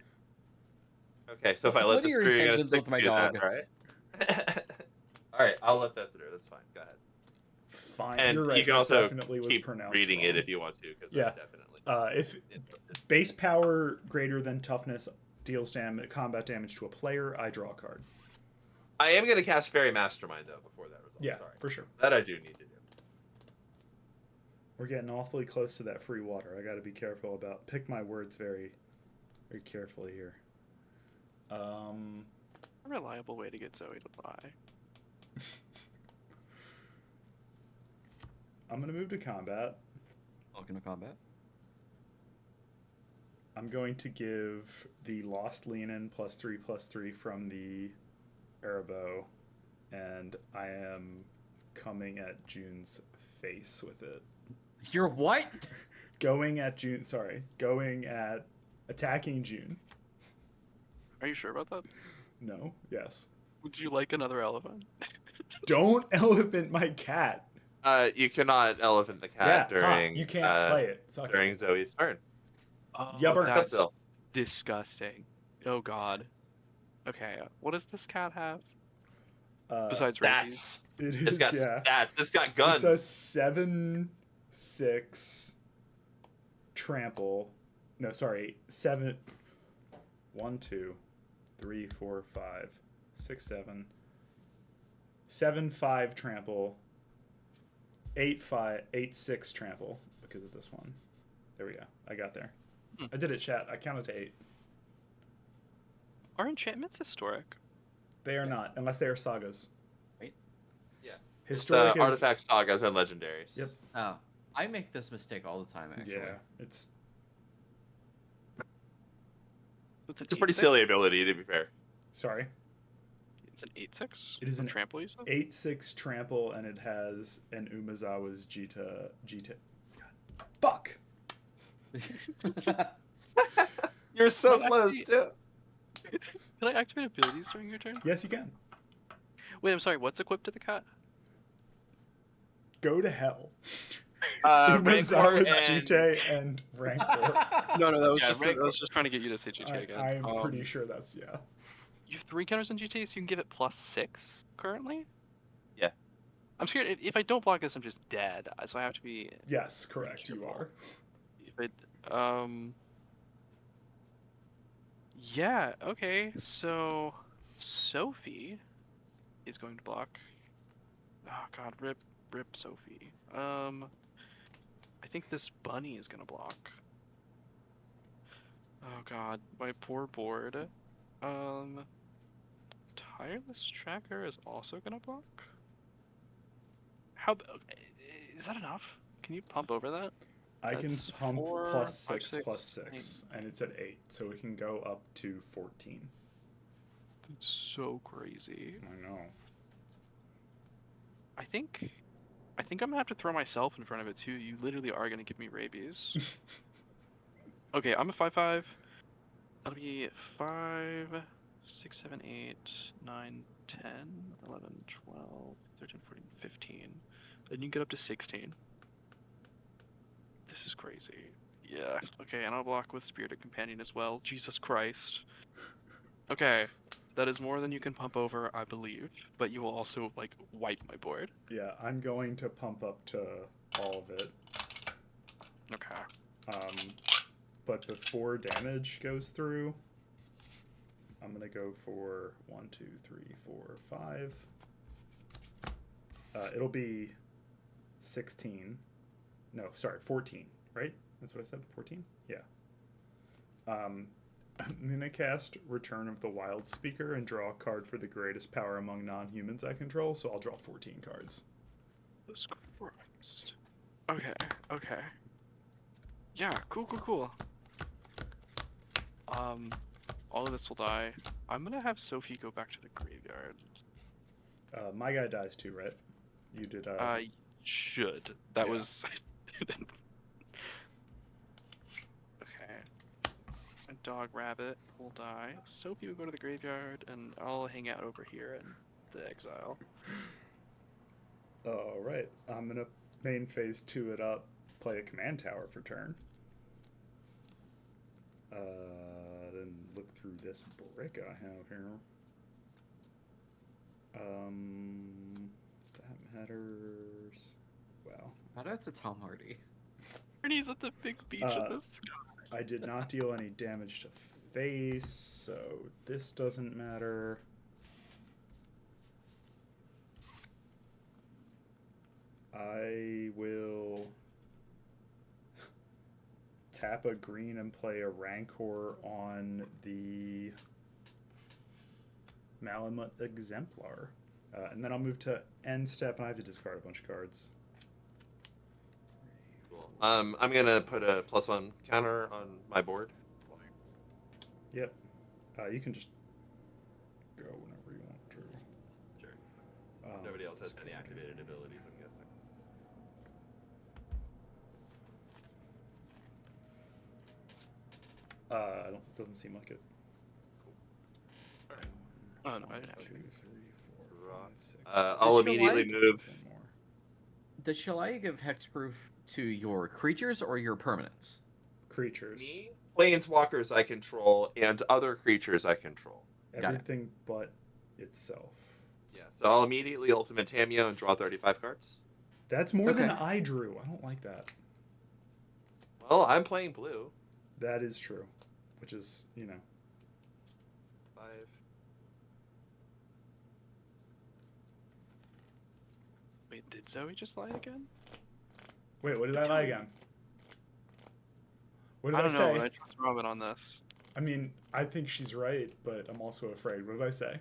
Speaker 2: Okay, so if I
Speaker 3: What
Speaker 2: let
Speaker 3: are
Speaker 2: this
Speaker 3: your
Speaker 2: through, you're gonna
Speaker 3: intentions
Speaker 2: stick
Speaker 3: with my
Speaker 2: to that,
Speaker 3: dog?
Speaker 2: all right? All right, I'll let that through. That's fine. Go ahead.
Speaker 1: Fine.
Speaker 2: And
Speaker 1: You're right.
Speaker 2: you can
Speaker 1: that
Speaker 2: also
Speaker 1: definitely was
Speaker 2: keep
Speaker 1: pronounced
Speaker 2: reading it
Speaker 1: wrong.
Speaker 2: if you want to, because
Speaker 1: Yeah.
Speaker 2: I'm definitely
Speaker 1: If
Speaker 2: interested.
Speaker 1: base power greater than toughness deals combat damage to a player, I draw a card.
Speaker 2: I am going to cast Fairy Mastermind, though, before that result.
Speaker 1: Yeah,
Speaker 2: Sorry.
Speaker 1: for sure.
Speaker 2: That I do need to do.
Speaker 1: We're getting awfully close to that free water. I got to be careful about pick my words very, very carefully here.
Speaker 4: A reliable way to get Zoe to lie.
Speaker 1: I'm gonna move to combat.
Speaker 3: Welcome to combat.
Speaker 1: I'm going to give the Lost Leanin +3/+3 from the Arabo, and I am coming at June's face with it.
Speaker 3: You're what?
Speaker 1: Going at attacking June.
Speaker 4: Are you sure about that?
Speaker 1: No, yes.
Speaker 4: Would you like another elephant?
Speaker 1: Don't elephant my cat.
Speaker 2: You cannot elephant the cat during
Speaker 1: you can't play it. Suck
Speaker 2: during
Speaker 1: it.
Speaker 2: Zoe's turn.
Speaker 4: Oh,
Speaker 1: Yubber.
Speaker 4: that's
Speaker 2: Bill.
Speaker 4: disgusting. Oh God. Okay, what does this cat have
Speaker 1: Uh,
Speaker 4: besides rabies?
Speaker 2: Stats.
Speaker 1: it
Speaker 2: It's
Speaker 1: is,
Speaker 2: got
Speaker 1: yeah.
Speaker 2: stats. It's got guns.
Speaker 1: It's a 7/6 trample. No, sorry, 7. 1, 2, 3, 4, 5, 6, 7. 7/5 trample. 8/5, 8/6 trample because of this one. There we go. I got there. I did it, chat. I counted to 8.
Speaker 4: Are enchantments historic?
Speaker 1: They are not, unless they are sagas.
Speaker 3: Wait.
Speaker 2: Yeah.
Speaker 1: Historic is
Speaker 2: artifact sagas and legendaries.
Speaker 1: Yep.
Speaker 3: Oh, I make this mistake all the time, actually.
Speaker 1: yeah. It's
Speaker 4: It's an
Speaker 2: It's a pretty
Speaker 4: 8/6?
Speaker 2: silly ability, to be fair.
Speaker 1: sorry.
Speaker 4: It's an 8/6.
Speaker 1: It is an
Speaker 4: trample. You said?
Speaker 1: 8/6 trample, and it has an Umezawa's Jita. God. Fuck.
Speaker 2: You're so
Speaker 4: No,
Speaker 2: close,
Speaker 4: actually-
Speaker 2: too.
Speaker 4: Can I activate abilities during your turn?
Speaker 1: Yes, you can.
Speaker 4: Wait, I'm sorry. What's equipped to the cat?
Speaker 1: Go to hell.
Speaker 2: Rancor
Speaker 1: Umezawa's
Speaker 2: and...
Speaker 1: Jite and Rancor.
Speaker 4: No, that was
Speaker 2: Yeah,
Speaker 4: just
Speaker 2: Rancor.
Speaker 4: I was just trying to get you to say GTA again.
Speaker 1: I'm pretty sure that's yeah.
Speaker 4: You have 3 counters on GTA, so you can give it +6 currently.
Speaker 2: Yeah.
Speaker 4: I'm scared if I don't block this, I'm just dead. So I have to be.
Speaker 1: Yes, correct. You are.
Speaker 4: But yeah. Okay. So Sophie is going to block. Oh God, rip Sophie. I think this bunny is gonna block. Oh God, my poor board. Tireless Tracker is also gonna block. Is that enough? Can you pump over that?
Speaker 1: I can
Speaker 4: That's
Speaker 1: pump
Speaker 4: 4,
Speaker 1: +6
Speaker 4: 5, 6,
Speaker 1: +6, and it's at 8, so it can go up to 14.
Speaker 4: That's so crazy.
Speaker 1: I know.
Speaker 4: I think I'm gonna have to throw myself in front of it too. You literally are gonna give me rabies. Okay, I'm a 5/5. That'll be 5, 6, 7, 8, 9, 10, 11, 12, 13, 14, 15. Then you get up to 16. This is crazy. Yeah. Okay, and I'll block with Spirited Companion as well. Jesus Christ. Okay. That is more than you can pump over, I believe. But you will also, like, wipe my board.
Speaker 1: Yeah, I'm going to pump up to all of it.
Speaker 4: Okay.
Speaker 1: But before damage goes through, I'm gonna go for 1, 2, 3, 4, 5. It'll be 16. No, sorry, 14. Right? That's what I said. 14. Yeah. I'm gonna cast Return of the Wild Speaker and draw a card for the greatest power among non-humans I control, so I'll draw 14 cards.
Speaker 4: Jesus Christ. Okay, okay. Yeah, cool. All of this will die. I'm gonna have Sophie go back to the graveyard.
Speaker 1: My guy dies too, right? You did,
Speaker 4: Should. That
Speaker 1: Yeah.
Speaker 4: was... Okay. A dog rabbit will die. Sophie will go to the graveyard, and I'll hang out over here in the exile.
Speaker 1: Alright, I'm gonna main phase 2 it up, play a command tower for turn. Then look through this brick I have here. That matters. Wow.
Speaker 3: Shout out to Tom Hardy.
Speaker 4: And he's at the big beach of this.
Speaker 1: I did not deal any damage to face, so this doesn't matter. I will tap a green and play a Rancor on the Malamut Exemplar. And then I'll move to end step, and I have to discard a bunch of cards.
Speaker 2: Cool. I'm gonna put a +1 counter on my board.
Speaker 1: Yep. You can just go whenever you want to.
Speaker 2: Sure. Nobody else has any activated abilities, I'm guessing.
Speaker 1: Doesn't seem like it.
Speaker 2: All right.
Speaker 4: Oh no, I didn't have
Speaker 1: 2, 3,
Speaker 4: it.
Speaker 1: 4, 5, 6.
Speaker 2: I'll
Speaker 3: Did
Speaker 2: immediately
Speaker 3: Shalai-
Speaker 2: move.
Speaker 1: One more.
Speaker 3: Does Shalai give hexproof to your creatures or your permanents?
Speaker 1: Creatures.
Speaker 2: Me, planeswalkers I control, and other creatures I control.
Speaker 3: Got it.
Speaker 1: Everything but itself.
Speaker 2: Yeah, so I'll immediately Ultimate Tameo and draw 35 cards.
Speaker 1: That's more than
Speaker 3: Okay.
Speaker 1: I drew. I don't like that.
Speaker 2: Well, I'm playing blue.
Speaker 1: That is true. Which is,
Speaker 2: 5.
Speaker 4: Wait, did Zoe just lie again?
Speaker 1: Wait, what did I lie again? What did
Speaker 4: I don't know,
Speaker 1: say?
Speaker 4: but I trust Robin on this.
Speaker 1: I mean, I think she's right, but I'm also afraid. What did I say?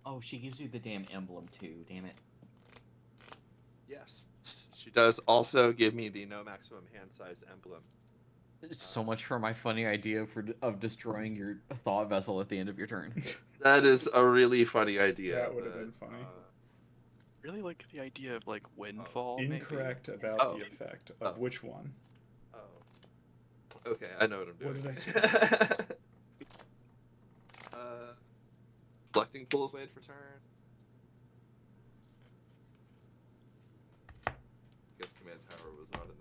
Speaker 3: Oh, she gives you the damn emblem too. Damn it.
Speaker 2: Yes. She does also give me the no maximum hand size emblem.
Speaker 3: So much for my funny idea of destroying your thought vessel at the end of your turn.
Speaker 2: That is a really funny idea.
Speaker 1: That would have
Speaker 2: but,
Speaker 1: been funny.
Speaker 4: Really like the idea of like windfall.
Speaker 1: Incorrect
Speaker 4: maybe?
Speaker 1: about
Speaker 2: Oh.
Speaker 1: the effect of
Speaker 2: Oh.
Speaker 1: which one?
Speaker 2: Oh. Okay, I know what I'm doing.
Speaker 1: What did I say?
Speaker 2: Collecting pools made for turn. Guess command tower was not in the...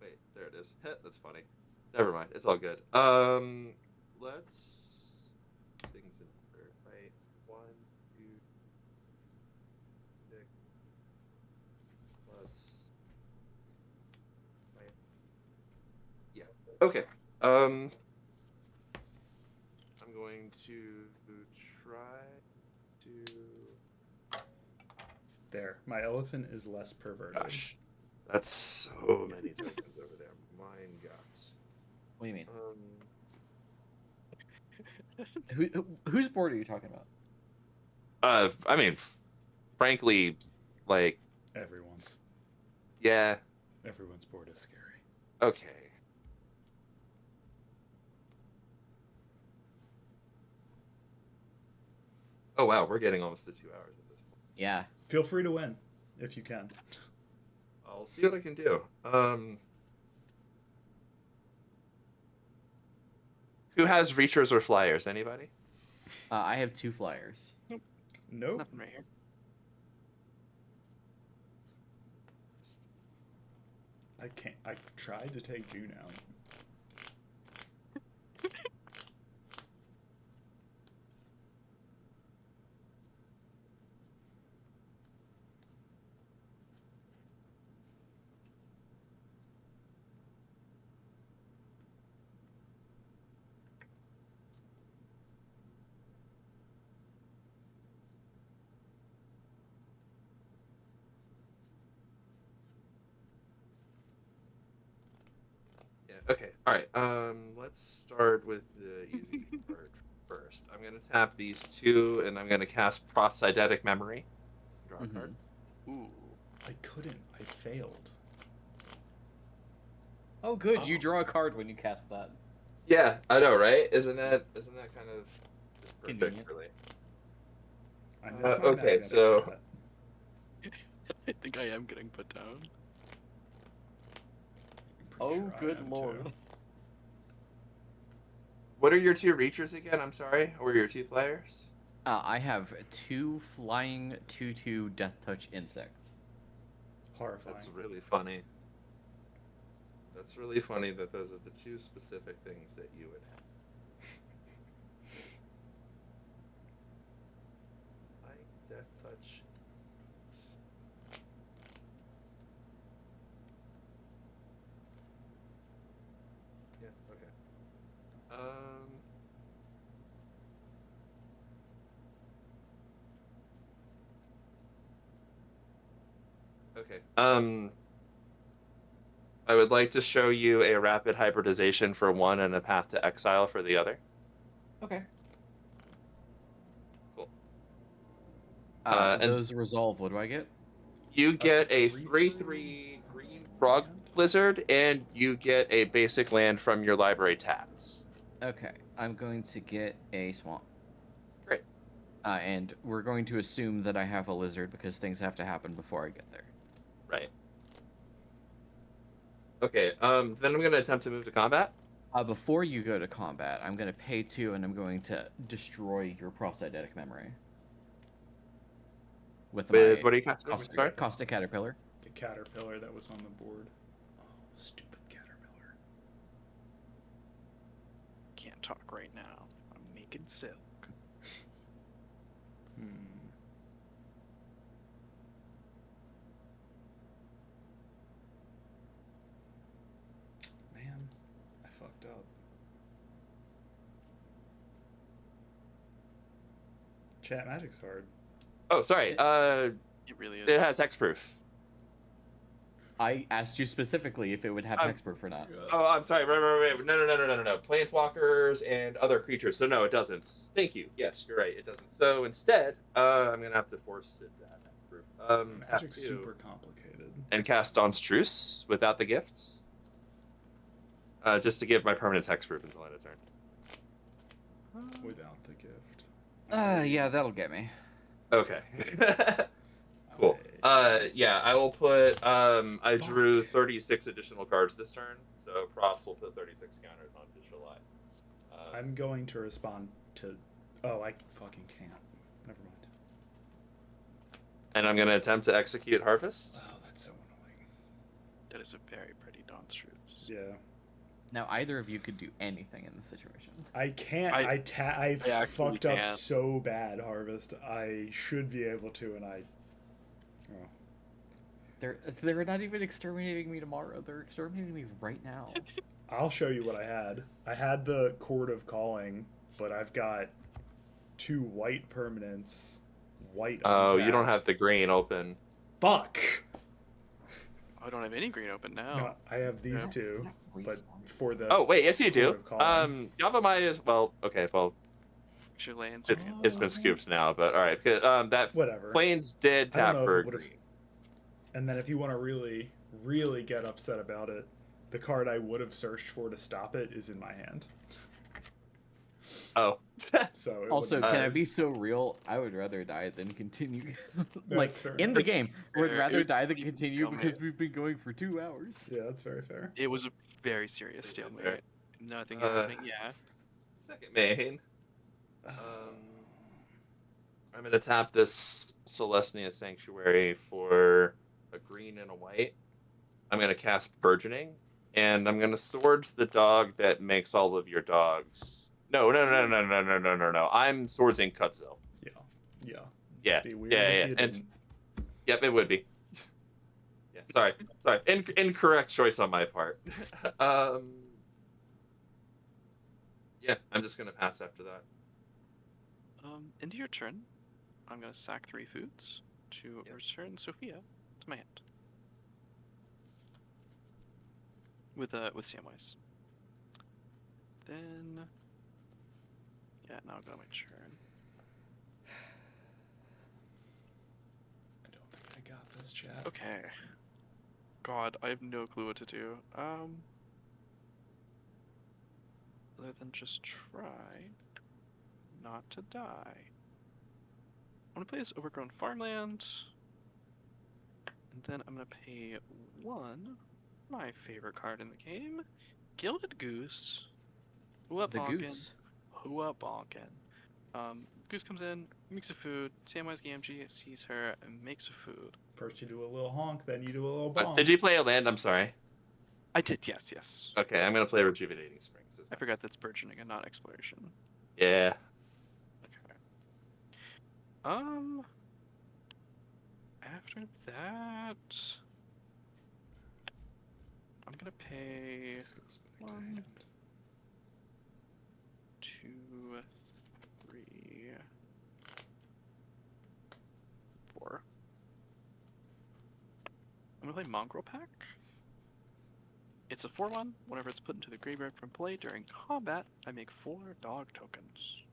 Speaker 2: Wait, there it is. Heh, that's funny. Never mind, it's all good. Let's things in order. Right, 1, 2, 6 plus. Right. Yeah. Okay. I'm going to try to.
Speaker 1: There. My elephant is less perverted.
Speaker 2: Gosh, that's so many tokens over there. Mine got.
Speaker 3: What do you mean? Whose board are you talking about?
Speaker 2: I mean, frankly, like,
Speaker 1: Everyone's.
Speaker 2: yeah,
Speaker 1: Everyone's board is scary.
Speaker 2: okay. Oh wow, we're getting almost to 2 hours at this point.
Speaker 3: Yeah.
Speaker 1: Feel free to win, if you can.
Speaker 2: I'll see what I can do. Who has reachers or flyers? Anybody?
Speaker 3: I have 2 flyers.
Speaker 1: Nope.
Speaker 4: Nothing right here.
Speaker 1: I can't. I tried to take June out.
Speaker 2: Okay, all right. Let's start with the easy part first. I'm gonna tap these two, and I'm gonna cast Proseidetic Memory. Draw a card.
Speaker 4: Ooh.
Speaker 1: I couldn't. I failed.
Speaker 3: Oh, good.
Speaker 2: Oh.
Speaker 3: You draw a card when you cast that.
Speaker 2: Yeah, I know, right? Isn't that kind of just perfect,
Speaker 3: Convenient.
Speaker 2: really?
Speaker 1: I missed my
Speaker 2: Okay,
Speaker 1: magnetic
Speaker 2: so-
Speaker 1: cat.
Speaker 4: I think I am getting put down.
Speaker 1: I'm pretty
Speaker 3: Oh,
Speaker 1: sure I
Speaker 3: good
Speaker 1: am,
Speaker 3: lord.
Speaker 1: too.
Speaker 2: What are your two reachers again? I'm sorry. Or your two flyers?
Speaker 3: I have 2 flying 2/2 Death Touch insects.
Speaker 1: Horrifying.
Speaker 2: That's really funny. That's really funny that those are the two specific things that you would have. Like Death Touch. Yeah, okay. Okay. I would like to show you a rapid hybridization for one and a path to exile for the other.
Speaker 3: Okay.
Speaker 2: Cool. And
Speaker 3: Those resolve. What do I get?
Speaker 2: you get a
Speaker 1: 3/3
Speaker 2: 3/3 green frog
Speaker 1: land?
Speaker 2: lizard, and you get a basic land from your library tapped.
Speaker 3: Okay. I'm going to get a swamp.
Speaker 2: Great.
Speaker 3: And we're going to assume that I have a lizard because things have to happen before I get there.
Speaker 2: Right. Okay. Then I'm gonna attempt to move to combat.
Speaker 3: Before you go to combat, I'm going to pay 2 and I'm going to destroy your prosthetic memory. With
Speaker 2: With
Speaker 3: my
Speaker 2: what are you casting?
Speaker 1: With
Speaker 2: Sorry.
Speaker 3: Caustic Caterpillar.
Speaker 1: The caterpillar that was on the board. Oh, stupid caterpillar.
Speaker 4: Can't talk right now. I'm making silk.
Speaker 1: Man, I fucked up. Chat magic's hard.
Speaker 2: Oh, sorry.
Speaker 4: It really is.
Speaker 2: It has hexproof.
Speaker 3: I asked you specifically if it would have
Speaker 2: I'm-
Speaker 3: hexproof or not.
Speaker 2: Oh, I'm sorry. Right. No. Planeswalkers and other creatures. So no, it doesn't. Thank you. Yes, you're right. It doesn't. So instead, I'm gonna have to force it to have hexproof. Tap
Speaker 1: Magic's
Speaker 2: 2
Speaker 1: super complicated.
Speaker 2: and cast on Struce without the gifts. Just to give my permanents hexproof until end of turn.
Speaker 1: Without the gift.
Speaker 3: Yeah, that'll get me.
Speaker 2: Okay. Cool. Yeah, I will put. I drew 36 additional cards this turn, so Props will put 36 counters onto Shalai.
Speaker 1: I'm going to respond to. Oh, I fucking can't. Never mind.
Speaker 2: And I'm gonna attempt to execute Harvest.
Speaker 1: Oh, that's so annoying.
Speaker 4: That is a very pretty Donstruz.
Speaker 1: Yeah.
Speaker 3: Now, either of you could do anything in this situation.
Speaker 1: I can't.
Speaker 4: I
Speaker 1: I
Speaker 4: actually
Speaker 1: fucked up
Speaker 4: can't.
Speaker 1: so bad, Harvest. I should be able to, and I. Oh.
Speaker 3: They're not even exterminating me tomorrow. They're exterminating me right now.
Speaker 1: I'll show you what I had. I had the Chord of Calling, but I've got 2 white permanents. White.
Speaker 2: Oh, you don't
Speaker 1: untapped.
Speaker 2: have the green open.
Speaker 1: Fuck.
Speaker 4: I don't have any green open now.
Speaker 1: No, I have these
Speaker 4: Yeah.
Speaker 1: 2, but for the.
Speaker 2: Oh wait, yes you do.
Speaker 1: Chord of Calling.
Speaker 2: Yavimaya is okay. Well,
Speaker 4: Your lands.
Speaker 2: it's been scooped now, but all right. That
Speaker 1: Whatever.
Speaker 2: Plains did
Speaker 1: I don't
Speaker 2: tap
Speaker 1: know if
Speaker 2: for
Speaker 1: it would've-
Speaker 2: green.
Speaker 1: And then if you want to really, really get upset about it, the card I would have searched for to stop it is in my hand.
Speaker 2: Oh.
Speaker 1: So it
Speaker 3: Also,
Speaker 1: wouldn't-
Speaker 3: can I be so real? I would rather die than continue. Like,
Speaker 1: That's fair
Speaker 3: in the
Speaker 1: enough.
Speaker 3: game, I would
Speaker 4: Fair. It
Speaker 3: rather
Speaker 4: was
Speaker 3: die than
Speaker 4: pretty
Speaker 3: continue
Speaker 4: stalemate.
Speaker 3: because we've been going for 2 hours.
Speaker 1: Yeah, that's very fair.
Speaker 4: It was a very serious
Speaker 2: Pretty good
Speaker 4: stalemate. Nothing happening. Yeah.
Speaker 2: Second main. I'm gonna tap this Celestia Sanctuary for a green and a white. I'm gonna cast Burgeoning, and I'm gonna swords the dog that makes all of your dogs. No. I'm swordsing Cutzel.
Speaker 1: Yeah.
Speaker 2: Yeah,
Speaker 1: Be weird
Speaker 2: yeah,
Speaker 1: if
Speaker 2: yeah.
Speaker 1: you
Speaker 2: And
Speaker 1: didn't.
Speaker 2: yep, it would be. Yeah, sorry. Incorrect choice on my part. Yeah, I'm just gonna pass after that.
Speaker 4: Into your turn, I'm gonna sack 3 foods to
Speaker 2: Yep.
Speaker 4: return Sophia to my hand. With Samwise. then yeah, now I've got my turn.
Speaker 1: I don't think I got this, chat.
Speaker 4: Okay. God, I have no clue what to do. Other than just try not to die. I'm gonna play this Overgrown Farmland, and then I'm gonna pay 1, my favorite card in the game, Gilded Goose. Who up
Speaker 3: The
Speaker 4: bonkin'?
Speaker 3: goose.
Speaker 4: Who up bonkin'? Goose comes in, makes a food. Samwise Gamgee sees her and makes a food.
Speaker 1: First you do a little honk, then you do a little
Speaker 2: But
Speaker 1: bonk.
Speaker 2: did you play a land? I'm sorry.
Speaker 4: I did, yes.
Speaker 2: Okay, I'm gonna play Rejuvenating Springs.
Speaker 4: I forgot that's burgeoning and not exploration.
Speaker 2: Yeah.
Speaker 4: Okay. After that, I'm gonna pay
Speaker 1: This goes back to
Speaker 4: 1,
Speaker 1: hand.
Speaker 4: 2, 3, 4. I'm gonna play Mongrel Pack. It's a 4/1. Whenever it's put into the graveyard from play during combat, I make 4 dog tokens.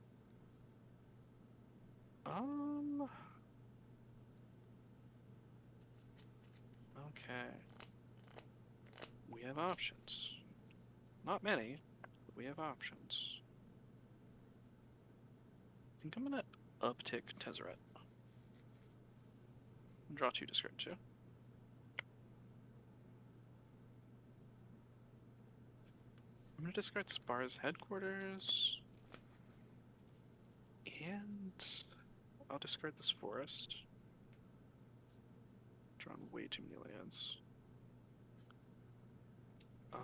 Speaker 4: Okay. We have options. Not many, but we have options. I think I'm gonna uptick Tezzeret. Draw 2, discard 2. I'm gonna discard Spar's Headquarters. And I'll discard this forest. Drawn way too many lands. I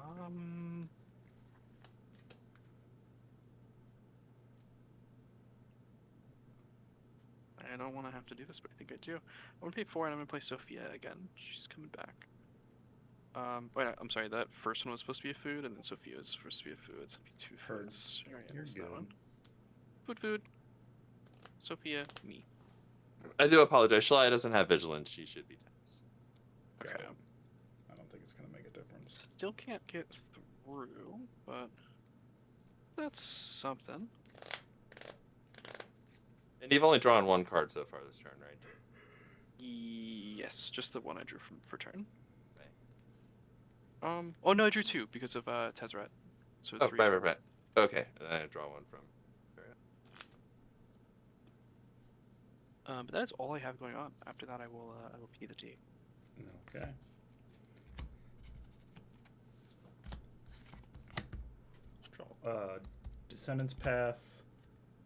Speaker 4: don't want to have to do this, but I think I do. I'm gonna pay 4 and I'm gonna play Sophia again. She's coming back. Wait, I'm sorry, that first one was supposed to be a food, and then Sophia was supposed to be a food. It's gonna be 2
Speaker 1: Heard.
Speaker 4: foods. Alright, I
Speaker 1: You're
Speaker 4: missed that one.
Speaker 1: good.
Speaker 4: Food. Sophia, me.
Speaker 2: I do apologize. Shalai doesn't have vigilance. She should be tense.
Speaker 1: Got
Speaker 4: Okay.
Speaker 1: it. I don't think it's gonna make a difference.
Speaker 4: Still can't get through, but that's something.
Speaker 2: And you've only drawn 1 card so far this turn, right?
Speaker 4: Yes, just the one I drew for turn. Oh no, I drew 2 because of Tezzeret. So
Speaker 2: Oh,
Speaker 4: 3.
Speaker 2: right. Okay, and then I draw 1 from.
Speaker 4: But that is all I have going on. After that, I will feed the tea.
Speaker 1: Okay. Descendants Path.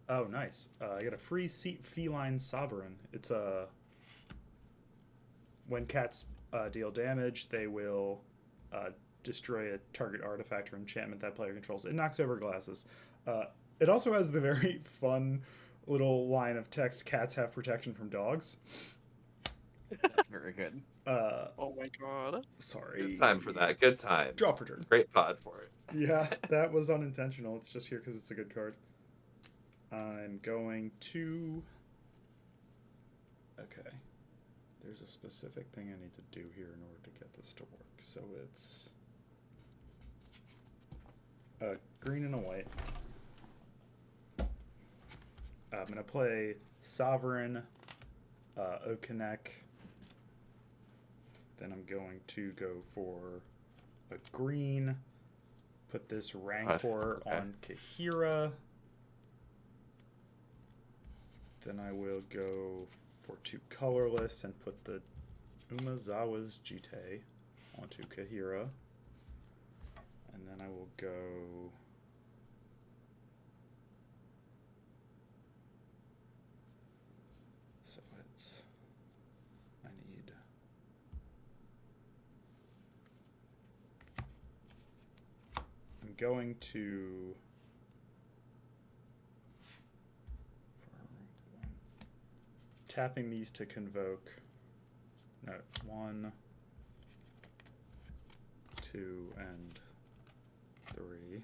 Speaker 1: Oh, nice. I get a free feline sovereign. It's a. When cats deal damage, they will destroy a target artifact or enchantment that player controls. It knocks over glasses. It also has the very fun little line of text: "Cats have protection from dogs."
Speaker 3: That's very good.
Speaker 4: Oh my god.
Speaker 1: Sorry.
Speaker 2: Good time for that. Good time.
Speaker 1: Draw per turn.
Speaker 2: Great pod for it.
Speaker 1: Yeah, that was unintentional. It's just here because it's a good card. I'm going to. Okay. There's a specific thing I need to do here in order to get this to work. So it's a green and a white. I'm going to play Sovereign, Okinek. Then I'm going to go for a green. Put this Rancor
Speaker 2: Okay.
Speaker 1: on Kahira. Then I will go for 2 colorless and put the Umazawa's Jite onto Kahira. And then I will go. So it's. I need. I'm going to. Tapping these to convoke. No, 1, 2, and 3.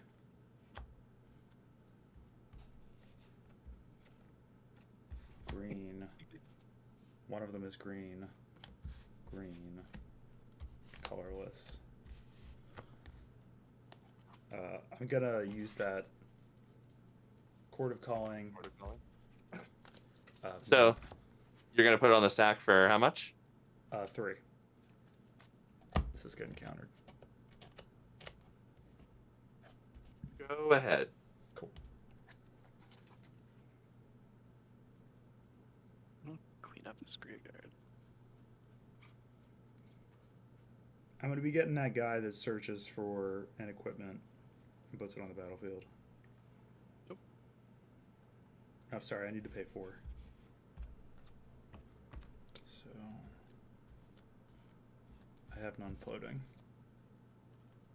Speaker 1: Green. One of them is green. Green. Colorless. I'm I'm gonna use that Court of Calling.
Speaker 2: Court of Calling. So you're gonna put it on the stack for how much?
Speaker 1: 3. This is getting countered.
Speaker 2: Go ahead.
Speaker 1: Cool.
Speaker 4: Clean up this graveyard.
Speaker 1: I'm gonna be getting that guy that searches for an equipment and puts it on the battlefield.
Speaker 4: Nope.
Speaker 1: I'm sorry, I need to pay 4. So I have none floating.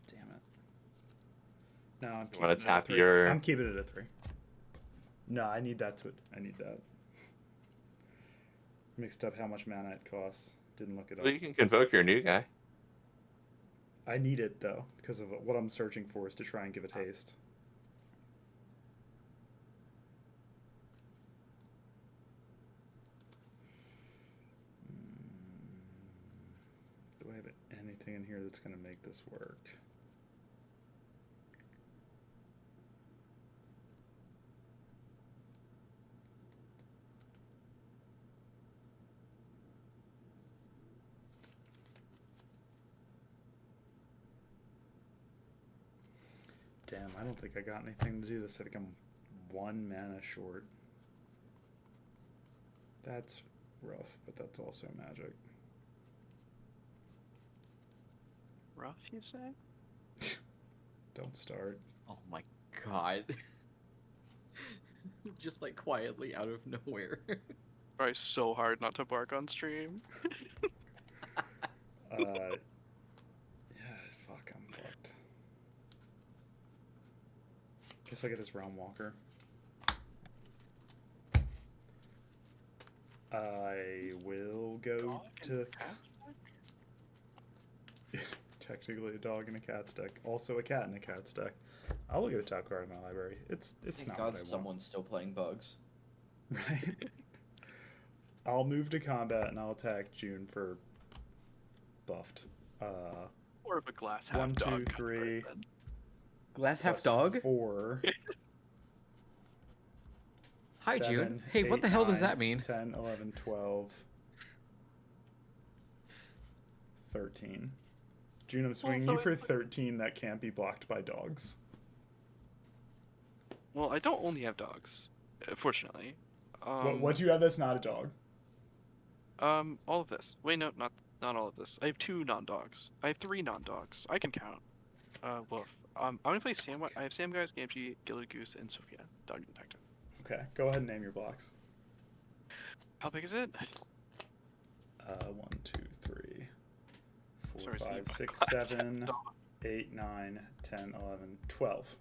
Speaker 1: Damn it. No, I'm keeping
Speaker 2: wanna
Speaker 1: it at
Speaker 2: tap
Speaker 1: 3.
Speaker 2: your-
Speaker 1: I'm keeping it at 3. No, I need that I need that. Mixed up how much mana it costs. Didn't look it up.
Speaker 2: Well, you can convoke your new guy.
Speaker 1: I need it though, because of what I'm searching for is to try and give it haste. Do I have anything in here that's going to make this work? Damn, I don't think I got anything to do this. I think I'm 1 mana short. That's rough, but that's also magic.
Speaker 4: Rough, you say?
Speaker 1: Don't start.
Speaker 3: Oh my god. Just like quietly out of nowhere.
Speaker 4: Try so hard not to bark on stream.
Speaker 1: Yeah, fuck, I'm fucked. Guess I get this Realm Walker. I will go
Speaker 4: Dog
Speaker 1: to
Speaker 4: and cat stack?
Speaker 1: technically a dog in a cat stack. Also a cat in a cat stack. I'll look at the top card of my library. It's
Speaker 3: Thank
Speaker 1: not
Speaker 3: God
Speaker 1: what I want.
Speaker 3: someone's still playing bugs.
Speaker 1: Right. I'll move to combat and I'll attack June for buffed.
Speaker 4: More of a glass half
Speaker 1: 1, 2,
Speaker 4: dog kind of
Speaker 1: 3.
Speaker 4: person.
Speaker 3: Glass half
Speaker 1: plus
Speaker 3: dog?
Speaker 1: 4.
Speaker 3: Hi,
Speaker 1: 7,
Speaker 3: June. Hey, what
Speaker 1: 8,
Speaker 3: the hell does
Speaker 1: 9,
Speaker 3: that mean?
Speaker 1: 10, 11, 12, 13. June, I'm swinging
Speaker 4: so
Speaker 1: you for
Speaker 4: it's like-
Speaker 1: 13 that can't be blocked by dogs.
Speaker 4: Well, I don't only have dogs, fortunately.
Speaker 1: What do you have that's not a dog?
Speaker 4: All of this. Wait, no, not all of this. I have 2 non-dogs. I have 3 non-dogs. I can count. Woof. I'm gonna play Samwise. I have Samguise, Gamgee, Gilded Goose, and Sophia, Dog Detective.
Speaker 1: Okay, go ahead and name your blocks.
Speaker 4: How big is it?
Speaker 1: 1, 2, 3, 4,
Speaker 4: Sorry, Steve,
Speaker 1: 5,
Speaker 4: my
Speaker 1: 6,
Speaker 4: glass half
Speaker 1: 7,
Speaker 4: dog.
Speaker 1: 8, 9, 10, 11, 12,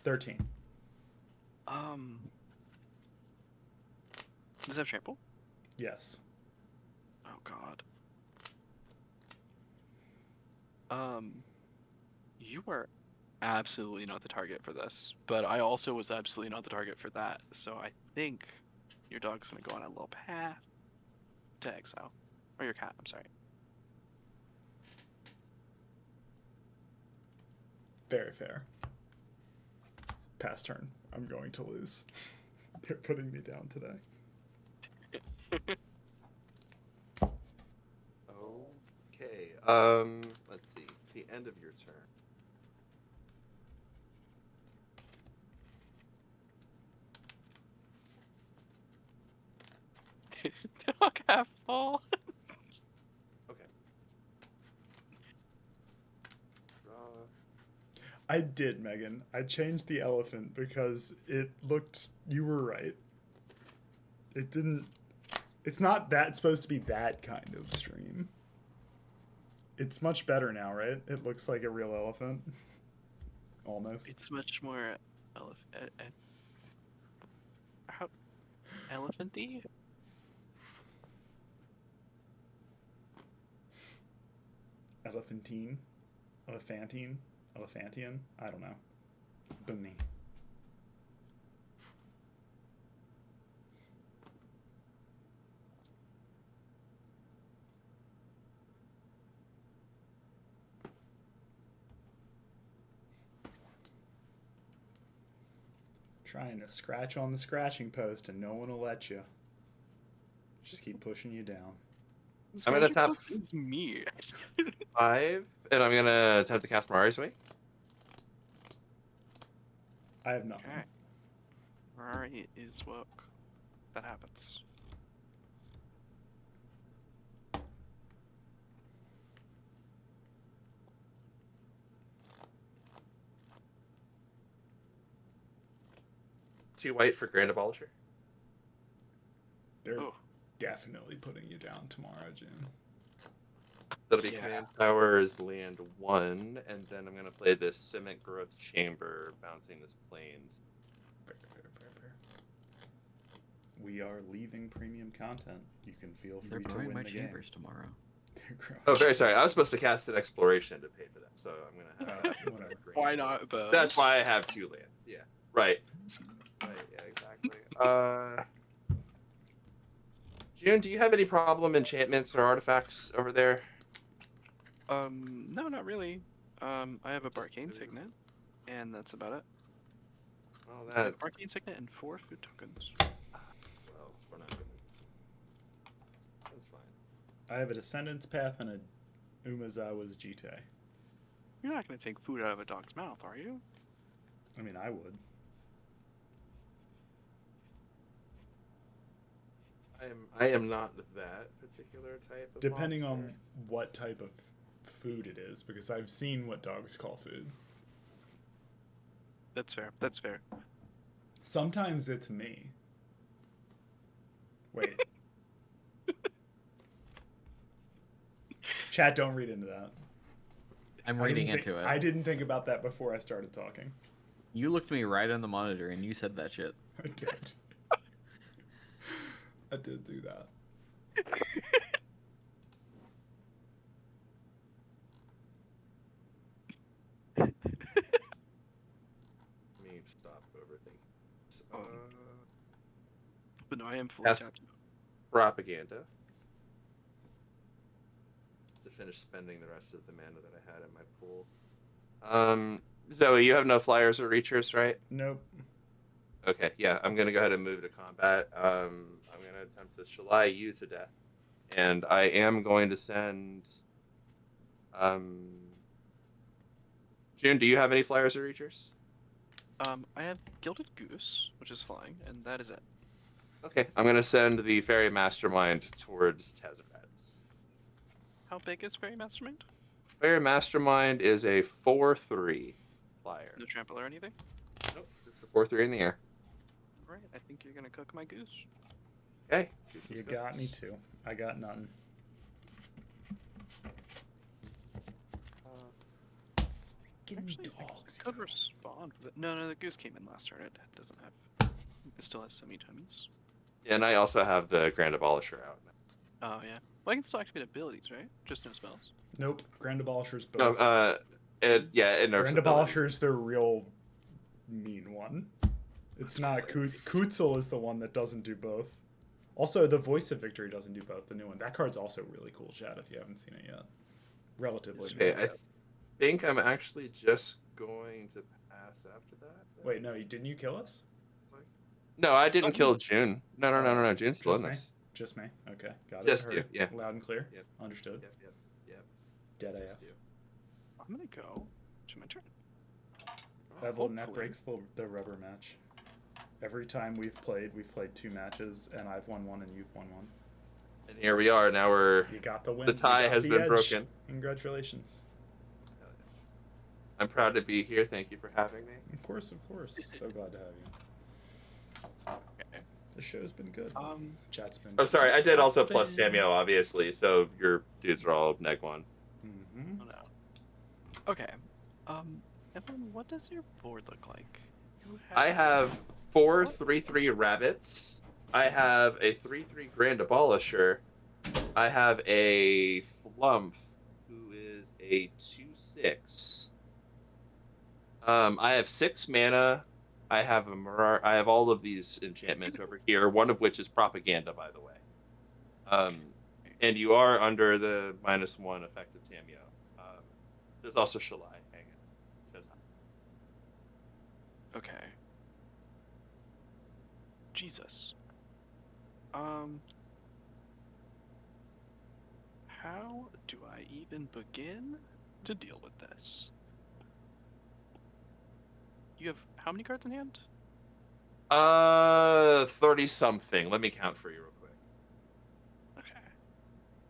Speaker 1: 13.
Speaker 4: Does it have trample?
Speaker 1: Yes.
Speaker 4: Oh God. You were absolutely not the target for this, but I also was absolutely not the target for that. So I think your dog's gonna go on a little path to exile, or your cat. I'm sorry.
Speaker 1: Very fair. Pass turn. I'm going to lose. They're putting me down today.
Speaker 2: Okay. Let's see. The end of your turn.
Speaker 4: Dog half full.
Speaker 2: Okay. Draw.
Speaker 1: I did, Megan. I changed the elephant because it looked. You were right. It didn't. It's not that supposed to be that kind of stream. It's much better now, right? It looks like a real elephant. Almost.
Speaker 4: It's much more how elephanty.
Speaker 1: Elephantine? Elephantian? Elephantian? I don't know. Bunny. Trying to scratch on the scratching post and no one will let you. Just keep pushing you down.
Speaker 2: I'm gonna tap
Speaker 4: Is me.
Speaker 2: 5, and I'm gonna attempt to cast Mari's Way.
Speaker 1: I have nothing.
Speaker 4: Okay. Ferrari is woke. That happens.
Speaker 2: Two white for Grand Abolisher.
Speaker 1: They're
Speaker 4: Oh.
Speaker 1: definitely putting you down tomorrow, June.
Speaker 2: That'll be
Speaker 4: Yeah.
Speaker 2: Command Towers, land 1, and then I'm gonna play this Cement Growth Chamber, bouncing this plains.
Speaker 1: Fair. We are leaving premium content. You can feel
Speaker 3: They're
Speaker 1: free to
Speaker 3: growing
Speaker 1: win
Speaker 3: my
Speaker 1: the
Speaker 3: chambers tomorrow.
Speaker 1: game. They're growing.
Speaker 2: Oh, very sorry. I was supposed to cast an Exploration to pay for that, so I'm gonna have.
Speaker 1: Whatever.
Speaker 4: Why not both?
Speaker 2: That's why I have 2 lands. Yeah. Right. Right. Yeah. Exactly. June, do you have any problem enchantments or artifacts over there?
Speaker 4: No, not really. I have a
Speaker 2: Just
Speaker 4: Arcane
Speaker 2: food.
Speaker 4: Signet, and that's about it.
Speaker 2: Well,
Speaker 4: I have
Speaker 2: that.
Speaker 4: Arcane Signet and 4 food tokens.
Speaker 2: Well, we're not gonna. That's fine.
Speaker 1: I have a Descendants Path and a Umazawa's Jite.
Speaker 4: You're not gonna take food out of a dog's mouth, are you?
Speaker 1: I mean, I would.
Speaker 2: I am not that particular type of
Speaker 1: Depending
Speaker 2: monster.
Speaker 1: on what type of food it is, because I've seen what dogs call food.
Speaker 4: That's fair. That's fair.
Speaker 1: Sometimes it's me. Wait. Chat, don't read into that.
Speaker 3: I'm
Speaker 1: I
Speaker 3: reading
Speaker 1: didn't thi-
Speaker 3: into it.
Speaker 1: I didn't think about that before I started talking.
Speaker 3: You looked me right on the monitor and you said that shit.
Speaker 1: I did. I did do that.
Speaker 2: Let me stop overthinking. this.
Speaker 4: But no, I am fully
Speaker 2: Yes.
Speaker 4: tapped.
Speaker 2: Propaganda. To finish spending the rest of the mana that I had in my pool. Zoe, you have no flyers or reachers, right?
Speaker 1: Nope.
Speaker 2: Okay, yeah, I'm gonna go ahead and move to combat. I'm gonna attempt to Shalai you to death, and I am going to send. June, do you have any flyers or reachers?
Speaker 4: I have Gilded Goose, which is flying, and that is it.
Speaker 2: Okay, I'm gonna send the Fairy Mastermind towards Tazarats.
Speaker 4: How big is Fairy Mastermind?
Speaker 2: Fairy Mastermind is a 4/3 flyer.
Speaker 4: No trample or anything?
Speaker 2: Nope, just a 4/3 in the air.
Speaker 4: Alright, I think you're gonna cook my goose.
Speaker 2: Okay.
Speaker 1: You got me too. I got none.
Speaker 4: Actually, I could respond with it. No, the goose came in last turn. It doesn't have. It still has semi-tummies.
Speaker 2: Yeah, and I also have the Grand Abolisher out now.
Speaker 4: Oh, yeah. Well, I can still activate abilities, right? Just no spells.
Speaker 1: Nope. Grand Abolisher's
Speaker 2: No,
Speaker 1: both.
Speaker 2: it nerfs
Speaker 1: Grand
Speaker 2: abilities.
Speaker 1: Abolisher's the real mean one. It's not. Kutzel is the one that doesn't do both. Also, the Voice of Victory doesn't do both. The new one. That card's also really cool, Chad. If you haven't seen it yet, relatively.
Speaker 2: Okay,
Speaker 1: new.
Speaker 2: I think I'm actually just going to pass after that.
Speaker 1: Wait, no, didn't you kill us?
Speaker 2: No, I didn't kill June. No. June's still in
Speaker 1: Just me?
Speaker 2: this.
Speaker 1: Just me. Okay, got it.
Speaker 2: Just
Speaker 1: Heard.
Speaker 2: you, yeah.
Speaker 1: Loud and clear.
Speaker 2: Yep.
Speaker 1: Understood.
Speaker 2: Yep.
Speaker 1: Dead AF.
Speaker 2: Just you.
Speaker 4: I'm gonna go to my turn.
Speaker 1: Evelyn, that
Speaker 4: Hopefully.
Speaker 1: breaks the rubber match. Every time we've played 2 matches, and I've won 1 and you've won 1.
Speaker 2: And here we are. Now we're
Speaker 1: You got the win.
Speaker 2: the
Speaker 1: You
Speaker 2: tie
Speaker 1: got
Speaker 2: has
Speaker 1: the
Speaker 2: been
Speaker 1: edge.
Speaker 2: broken.
Speaker 1: Congratulations.
Speaker 2: I'm proud to be here. Thank you for having me.
Speaker 1: Of course. So glad to have you.
Speaker 4: Okay.
Speaker 1: The show's been good. Chat's been.
Speaker 2: Oh, sorry. I did also plus Tamio, obviously. So your dudes are all neg 1.
Speaker 1: Mm-hmm.
Speaker 4: Oh, no. Okay. Evelyn, what does your board look like? You
Speaker 2: I have 4 3/3 rabbits. I have a 3/3 Grand Abolisher. I have a Flump, who is a 2/6. I have 6 mana. I have I have all of these enchantments over here. One of which is Propaganda, by the way. And you are under the -1 effect of Tamio. There's also Shalai hanging. Says hi.
Speaker 4: Okay. Jesus. How do I even begin to deal with this? You have how many cards in hand?
Speaker 2: 30 something. Let me count for you real quick.
Speaker 4: Okay.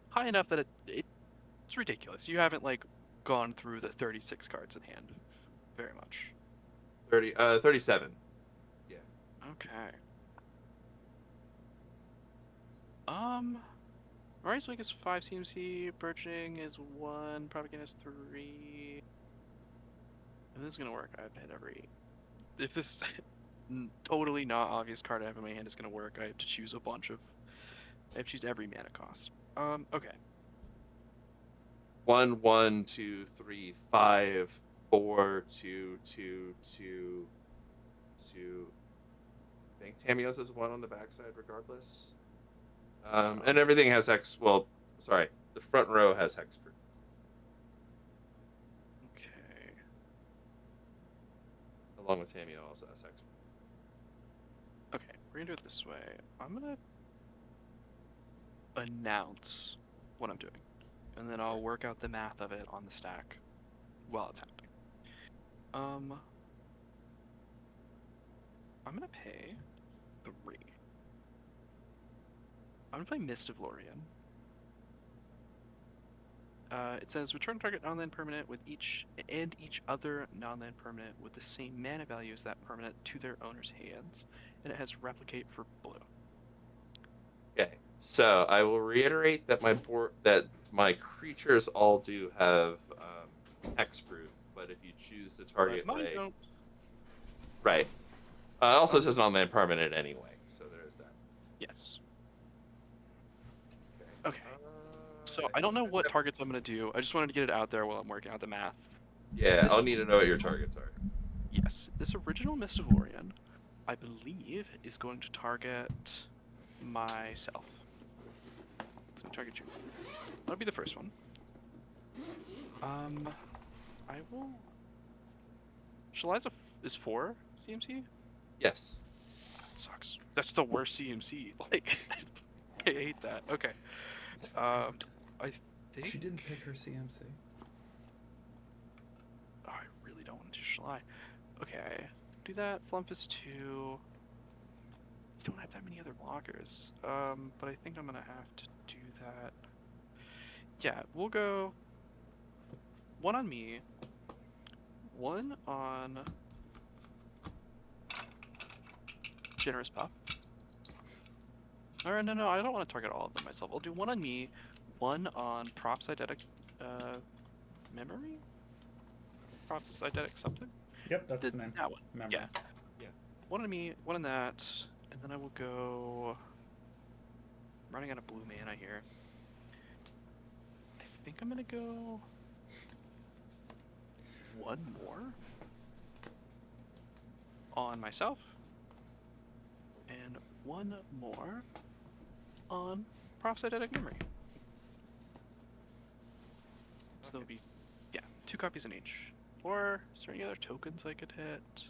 Speaker 4: High enough that it's ridiculous. You haven't like gone through the 36 cards in hand very much.
Speaker 2: 37. Yeah.
Speaker 4: Okay. Maurice is 5 CMC, Birching is 1, Propaganda is 3. If this is gonna work, I'd hit every. If this totally not obvious card I have in my hand is gonna work, I have to choose a bunch of. I have to choose every mana cost. Okay.
Speaker 2: 1, 1, 2, 3, 5, 4, 2, 2, 2, 2. I think Tamiyo's is 1 on the backside, regardless. And everything has hex. Well, sorry, the front row has hexproof.
Speaker 4: Okay.
Speaker 2: Along with Tamiyo also has hexproof.
Speaker 4: Okay, we're gonna do it this way. I'm gonna announce what I'm doing, and then I'll work out the math of it on the stack while it's happening. I'm gonna pay 3. I'm gonna play Mist of Lorien. It says return target non-land permanent with each other non-land permanent with the same mana value as that permanent to their owner's hands, and it has replicate for blue.
Speaker 2: Okay, so I will reiterate that my creatures all do have hexproof, but if you choose to target
Speaker 4: But mine
Speaker 2: like
Speaker 4: don't.
Speaker 2: right, also it says non-land permanent anyway, so there is that.
Speaker 4: Yes.
Speaker 2: Okay.
Speaker 4: Okay. So I don't know what targets I'm gonna do. I just wanted to get it out there while I'm working out the math.
Speaker 2: Yeah,
Speaker 4: This
Speaker 2: I'll need to know what your targets are.
Speaker 4: Yes, this original Mist of Lorien, I believe, is going to target myself. It's going to target you. That'll be the first one. I will. Shaliza is 4 CMC?
Speaker 2: Yes.
Speaker 4: That sucks. That's the worst CMC. Like, I hate that. Okay. I think.
Speaker 1: She didn't pick her CMC.
Speaker 4: Oh, I really don't want to do Shalai. Okay. Do that. Flump is 2. You don't have that many other blockers. But I think I'm gonna have to do that. Yeah, we'll go 1 on me, 1 on Generous Pup. Or no, I don't want to target all of them myself. I'll do 1 on me, 1 on Props Eidetic Memory? Props Eidetic something?
Speaker 1: Yep, that's the name.
Speaker 4: That one.
Speaker 1: Memory.
Speaker 4: Yeah. 1 on me, 1 on that, and then I will go. I'm running out of blue mana here. I think I'm gonna go 1 more on myself, and 1 more on Props Eidetic Memory. So there'll be, 2 copies in each. Or is there any other tokens I could hit?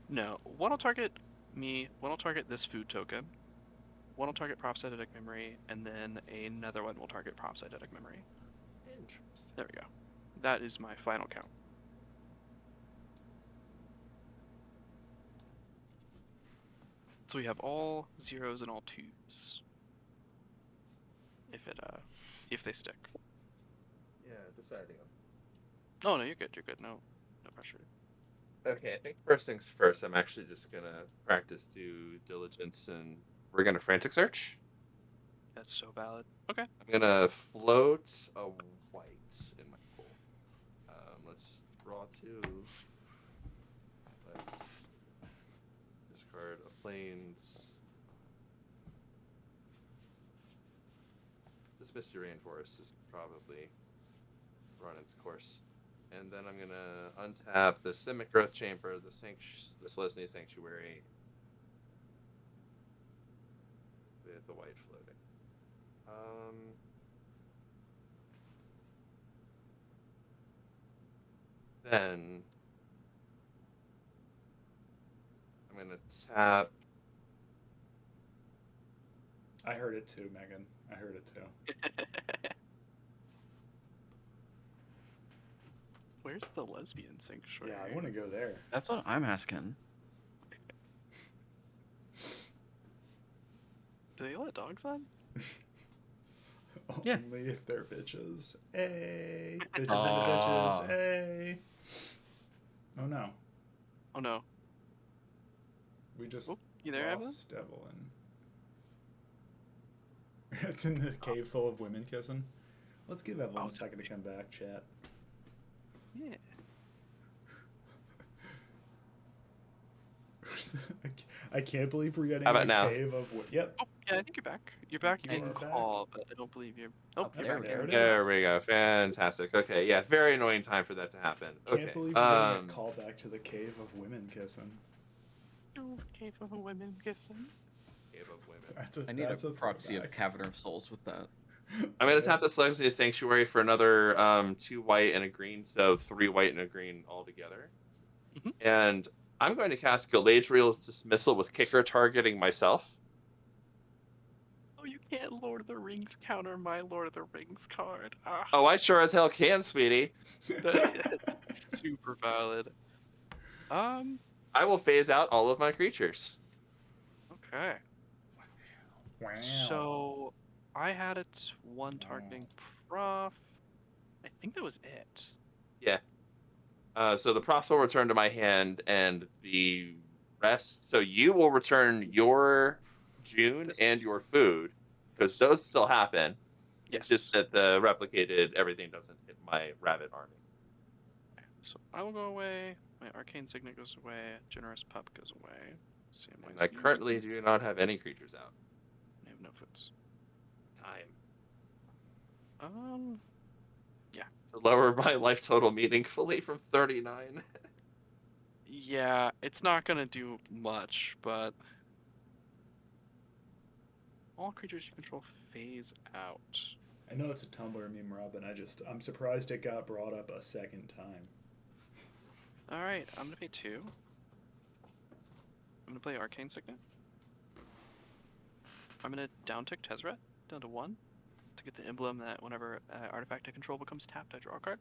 Speaker 4: No. 1 will target me, 1 will target this food token, 1 will target Props Eidetic Memory, and then another one will target Props Eidetic Memory.
Speaker 2: Interesting.
Speaker 4: There we go. That is my final count. So we have all 0s and all 2s. If they stick.
Speaker 2: Yeah, deciding on.
Speaker 4: Oh no, you're good. You're good. No pressure.
Speaker 2: Okay, I think first things first. I'm actually just gonna practice due diligence, and we're gonna frantic search.
Speaker 4: That's so valid. Okay.
Speaker 2: I'm gonna float a white in my pool. Let's draw 2. Let's discard a plains. This Misty Rainforest is probably run its course. And then I'm gonna untap the Simic Growth Chamber, the Selesnya Sanctuary, with the white floating. Then I'm gonna tap
Speaker 1: I heard it too, Megan. I heard it too.
Speaker 4: Where's the lesbian sanctuary?
Speaker 1: Yeah, I want to go there.
Speaker 3: That's what I'm asking.
Speaker 4: Do they let dogs on?
Speaker 3: Yeah.
Speaker 1: Only if they're bitches. Hey, bitches into
Speaker 3: Aw.
Speaker 1: bitches. Hey. Oh no,
Speaker 4: Oh no.
Speaker 1: we just
Speaker 4: Oh, you there, Evelyn?
Speaker 1: lost Evelyn. It's in the cave full of women kissing. Let's give Evelyn a second to come back, chat.
Speaker 4: Yeah.
Speaker 1: I can't believe we're getting
Speaker 2: How about
Speaker 1: a
Speaker 2: now?
Speaker 1: cave of yep.
Speaker 4: Oh, yeah, I think you're back. You're back
Speaker 1: You
Speaker 4: in
Speaker 1: are back.
Speaker 4: call, but I don't believe you're. Oh,
Speaker 3: Up
Speaker 4: you're
Speaker 3: there
Speaker 4: back
Speaker 3: we
Speaker 1: There
Speaker 4: in.
Speaker 1: it
Speaker 2: There
Speaker 1: is.
Speaker 2: we go. Fantastic. Okay, yeah, very annoying time for that to happen.
Speaker 1: Can't
Speaker 2: Okay.
Speaker 1: believe we're getting a call back to the cave of women kissing.
Speaker 4: Oh, cave of a women kissing.
Speaker 2: Cave of women.
Speaker 3: I need
Speaker 1: That's
Speaker 3: a proxy of
Speaker 1: throwback.
Speaker 3: Cavern of Souls with that.
Speaker 2: I'm gonna
Speaker 1: Yeah.
Speaker 2: tap this Legacy of Sanctuary for another 2 white and a green, so 3 white and a green altogether.
Speaker 4: Mhm.
Speaker 2: And I'm going to cast Galadriel's Dismissal with Kicker targeting myself.
Speaker 4: Oh, you can't Lord of the Rings counter my Lord of the Rings card. Ah,
Speaker 2: Oh, I sure as hell can, sweetie.
Speaker 4: that's super valid.
Speaker 2: I will phase out all of my creatures.
Speaker 4: Okay.
Speaker 1: Wow.
Speaker 4: So, I had it one targeting prof. I think that was it.
Speaker 2: Yeah. So the props will return to my hand, and the rest. So you will return your June and your food, because those still happen. It's just
Speaker 4: Yes.
Speaker 2: that the replicated everything doesn't hit my rabbit army.
Speaker 4: So I will go away. My arcane signet goes away. Generous pup goes away.
Speaker 2: And I currently do not have any creatures out.
Speaker 4: I have no foots.
Speaker 2: Time
Speaker 4: Yeah.
Speaker 2: to lower my life total meaningfully from 39.
Speaker 4: Yeah, it's not gonna do much, but all creatures you control phase out.
Speaker 1: I know it's a Tumblr meme, Robin. I'm surprised it got brought up a second time.
Speaker 4: All right, I'm gonna pay 2. I'm gonna play Arcane Signet. I'm gonna down tick Tezzeret down to 1 to get the emblem that whenever artifact I control becomes tapped, I draw a card.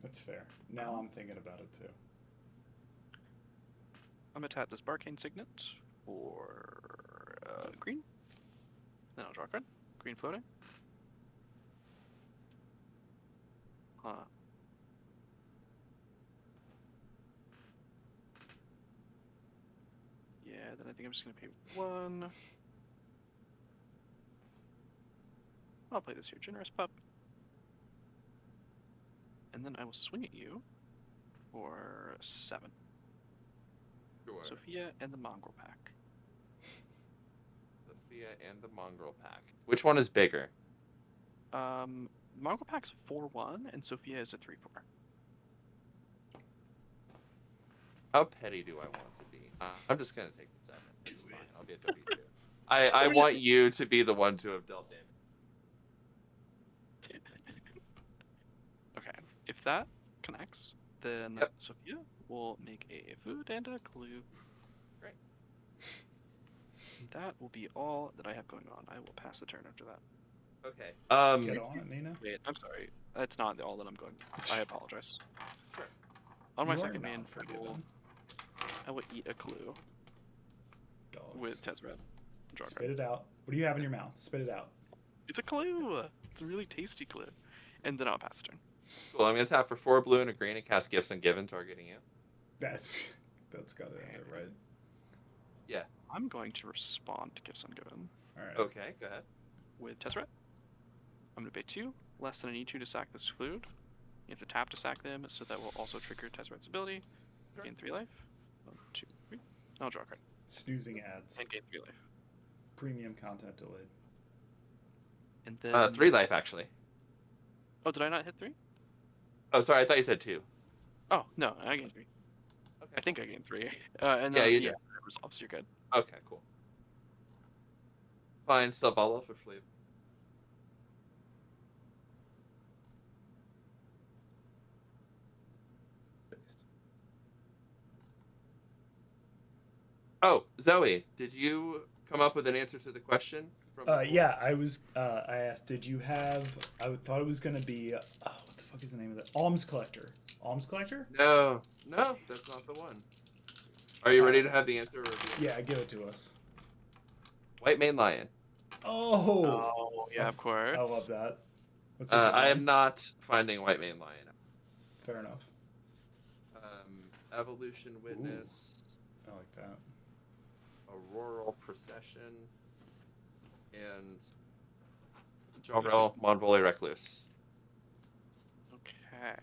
Speaker 1: That's fair. Now I'm thinking about it too.
Speaker 4: I'm gonna tap this Barcane Signet for green. Then I'll draw a card. Green floating. Yeah, then I think I'm just gonna pay 1. I'll play this here, Generous Pup. And then I will swing at you for 7.
Speaker 2: Sure.
Speaker 4: Sophia and the Mongrel Pack.
Speaker 2: Sophia and the Mongrel Pack. Which one is bigger?
Speaker 4: Mongrel Pack's 4/1 and Sophia is a 3/4.
Speaker 2: How petty do I want to be? I'm just gonna take the 7. It's fine. I'll be a 32. I want you to be the one to have dealt damage.
Speaker 4: Okay, if that connects, then
Speaker 2: Yep.
Speaker 4: Sophia will make a food and a clue.
Speaker 2: Great.
Speaker 4: That will be all that I have going on. I will pass the turn after that.
Speaker 2: Okay.
Speaker 1: Get on it, Nina.
Speaker 4: Wait, I'm sorry. That's not all that I'm going. I apologize.
Speaker 2: Sure.
Speaker 4: On my
Speaker 1: You are
Speaker 4: second
Speaker 1: not
Speaker 4: main,
Speaker 1: forgiven.
Speaker 4: I will eat a clue
Speaker 1: Dogs.
Speaker 4: with Tezzeret. Draw a
Speaker 1: Spit
Speaker 4: card.
Speaker 1: it out. What do you have in your mouth? Spit it out.
Speaker 4: It's a clue. It's a really tasty clue. And then I'll pass the turn.
Speaker 2: Cool. I'm gonna tap for 4 blue and a green and cast Gifts Ungiven, targeting you.
Speaker 1: That's gotta end it, right?
Speaker 2: Yeah.
Speaker 4: I'm going to respond to Gifts Ungiven
Speaker 1: All right.
Speaker 2: Okay. Go ahead.
Speaker 4: with Tezzeret. I'm going to pay 2, less than I need to sack this food. You have to tap to sack them, so that will also trigger Tezzeret's ability.
Speaker 2: Sure.
Speaker 4: Gain 3 life. 1, 2, 3. I'll draw a card.
Speaker 1: Snoozing ads.
Speaker 4: And gain 3 life.
Speaker 1: Premium content delayed.
Speaker 4: And then...
Speaker 2: 3 life, actually.
Speaker 4: Oh, did I not hit 3?
Speaker 2: Oh, sorry. I thought you said 2.
Speaker 4: Oh, no, I gained 3.
Speaker 2: Okay.
Speaker 4: I think I gained 3. And
Speaker 2: Yeah,
Speaker 4: then,
Speaker 2: you did.
Speaker 4: it resolves. You're good.
Speaker 2: Okay, cool. Fine, Savala for flavor.
Speaker 1: Based.
Speaker 2: Oh, Zoe, did you come up with an answer to the question from before?
Speaker 1: Yeah, I was. I asked, did you have? I thought it was gonna be. What the fuck is the name of it? Alms collector. Alms collector.
Speaker 2: No, that's not the one. Are you ready to have the answer revealed?
Speaker 1: Yeah, give it to us.
Speaker 2: White Mane Lion.
Speaker 1: Oh.
Speaker 4: Oh, yeah, of course.
Speaker 1: I love that. That's a good
Speaker 2: I
Speaker 1: one.
Speaker 2: am not finding White Mane Lion.
Speaker 1: Fair enough.
Speaker 2: Evolution Witness,
Speaker 1: I like that.
Speaker 2: Auroral Procession, and Jomrel Monvole Recluse.
Speaker 4: Okay.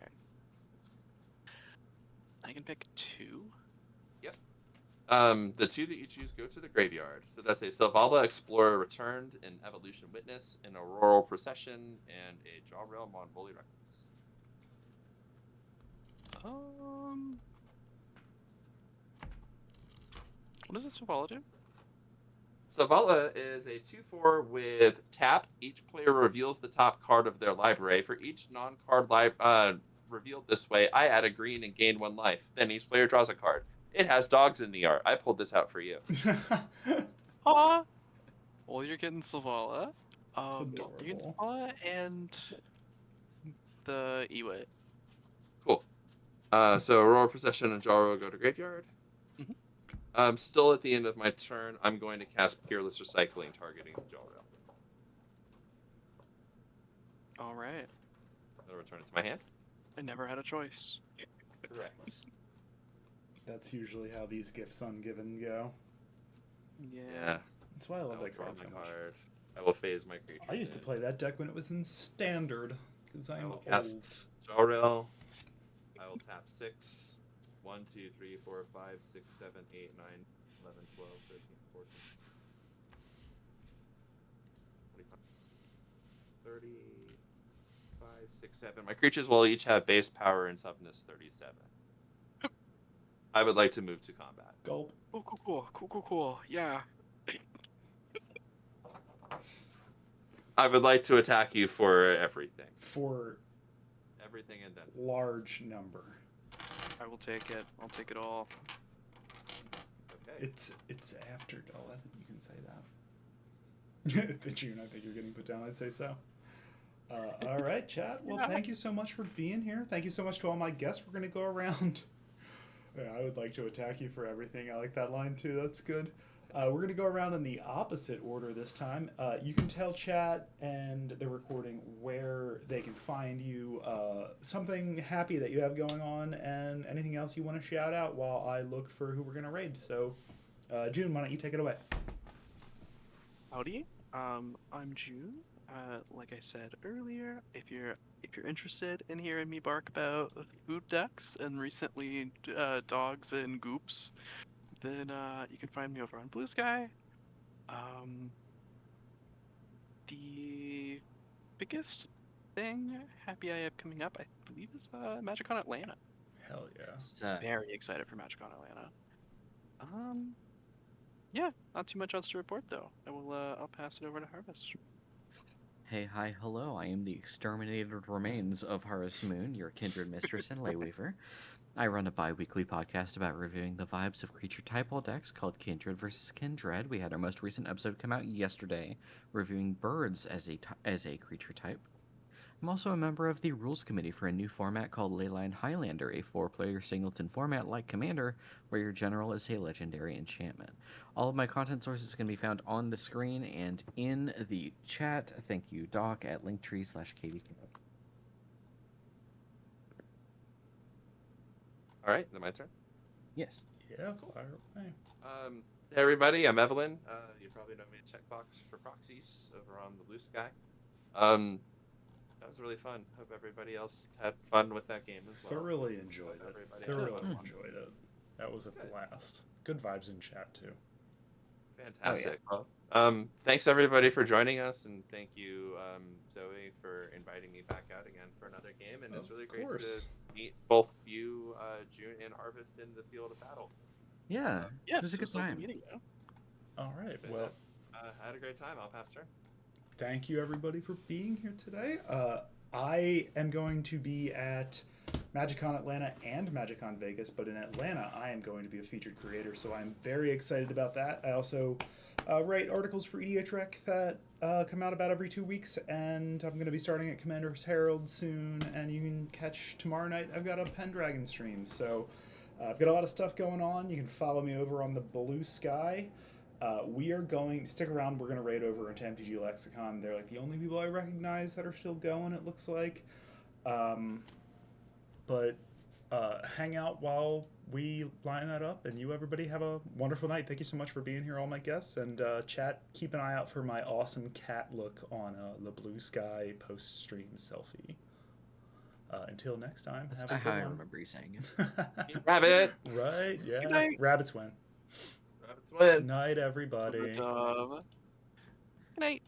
Speaker 4: I can pick 2.
Speaker 2: Yep. The 2 that you choose go to the graveyard. So that's a Selvala Explorer Returned, an Evolution Witness, an Auroral Procession, and a Jomrel Monvole Recluse.
Speaker 4: What does this Savala do?
Speaker 2: Selvala is a 2/4 with tap. Each player reveals the top card of their library. For each non-card revealed this way, I add a green and gain 1 life. Then each player draws a card. It has dogs in the art. I pulled this out for you.
Speaker 4: Aw! Well, you're getting Savala.
Speaker 1: It's
Speaker 4: You're getting
Speaker 1: adorable.
Speaker 4: Savala and the Ewit.
Speaker 2: Cool. So Aurora Procession and Jaro go to graveyard. Still at the end of my turn, I'm going to cast Peerless Recycling, targeting the Jaro.
Speaker 4: All right.
Speaker 2: I'll return it to my hand.
Speaker 4: I never had a choice.
Speaker 2: Correct.
Speaker 1: That's usually how these gifts ungiven go.
Speaker 2: Yeah.
Speaker 1: That's why I love
Speaker 2: will
Speaker 1: that
Speaker 2: draw
Speaker 1: card so
Speaker 2: my
Speaker 1: much.
Speaker 2: card. I will phase my creature.
Speaker 1: I used to play that deck when it was in standard because
Speaker 2: I
Speaker 1: I'm
Speaker 2: will
Speaker 1: old.
Speaker 2: cast Jarrell. I will tap 6. 1, 2, 3, 4, 5, 6, 7, 8, 9, 11, 12, 13, 14, 25, 35, 6, 7. My creatures will each have base power and toughness 37. I would like to move to combat.
Speaker 1: Gulp.
Speaker 4: Cool. Yeah.
Speaker 2: I would like to attack you for everything.
Speaker 1: For
Speaker 2: Everything and then.
Speaker 1: large number.
Speaker 4: I will take it. I'll take it all.
Speaker 2: Okay.
Speaker 1: It's after 11. You can say that. June, I think you're getting put down. I'd say so. All right, chat. Well, thank you so much for being here. Thank you so much to all my guests. We're going to go around. Yeah, I would like to attack you for everything. I like that line too. That's good. We're going to go around in the opposite order this time. You can tell chat and the recording where they can find you, something happy that you have going on, and anything else you want to shout out while I look for who we're going to raid. So, June, why don't you take it away?
Speaker 4: Howdy. I'm June. Like I said earlier, if you're interested in hearing me bark about food ducks and recently dogs and goops, then you can find me over on Blue Sky. The biggest thing happy I have coming up, I believe, is MagicCon Atlanta.
Speaker 1: Hell yeah.
Speaker 3: So,
Speaker 4: Very excited for MagicCon Atlanta. Yeah, not too much else to report though. I'll pass it over to Harvest.
Speaker 3: hey, hi, hello. I am the exterminated remains of Harvest Moon, your kindred mistress and Layweaver. I run a bi-weekly podcast about reviewing the vibes of creature type decks called Kindred vs. Kindred. We had our most recent episode come out yesterday, reviewing birds as a creature type. I'm also a member of the rules committee for a new format called Leyline Highlander, a 4-player singleton format like Commander, where your general is a legendary enchantment. All of my content sources can be found on the screen and in the chat. Thank you, Doc, at linktree/kvk.
Speaker 2: All right, then my turn.
Speaker 3: Yes.
Speaker 1: Yeah, fire away.
Speaker 2: Hey everybody, I'm Evelyn. You probably know me at Checkbox for Proxies over on the Blue Sky. That was really fun. Hope everybody else had fun with that game as well.
Speaker 1: Thoroughly enjoyed it.
Speaker 2: Everybody
Speaker 1: Thoroughly
Speaker 2: had fun.
Speaker 1: enjoyed it. That was a blast. Good vibes in chat too.
Speaker 2: Fantastic. Well, thanks everybody for joining us, and thank you, Zoe, for inviting me back out again for another game. And it's really great to meet both you, June and Harvest, in the field of battle.
Speaker 3: Yeah.
Speaker 4: Yes,
Speaker 3: it was a good time.
Speaker 4: meeting you.
Speaker 1: All right. Well,
Speaker 2: I had a great time. I'll pass turn.
Speaker 1: thank you everybody for being here today. I am going to be at MagicCon Atlanta and MagicCon Vegas, but in Atlanta, I am going to be a featured creator, so I'm very excited about that. I also write articles for EDH Rec that come out about every 2 weeks, and I'm going to be starting at Commander's Herald soon, and you can catch tomorrow night. I've got a Pendragon stream, so I've got a lot of stuff going on. You can follow me over on the Blue Sky. We are going, stick around, we're going to raid over into MTG Lexicon. They're like the only people I recognize that are still going, it looks like. But hang out while we line that up, and you everybody have a wonderful night. Thank you so much for being here, all my guests, and chat, keep an eye out for my awesome cat look on the Blue Sky post-stream selfie. Until next time,
Speaker 3: That's
Speaker 1: have a
Speaker 3: not
Speaker 1: good
Speaker 3: how I
Speaker 1: one.
Speaker 3: remember you saying it.
Speaker 2: Rabbit.
Speaker 1: Right, yeah.
Speaker 4: Good night.
Speaker 1: Rabbits win.
Speaker 2: Rabbits win.
Speaker 1: Night, everybody.
Speaker 4: Good night.